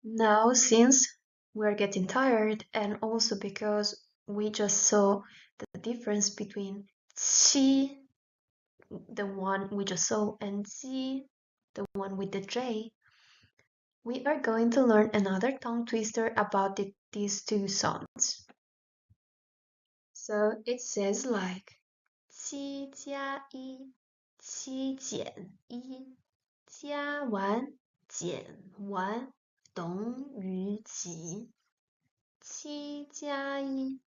Now, since we're getting tired, and also because we just saw the difference between qi, the one we just saw, and ji, the one with the J, we are going to learn another tongue twister about these two sounds. So it says like 七加一，七减一，加完减完等于几？七加一，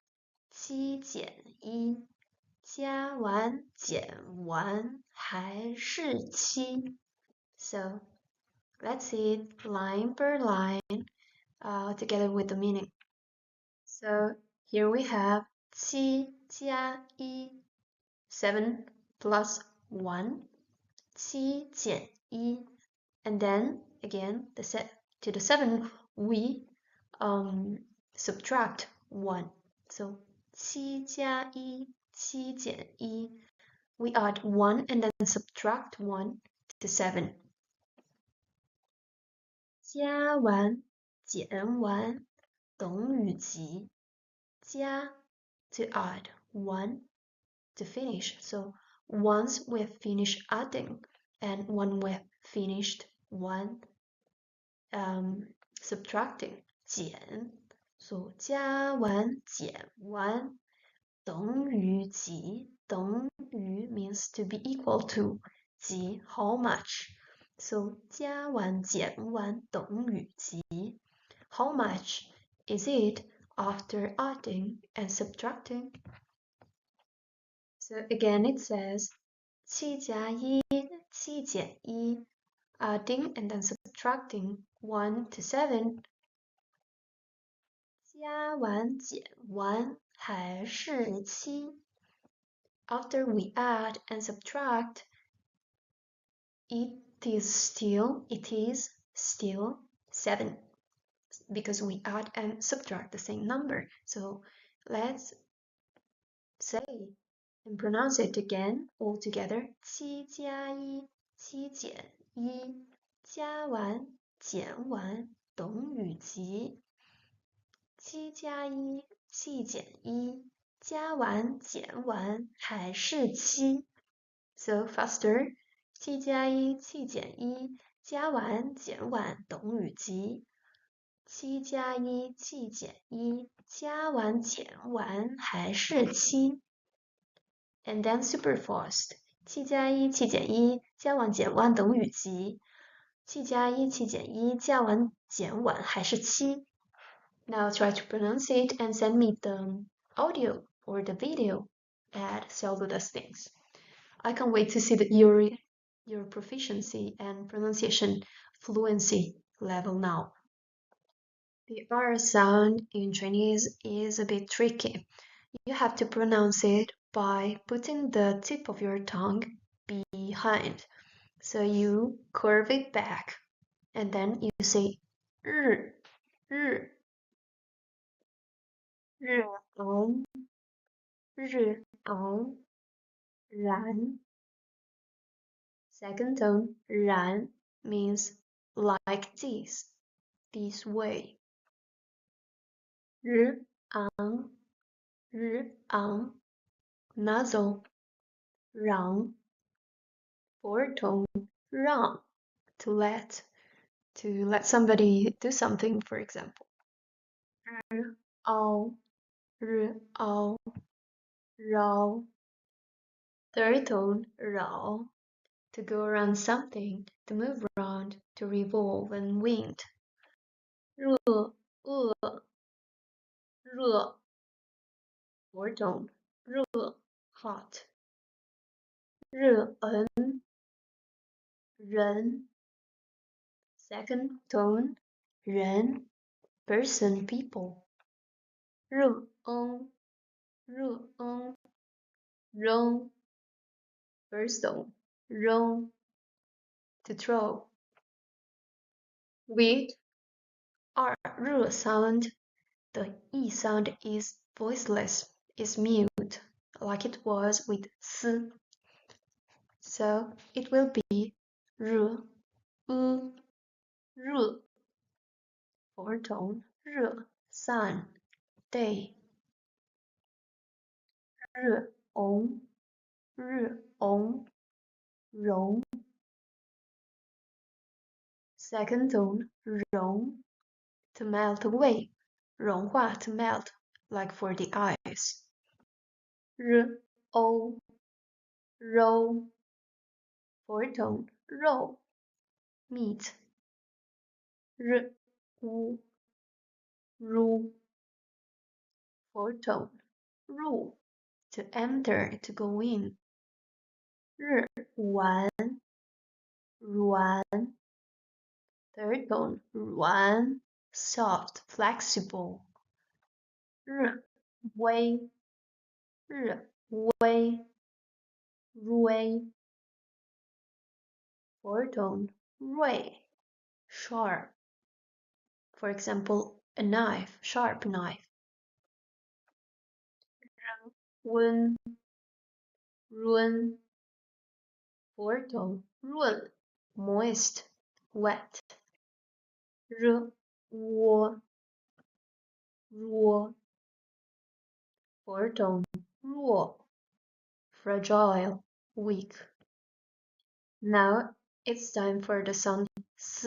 七减一，加完减完还是七。So let's see it line per line together with the meaning. So here we have 七加一 7 plus 1, 七减一, and then again to the 7 we subtract 1. So 七加一, 七减一, we add 1 and then subtract 1 to 7. 加完减完等于几？加 to add 1 to finish. So once we've finished adding and when we've finished one subtracting 减 so 加完减完等于几等于 means to be equal to 几 how much so 加完减完等于几 how much is it after adding and subtracting? So again it says 七加一七减一 adding and then subtracting 1 to 7加完减完还是七 after we add and subtract it is still 7 because we add and subtract the same number. So let's say and pronounce it again all together. 七加一七减一加完减完等于几？七加一七减一加完减完还是七 So faster. 七加一七减一加完减完等于几？七加一七减一加完减完还是七 And then super fast. 七加一七减一加完减完等于几？七加一七减一加完减完还是七 Now try to pronounce it and send me the audio or the video at Saludas Things. I can't wait to see your proficiency and pronunciation fluency level now. The R sound in Chinese is a bit tricky. You have to pronounce it by putting the tip of your tongue behind. So you curve it back and then you say 日日日昂日昂然 Second tone 然 means like this way 日昂日昂 nasal 让 fourth tone 让 to let somebody do something, for example. 日凹日凹绕 third tone 绕 to go around something, to move around, to revolve and wind. 热饿热 fourth tone 热 hot. 热恩人 second tone 人 person people. 热恩扔 first tone 扔 to throw. With r 热 sound, the e sound is voiceless, is mute, like it was with s. So it will be 热 热 fourth tone 热 sun day. 日红融 second tone 融 to melt away, 融化 to melt, like for the ice. 日欧肉 fourth tone 肉 meat. 日乌入 fourth tone 入 to enter, to go in. 日丸软 third tone 软 soft, flexible. 日微锐 fourth tone 锐 sharp. For example, a knife, sharp knife. 温润 fourth tone 润 moist, wet. 热窝弱 fourth tone 弱 fragile, weak. Now it's time for the sound s,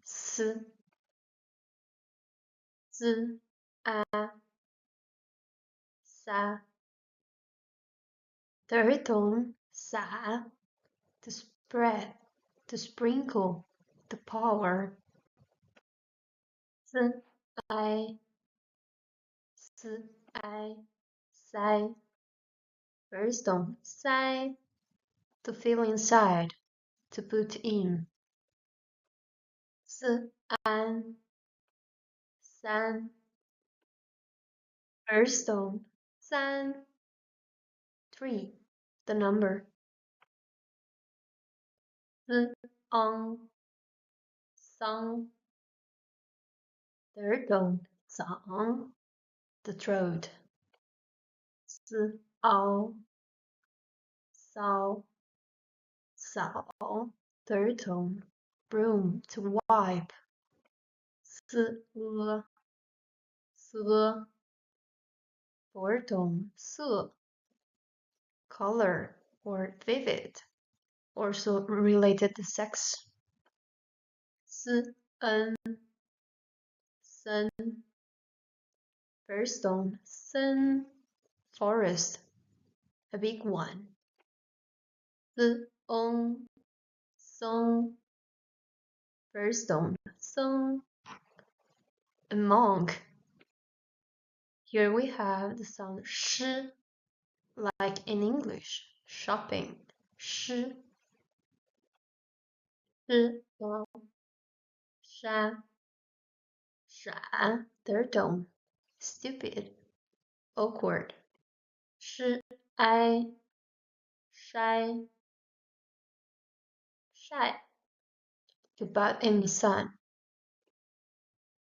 z, a, sa. Third tone sa, to spread, to sprinkle, to pour. S, I, sai. First tone sai, to fill inside, to put in. S, an, san. First tone san, 3, the number. S, on, song. Third tone song, the throat. S, ao, sao, sao. Third tone broom, to wipe. S, se. Fourth tone 色 color or vivid, also related to sex. S, n, sen. First tone sen, forest, a big one. S, on, song. First tone song, a monk. Here we have the sound sh, like in English, shopping. Sh, sha, sha. Third tone, stupid, awkward. Shi, I, shy, shy. To bat in the sun.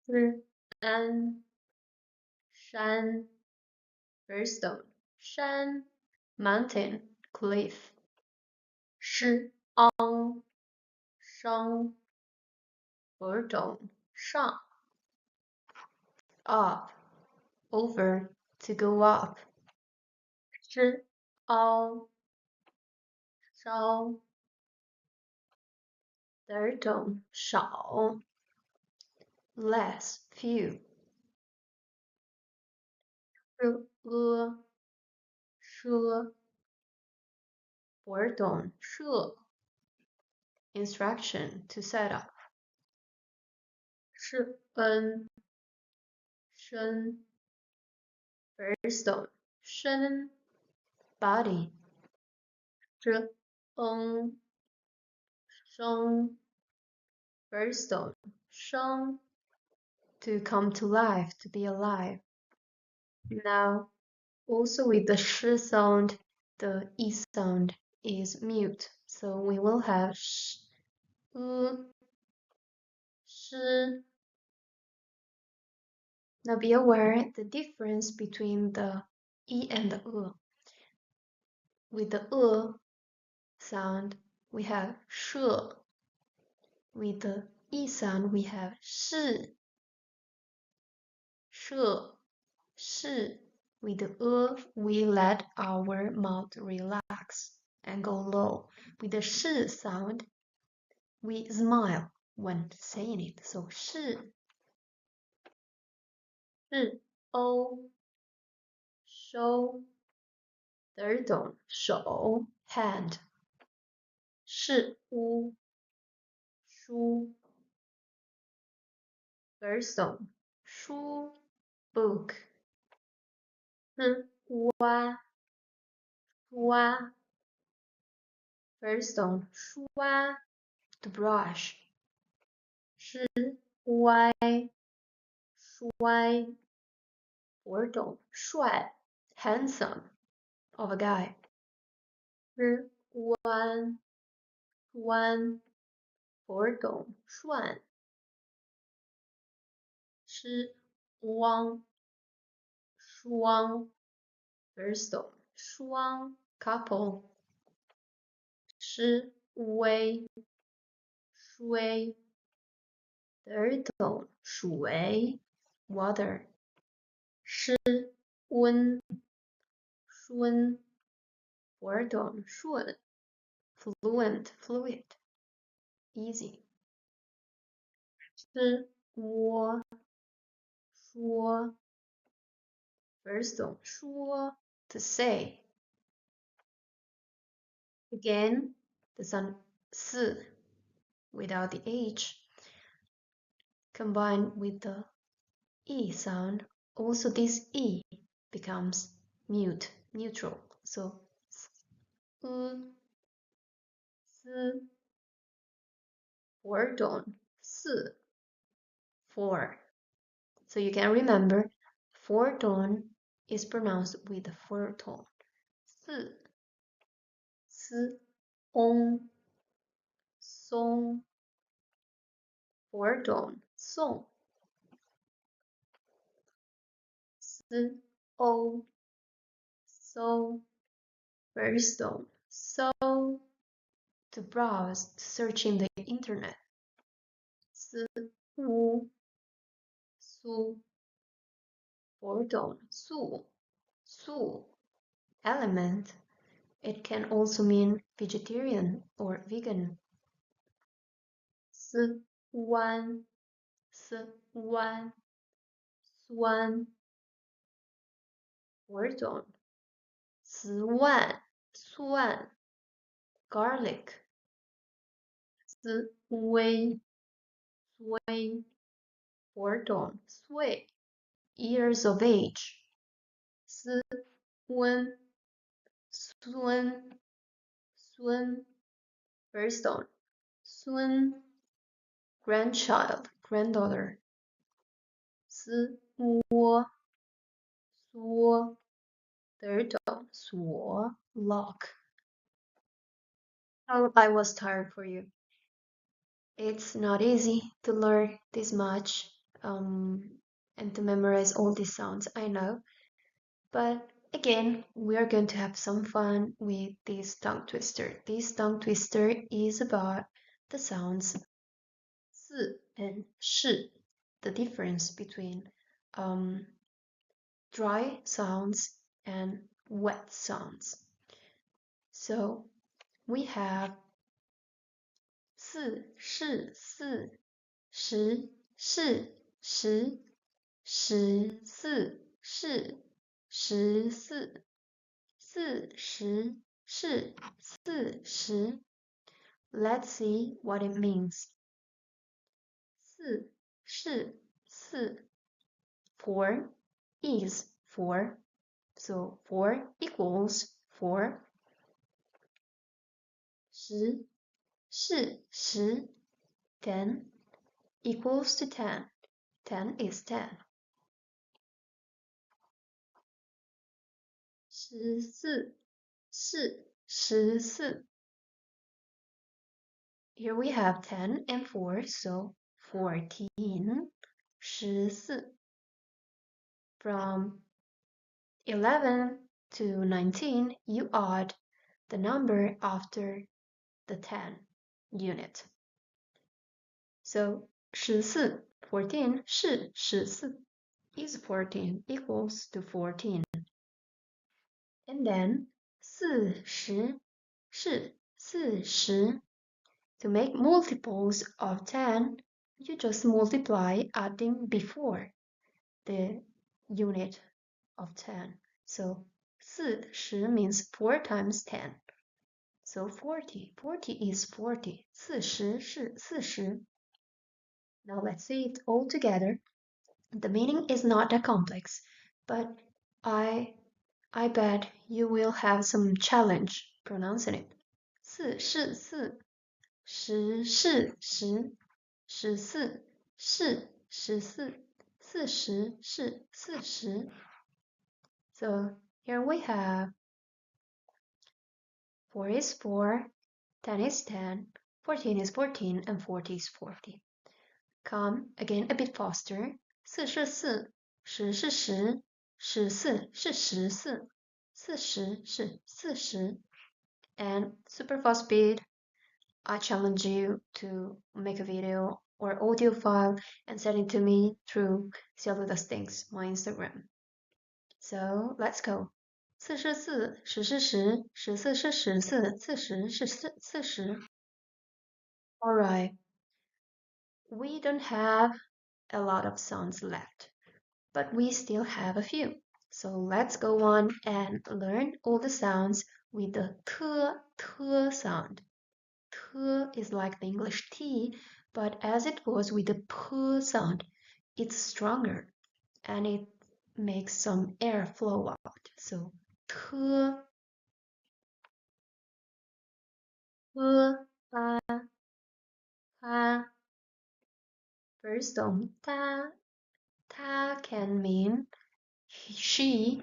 R, an, shan. First tone, shan, mountain, cliff. Shi, on, shang. Fourth tone, shang. Up, over, to go up. Shi, ao, 稍 third tone 少 less few 奢 fourth tone 设 instruction to set up 深 first tone 深 body 生 first tone 生 to come to life, to be alive. Now, also with the sh sound, the e sound is mute, so we will have sh, sh. Now be aware the difference between the e and the With the sound, we have sh. With the e sound, we have shi. Shi. With the we let our mouth relax and go low. With the shi sound, we smile when saying it. So shi, o, show, third tone, 手 hand, 屋 书 first tone, 书 book, 蛙 first tone, 刷 to brush, 歪 衰 fourth tone, 帅 handsome of a guy, 弯 fourth tone, 涮 汪 双 first tone, 双 couple, 微 水 third tone, 水 water, 温 顺 fourth tone, 顺 fluent, fluid, easy, 窝 说 first tone, 说 to say. Again, the sound 四 without the H combined with the E sound. Also, this E becomes mute, neutral. So, 四 fourth tone, 四 four. So you can remember, fourth tone is pronounced with the fourth tone. 四 on, song, fourth tone, song. o, so, first tone, so, to browse, to search in the internet. 乌 su, fourth tone, su, element. It can also mean vegetarian or vegan. 湾 酸 fourth tone, 蒜 garlic, 微 fourth tone, 岁 years of age, 孙 first tone, 孙 grandchild, granddaughter, 窝 缩 third tone, 锁 lock. I was tired for you. It's not easy to learn this much and to memorize all these sounds, I know. But again, we are going to have some fun with this tongue twister. This tongue twister is about the sounds 四 and 是, the difference between dry sounds and wet sounds. So we have 四是四，十是十，十四是十四，四十是四十。Let's see what it means. 四是四 4 is 4, so 4 equals 4. 十是十 10 equals to 10. 10 is 10. 十四是十四 Here we have 10 and 4, so 14. 十四 From 11 to 19, you add the number after the 10 unit. So 14 是14 is 14 equals to 14. And then 40是40. To make multiples of 10, you just multiply adding before the unit of 10. So 40 means 4 times 10. So 40. 40 is 40. 40是40. Now let's see it all together. The meaning is not that complex, but I bet you will have some challenge pronouncing it. 四是四，十是十，十四是十四，四十是四十。So here we have 4 is 4, 10 is 10, 14 is 14, and 40 is 40. Come again a bit faster. 四是四，十是十，十四是十四，四十是四十。And super fast speed, I challenge you to make a video or audio file and send it to me through Cielo Things, my Instagram. So let's go. 四是四，十是十，十四是十四，四十是四十。Alright, we don't have a lot of sounds left, but we still have a few. So let's go on and learn all the sounds with the t sound. T is like the English T, but as it goes with the p sound, it's stronger and it makes some air flow out. So t, pa, pa. First tone ta. Ta can mean she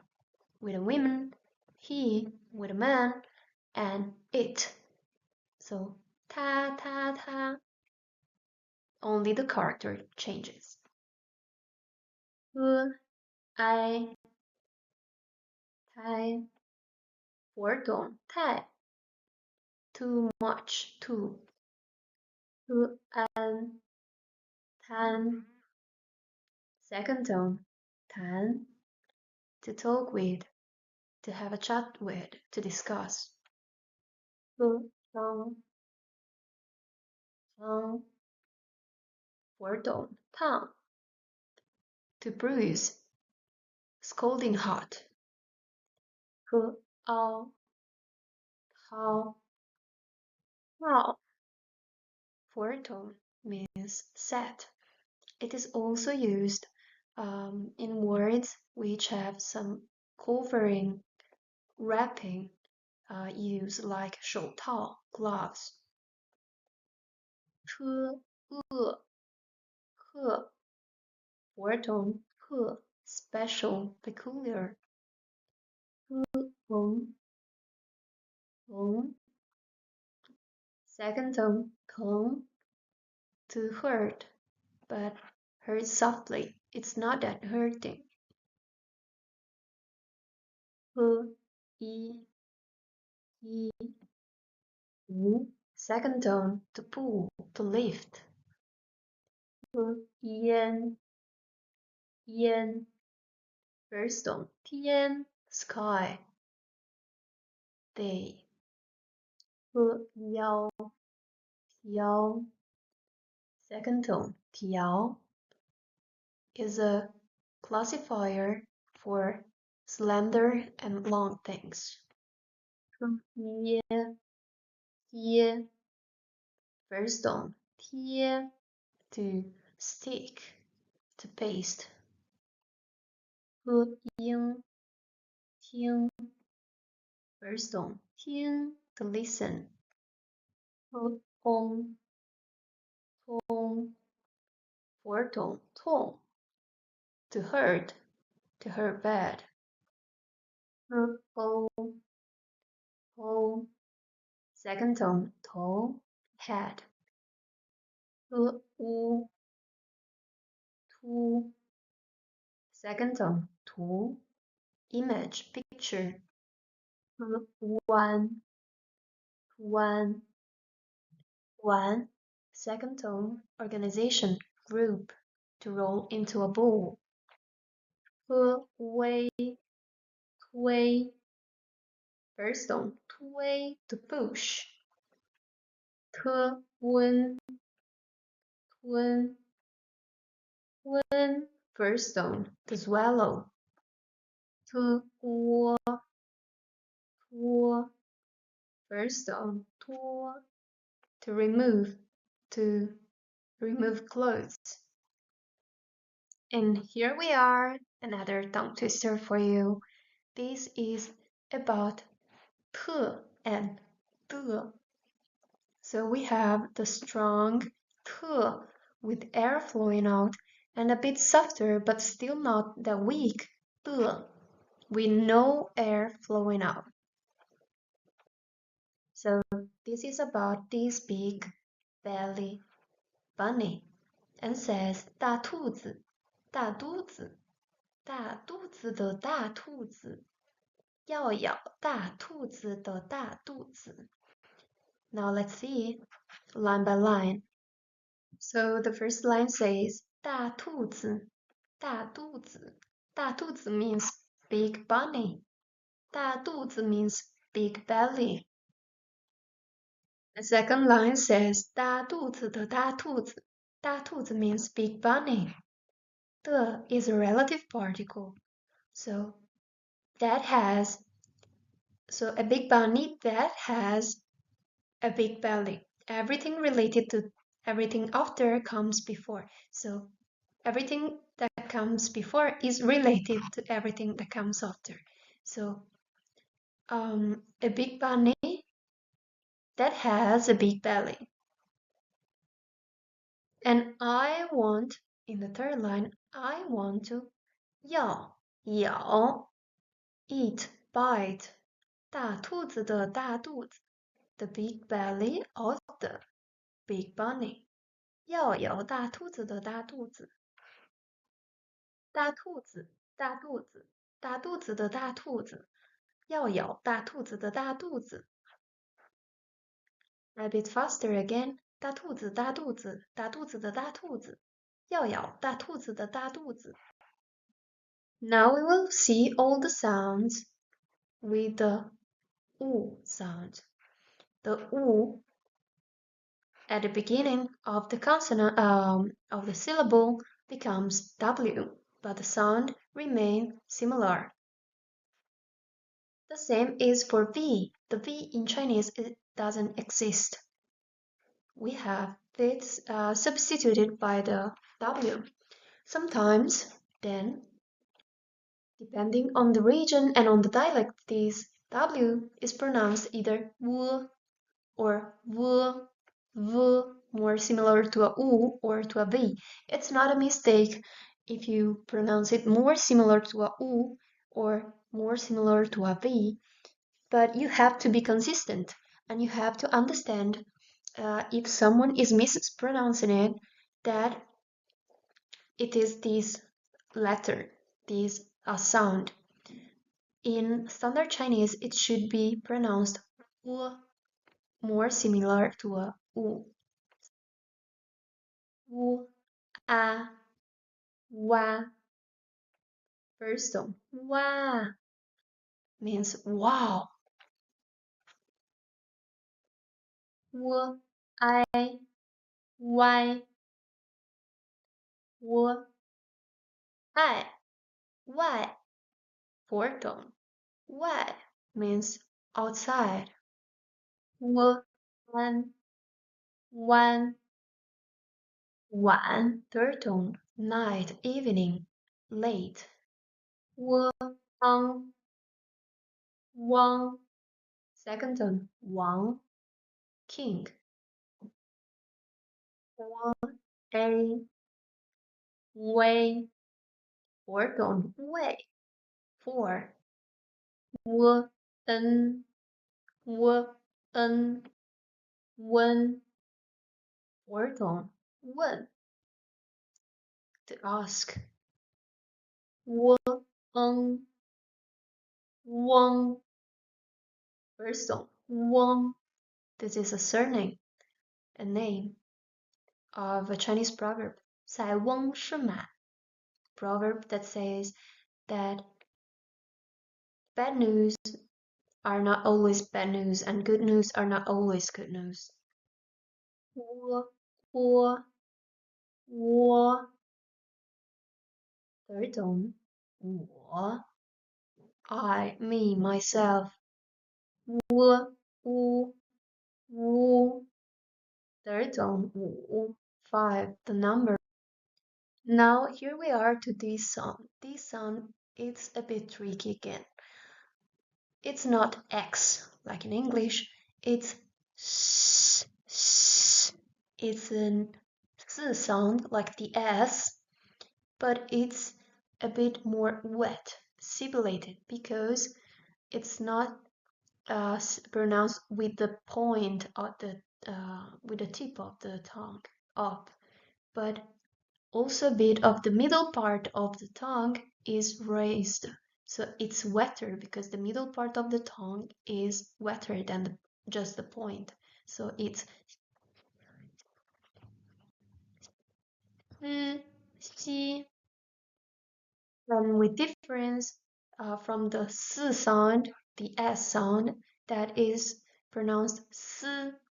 with a woman, he with a man, and it. So ta ta ta. Only the character changes. I, tai. Fourth tone tai. Too much too. An, tan. Second tone tan. To talk with, to have a chat with, to discuss. Tong, tong. Fourth tone tang. To bruise, scalding hot. Ao, how, how. Fourth tone means set. It is also used in words which have some covering, wrapping use like 手套, gloves. 车, 特, fourth tone 特, special, peculiar. 疼, 疼. Second tone 疼, to hurt, but hurt softly. It's not that hurting. 一, second tone to pull, to lift. 烟, first tone 天, sky. Day. yao, yao. Second tone, tiao, is a classifier for slender and long things. Ye, ye. First tone, tie, to stick, to paste. Ying, ting. First tone, ting, to listen. Tong, tong. Fourth tone, tong, to hurt, bad. Ho, ho. Second tone, to, head. U, tu. Second tone, tu, image, picture. One, one, one. Second tone, organization, group, to roll into a ball. Way, way. First tone, way, to push. Win, win, win. First tone, to swallow. Wo, wo. First tone, to remove, clothes. And here we are, another tongue twister for you. This is about 特 and 的. So we have the strong 特 with air flowing out and a bit softer but still not that weak 的 with no air flowing out. So this is about this big belly bunny and says 大兔子大肚子大肚子的大兔子要咬大兔子的大肚子. Now let's see line by line. So the first line says 大兔子大肚子大肚子 means big bunny. 大肚子 means big belly. The second line says 大肚子的大兔子大兔子 means big bunny. 的 is a relative particle. So a big bunny that has a big belly. Everything related to everything after comes before. So everything that comes before is related to everything that comes after. So a big bunny that has a big belly. And I want, in the third line, I want to 咬 eat, bite 大兔子的大肚子 the big belly of the big bunny. 要咬大兔子的大肚子大兔子大肚子大肚子的大兔子要咬大兔子的大肚子 A bit faster again. 大兔子大肚子大肚子的大兔子要咬大兔子的大肚子 Now we will see all the sounds with the U sound. The U at the beginning of the consonant of the syllable becomes W, but the sound remains similar. The same is for V. The V in Chinese doesn't exist. We have this substituted by the W. Sometimes, then, depending on the region and on the dialect, this W is pronounced either W or V, V, more similar to a U or to a V. It's not a mistake if you pronounce it more similar to a U or more similar to a V, but you have to be consistent and you have to understand if someone is mispronouncing it, that it is this letter, this sound. In standard Chinese, it should be pronounced U, more similar to a U. U, a, wa. First tone, wa means wow. w, I, y, w, I, y. Fourth tone. Y means outside. W, one, third tone. Night, evening, late. W, wang, second tone. Wang, king. W, a, way, fourth tone. Way, four. W, n, when, fourth tone. When, to ask. W, wang, first tone. Wang, this is a surname, a name of a Chinese proverb. 塞翁失马 proverb that says that bad news are not always bad news and good news are not always good news. 我 third tone. 我 I, me, myself. 我 third tone. 五 five, the number. Now here we are to this sound. This sound it's a bit tricky again. It's not X like in English. It's S, S. It's an S sound like the S, but it's a bit more wet, sibilated because it's not pronounced with the point of the with the tip of the tongue up, but also a bit of the middle part of the tongue is raised. So it's wetter because the middle part of the tongue is wetter than just the point. So it's xi. And with difference from the s sound, the s sound that is pronounced s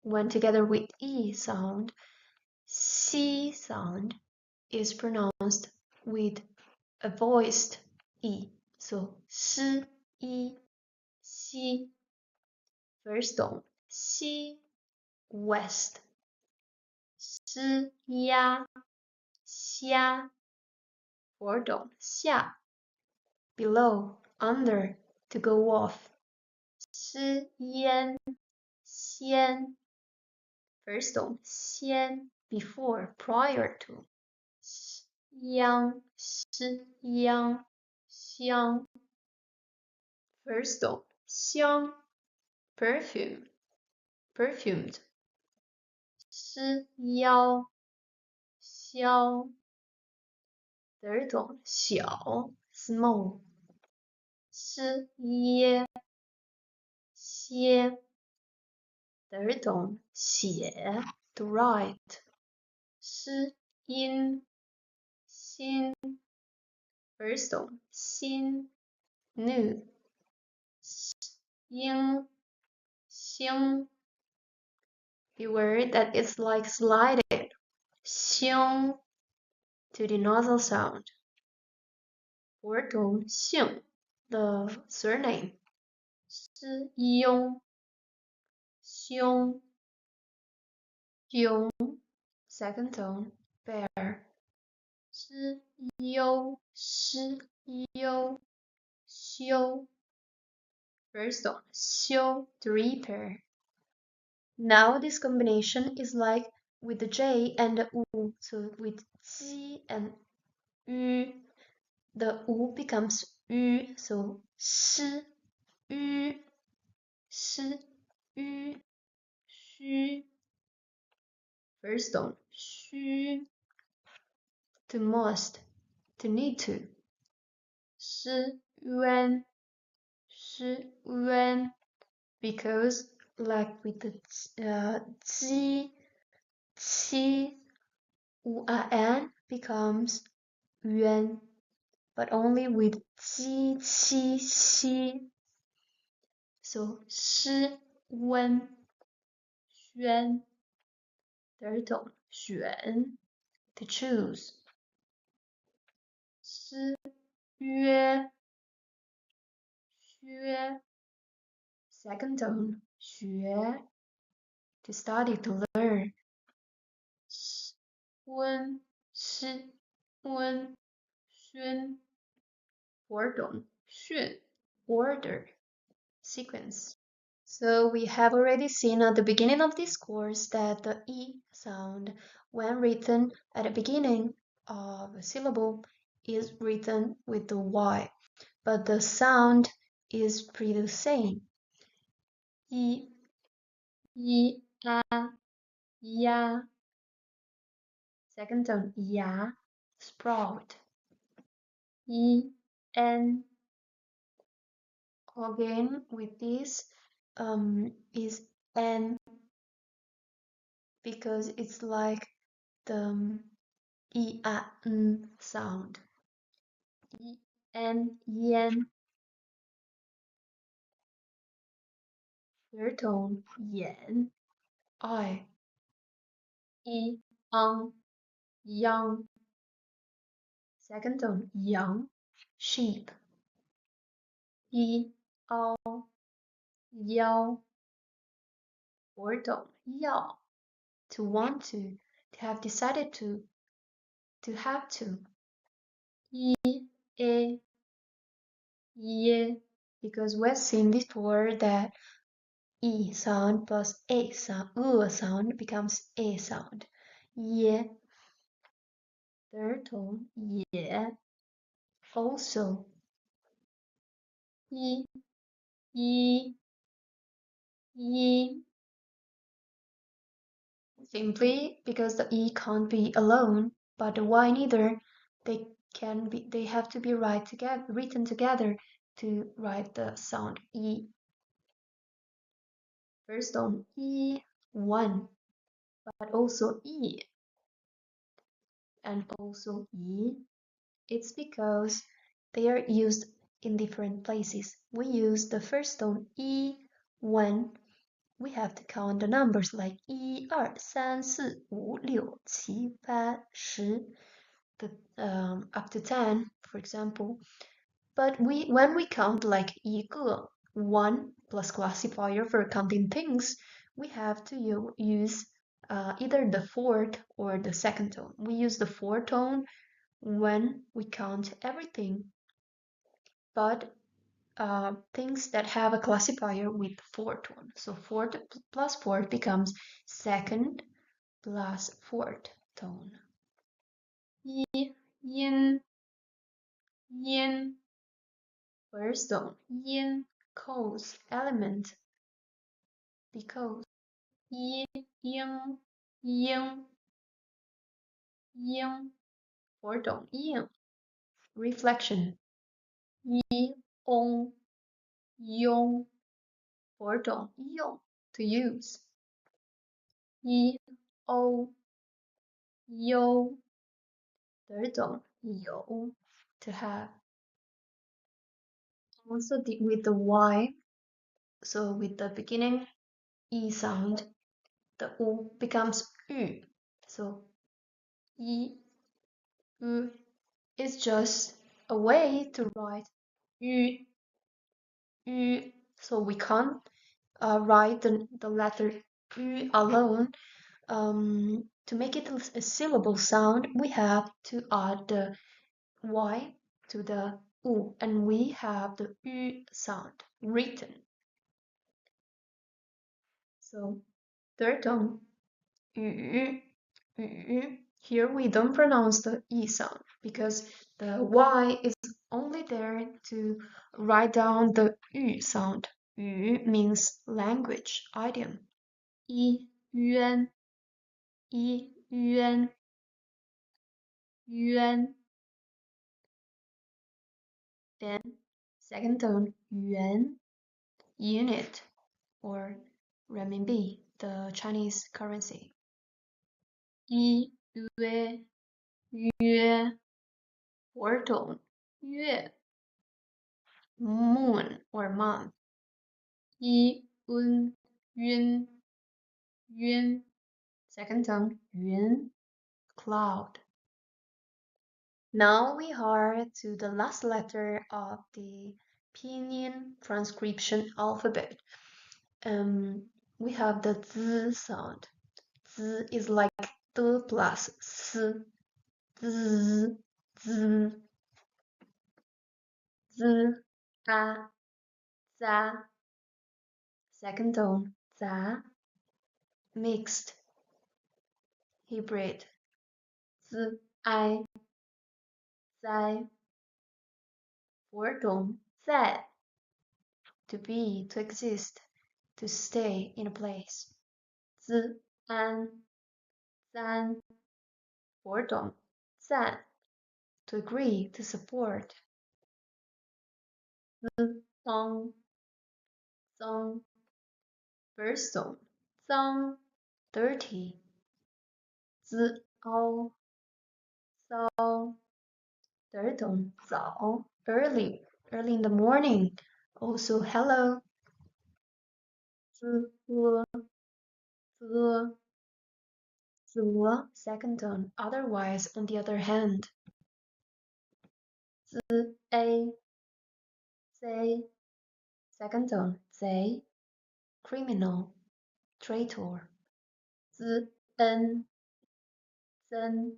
when together with e sound, c sound is pronounced with a voiced e. So 诗 一 西 first tone 西 west 诗呀 虾 fourth tone 下 below under to go off 诗烟 先 first tone 先 before prior to 央 诗央 香 first tone 香 perfume perfumed 诗腰 消 third tone 小 small 诗耶 歇 third tone 写 to write 诗音 心 first tone 心 new 英 星 the word that is like slided 星 to the nasal sound. Fourth tone 姓 the surname 思庸 凶 yung second tone bear 知忧 shi you 修 first tone 修 to repair. Now this combination is like with the J and the U. So with Ji and Ü, the U becomes Ü. So shi Ü, shi Ü, xu. First tone 虚 to must, to need to. 是冤 because like with the ji, qi, uan becomes yuan, but only with ji, qi, xi. So 是温宣 third tone 选 to choose 诗约薛 second tone 学 to study to learn 温诗温宣 fourth tone 训 order sequence. So we have already seen at the beginning of this course that the E sound, when written at the beginning of a syllable, is written with the Y, but the sound is pretty the same. E, a, ya. Second tone, ya, sprout. N. Again, with this, is N because it's like the n sound. Yen. Third tone, yen. I. Young. Second tone, young. Sheep. Yao. Fourth tone, yao. To want to have decided to have to. E, ye. Because we've seen before that E sound plus A sound, sound becomes A sound. Ye. Third tone, ye. Also. Yi, yi, yi. Simply because the E can't be alone, but the Y neither. They have to be written together to write the sound E. First on E, one, but also E and also E. It's because they are used in different places. We use the first tone E when we have to count the numbers like 1, 2, 3, 4, 5, 6, 7, 8, 10, up to 10, for example. But when we count like 1, one plus classifier for counting things, we have to use either the fourth or the second tone. We use the fourth tone when we count everything, but things that have a classifier with fourth one. So fourth plus fourth becomes second plus fourth tone. Yi, yin, yin. First tone, yin, cause, element, because. Yi, ying, ying, ying. Fourth tone, yin, reflection. Yi, ong, yong. Fourth tone, yong, to use. Yi, o, yo. Third tone, yo, to have. Also with the Y, so with the beginning E sound, the U becomes U. So E, U is just a way to write U, U. So we can't write the letter U alone. To make it a syllable sound, we have to add the Y to the U, and we have the U sound written. So third tone, ü, ü. Here we don't pronounce the E sound because the Y is only there to write down the U sound. Ü means language, idiom. I, yuan, I, yuan, yuan. Then second tone, yuan, unit, or renminbi, the Chinese currency. I, yue, yue. Fourth tone, yue, moon or month. Yi, un, yun, 云. Second tone, 云, cloud. Now we are to the last letter of the Pinyin transcription alphabet. We have the Z sound. Z is like the plus S. Z, Z, Z, A, za. Second tone, za. Mixed, hybrid. Z, I, zai. Fourth tone, zai. To be, to exist, to stay in a place. Z, an, zan. Fourth tone, zan. To agree, to support. Z, song, song. First tone, song. 30. Z, ao, sao. Third tone, 早, early, early in the morning. Also, hello. 自呵, ze, ze, second tone. Otherwise, on the other hand. Z, a, say, second tone. Zay, criminal, traitor. Z, en, zen,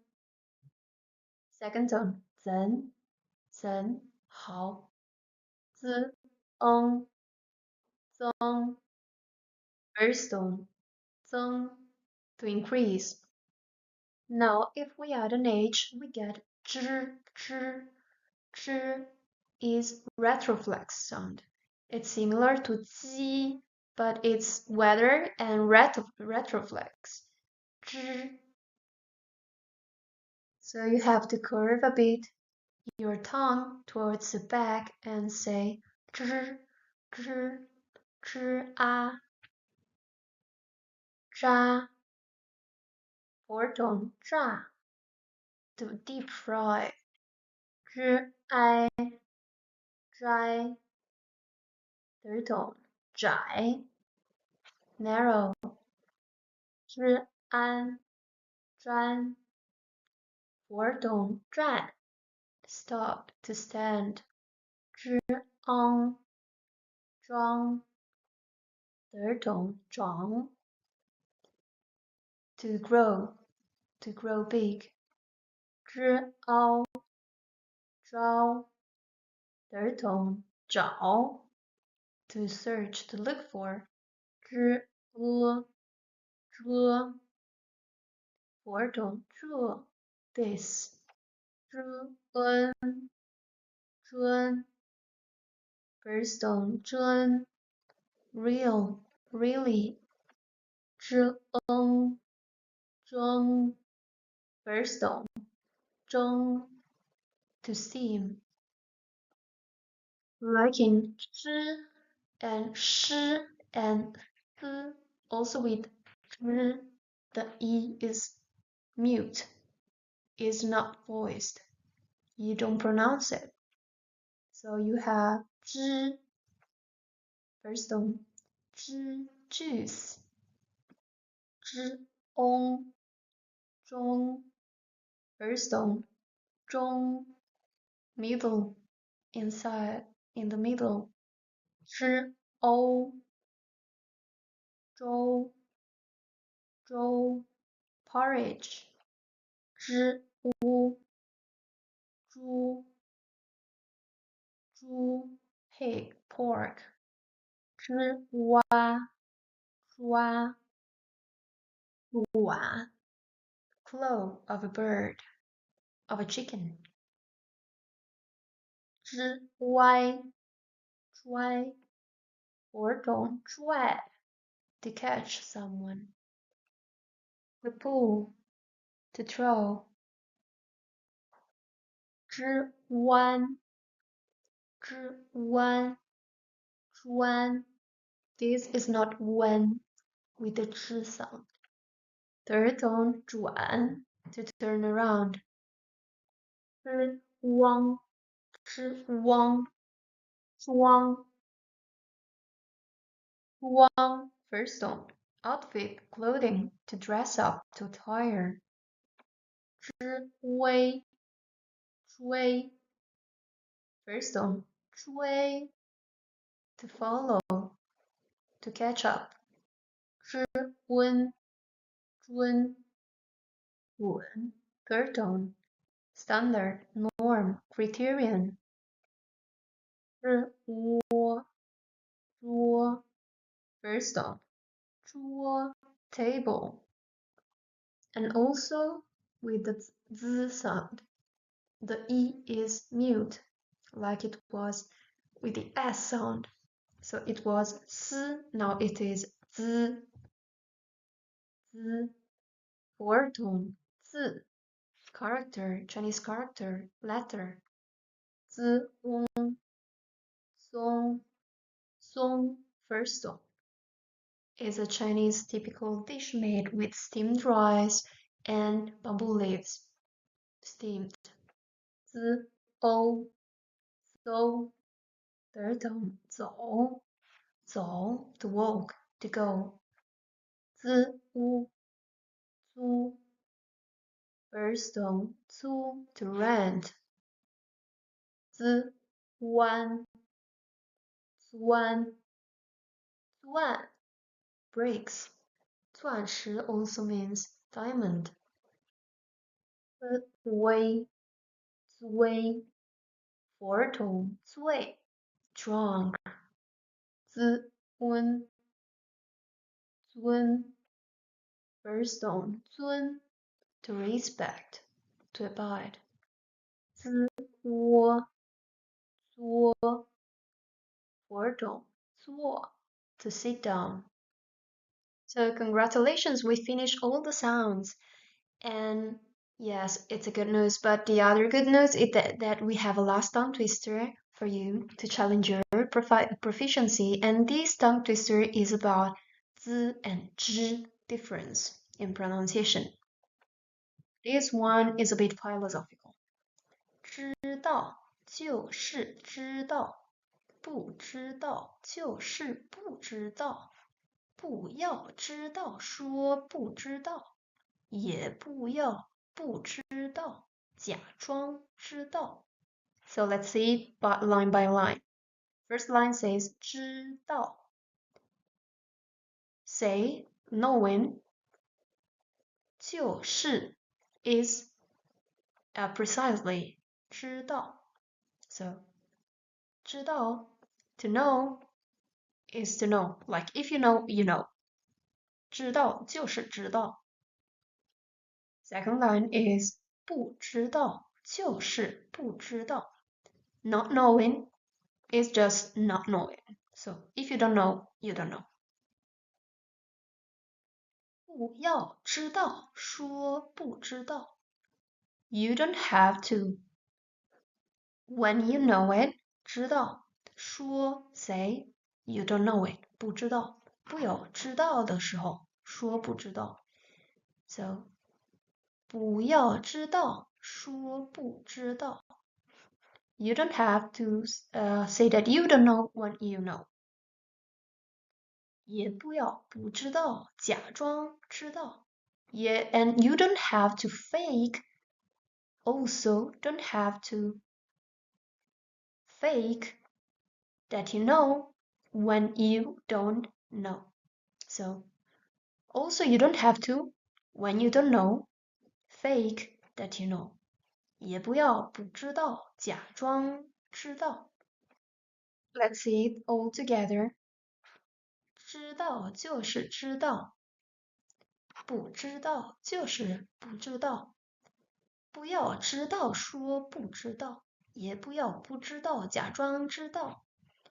second tone. Zen, zen, 好. Z, zong, first tone. Zong, to increase. Now, if we add an H, we get zh, zh. Zh is retroflex sound. It's similar to zi, but it's weather and retroflex. Zh. So you have to curve a bit your tongue towards the back and say zh, zh, zh, a, zha. Fourth tone, zha. To deep fry. Zh, I, zhai. Third tone, zhai. Narrow. Zh, an, zhan. Fourth tone, zhan. Stop, to stand. Zh, ang, zhuang. Third tone, zhuang. To grow big. Zh, ao, zhao. Third tone, zhao. To search, to look for. Zh, zhe. Fourth tone, zhe. This. Zh, zhun. First tone, zhun. Real, really. Zh, zheng. First tone, zheng. To steam. Like in zhi and shi and zi, also with zhi, the e is mute, is not voiced. You don't pronounce it. So you have zhi, first tone, zhi, juice. Zhi, ong, zhong, first tone, zhong, middle, inside, in the middle. Zhi, o, zhou, zhou, porridge. Zhi, wu, zhu, zhu, pig, pork. Zhi, wa, zhua, wa, claw of a bird, of a chicken. Zhi, wai, zhuai, or don't zhuai, to catch someone. To pull, to throw. Zhi, wan, zhi, wan, zhuan. This is not wen with the zhi sound. Third tone, zhuan, to turn around. Zhi, wang, zhi, wang, zhuang, zhuang, first tone. outfit, clothing, to dress up, to attire. 追追 first one, 追 to follow, to catch up. 温稳 third tone, standard, norm, criterion. 桌 first tone, 桌 table, and also with the z sound. The e is mute, like it was with the s sound. So it was s, now it is z. Fourth tone, 字 character, Chinese character, letter. 字 song, first tone, is a Chinese typical dish made with steamed rice and bamboo leaves. Steamed. 字 so, third tone, 走 to walk, to go. 字 租 first tone, 租 to rent. 资 湾 breaks. 钻石 also means diamond. 微 fourth tone, 醉 drunk. 尊 first tone, 尊 to respect, to abide. 窝 fourth tone, 坐 to sit down. So congratulations, we finished all the sounds. And yes, it's a good news, but the other good news is that we have a last tongue twister for you to challenge your proficiency. And this tongue twister is about z and zh difference in pronunciation. This one is a bit philosophical. 知道就是知道，不知道就是不知道，不要知道说不知道，也不要不知道，假装知道。So let's see line by line. First line says 知道. Say knowing. 就是 is precisely 知道. So 知道 to know is to know. Like if you know, you know. 知道就是知道. Second line is 不知道就是不知道. Not knowing is just not knowing. So if you don't know, you don't know. 不要知道说不知道. You don't have to. When you know it, 知道说 say you don't know it 不知道。不有知道的时候说不知道。So 不要知道说不知道。You don't have to say that you don't know when you know. 也不要不知道假装知道。Yeah, and you don't have to fake. Also, don't have to fake that you know when you don't know. So, also you don't have to, when you don't know, fake that you know. 也不要不知道假装知道。Let's see it all together. 知道就是知道，不知道就是不知道。不要知道说不知道，也不要不知道假装知道。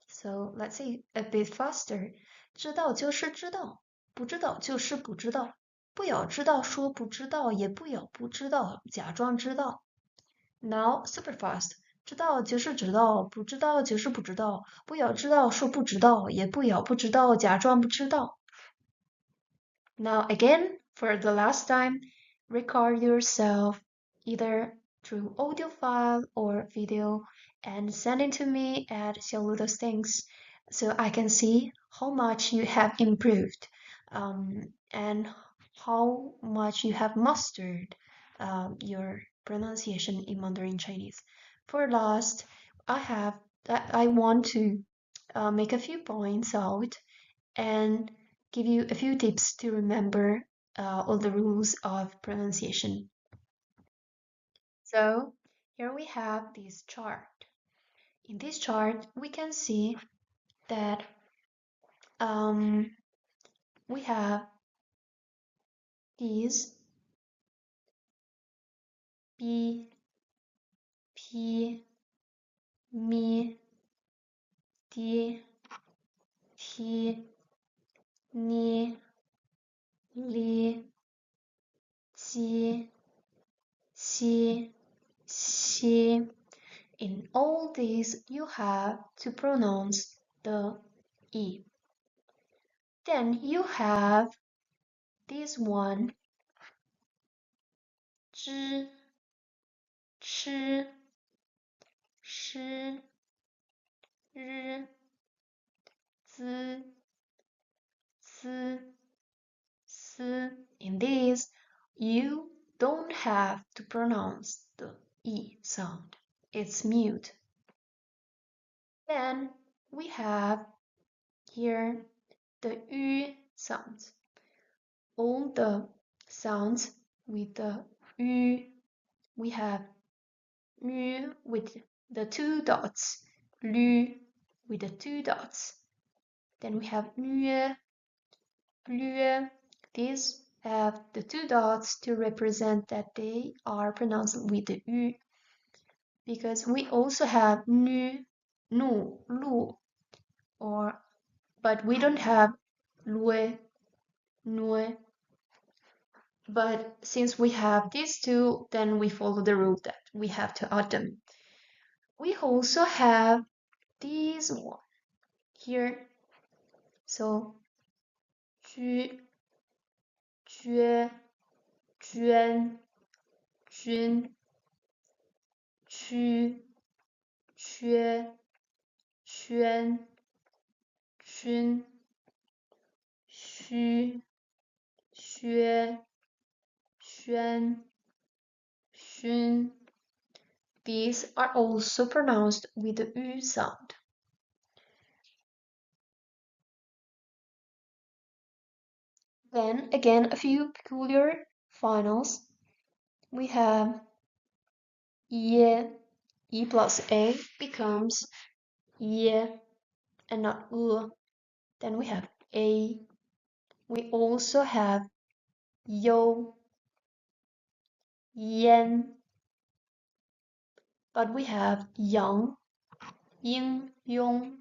So let's say a bit faster. 知道就是知道，不知道就是不知道。不要知道说不知道，也不要不知道假装知道。Now super fast. 知道就是知道，不知道就是不知道。不要知道说不知道，也不要不知道假装不知道。Now again, for the last time, record yourself either through audio file or video and send it to me at Xiaoludosthings so I can see how much you have improved. and how much you have mastered your pronunciation in Mandarin Chinese. For last, I want to make a few points out and give you a few tips to remember all the rules of pronunciation. So here we have this chart. In this chart, we can see that we have these B, P, Mi, D, T, Ni, Li, Ji, Xi, Xi. In all these, you have to pronounce the E. Then you have this one, zhi, chi, shi, ri, zi, si, si. In this, you don't have to pronounce the E sound. It's mute. Then we have here the Ü sounds. All the sounds with the Ü, we have Ü with the two dots, Lü with the two dots. Then we have Lü, Lü. These have the two dots to represent that they are pronounced with the Ü. Because we also have Nu, Nu, Lu, but we don't have Lue, Nue. But since we have these two, then we follow the rule that we have to add them. We also have this one here. So, 居, 绝, 捐, 君, 区, 缺, 宣, 君, 虚, 薛, 宣, Xun. These are also pronounced with the Ü sound. Then again, a few peculiar finals. We have E, E plus A becomes E and not U. Then we have A. We also have Yo, Yan, but we have Yang, Ying, Yong.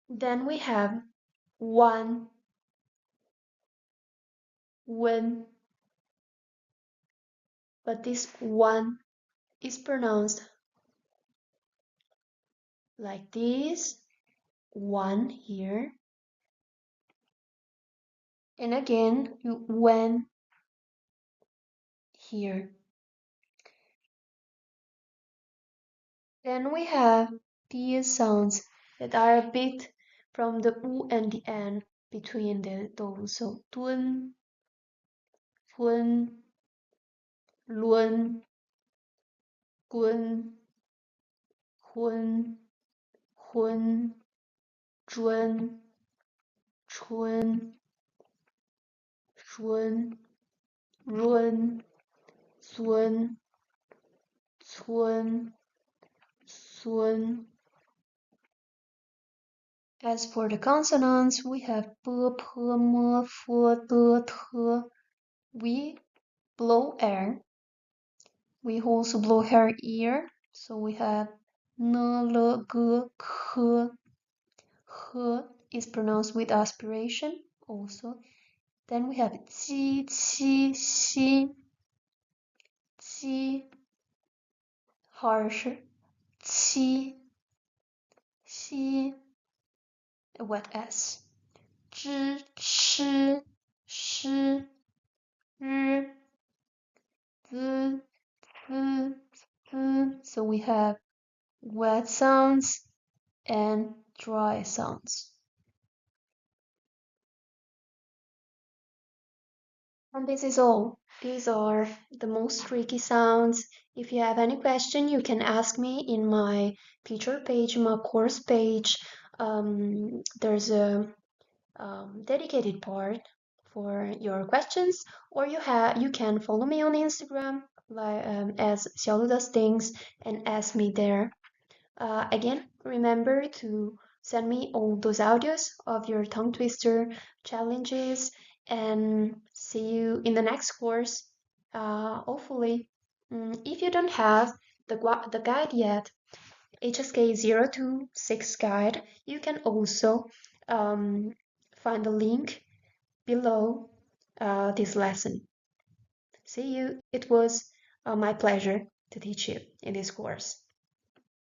Then we have Wan, Wen, but this Wan is pronounced like this, one here, and again you when here. Then we have these sounds that are a bit from the U and the N between those. So Tun, Fun, Lun, Gun, Hun, Hun, Zhun, Chun, Shun, Run, Sun, Cun, Sun. As for the consonants, we have b, p, m, f, d, t. We blow air. We also blow air here. So we have n, l, g, k. H is pronounced with aspiration also. Then we have ji, qi, xi, ji, harsh, qi, xi, a wet S. Zhi, shi, shi, ri, zi, zi, zi. So we have wet sounds and dry sounds. And this is all. These are the most tricky sounds. If you have any question, you can ask me in my teacher page, my course page. There's a dedicated part for your questions, or you can follow me on Instagram as Xiaolu does things and ask me there. Again, remember to send me all those audios of your tongue twister challenges and see you in the next course. Hopefully, if you don't have the guide yet, HSK 026 guide, you can also um, find the link below this lesson. See you. It was my pleasure to teach you in this course.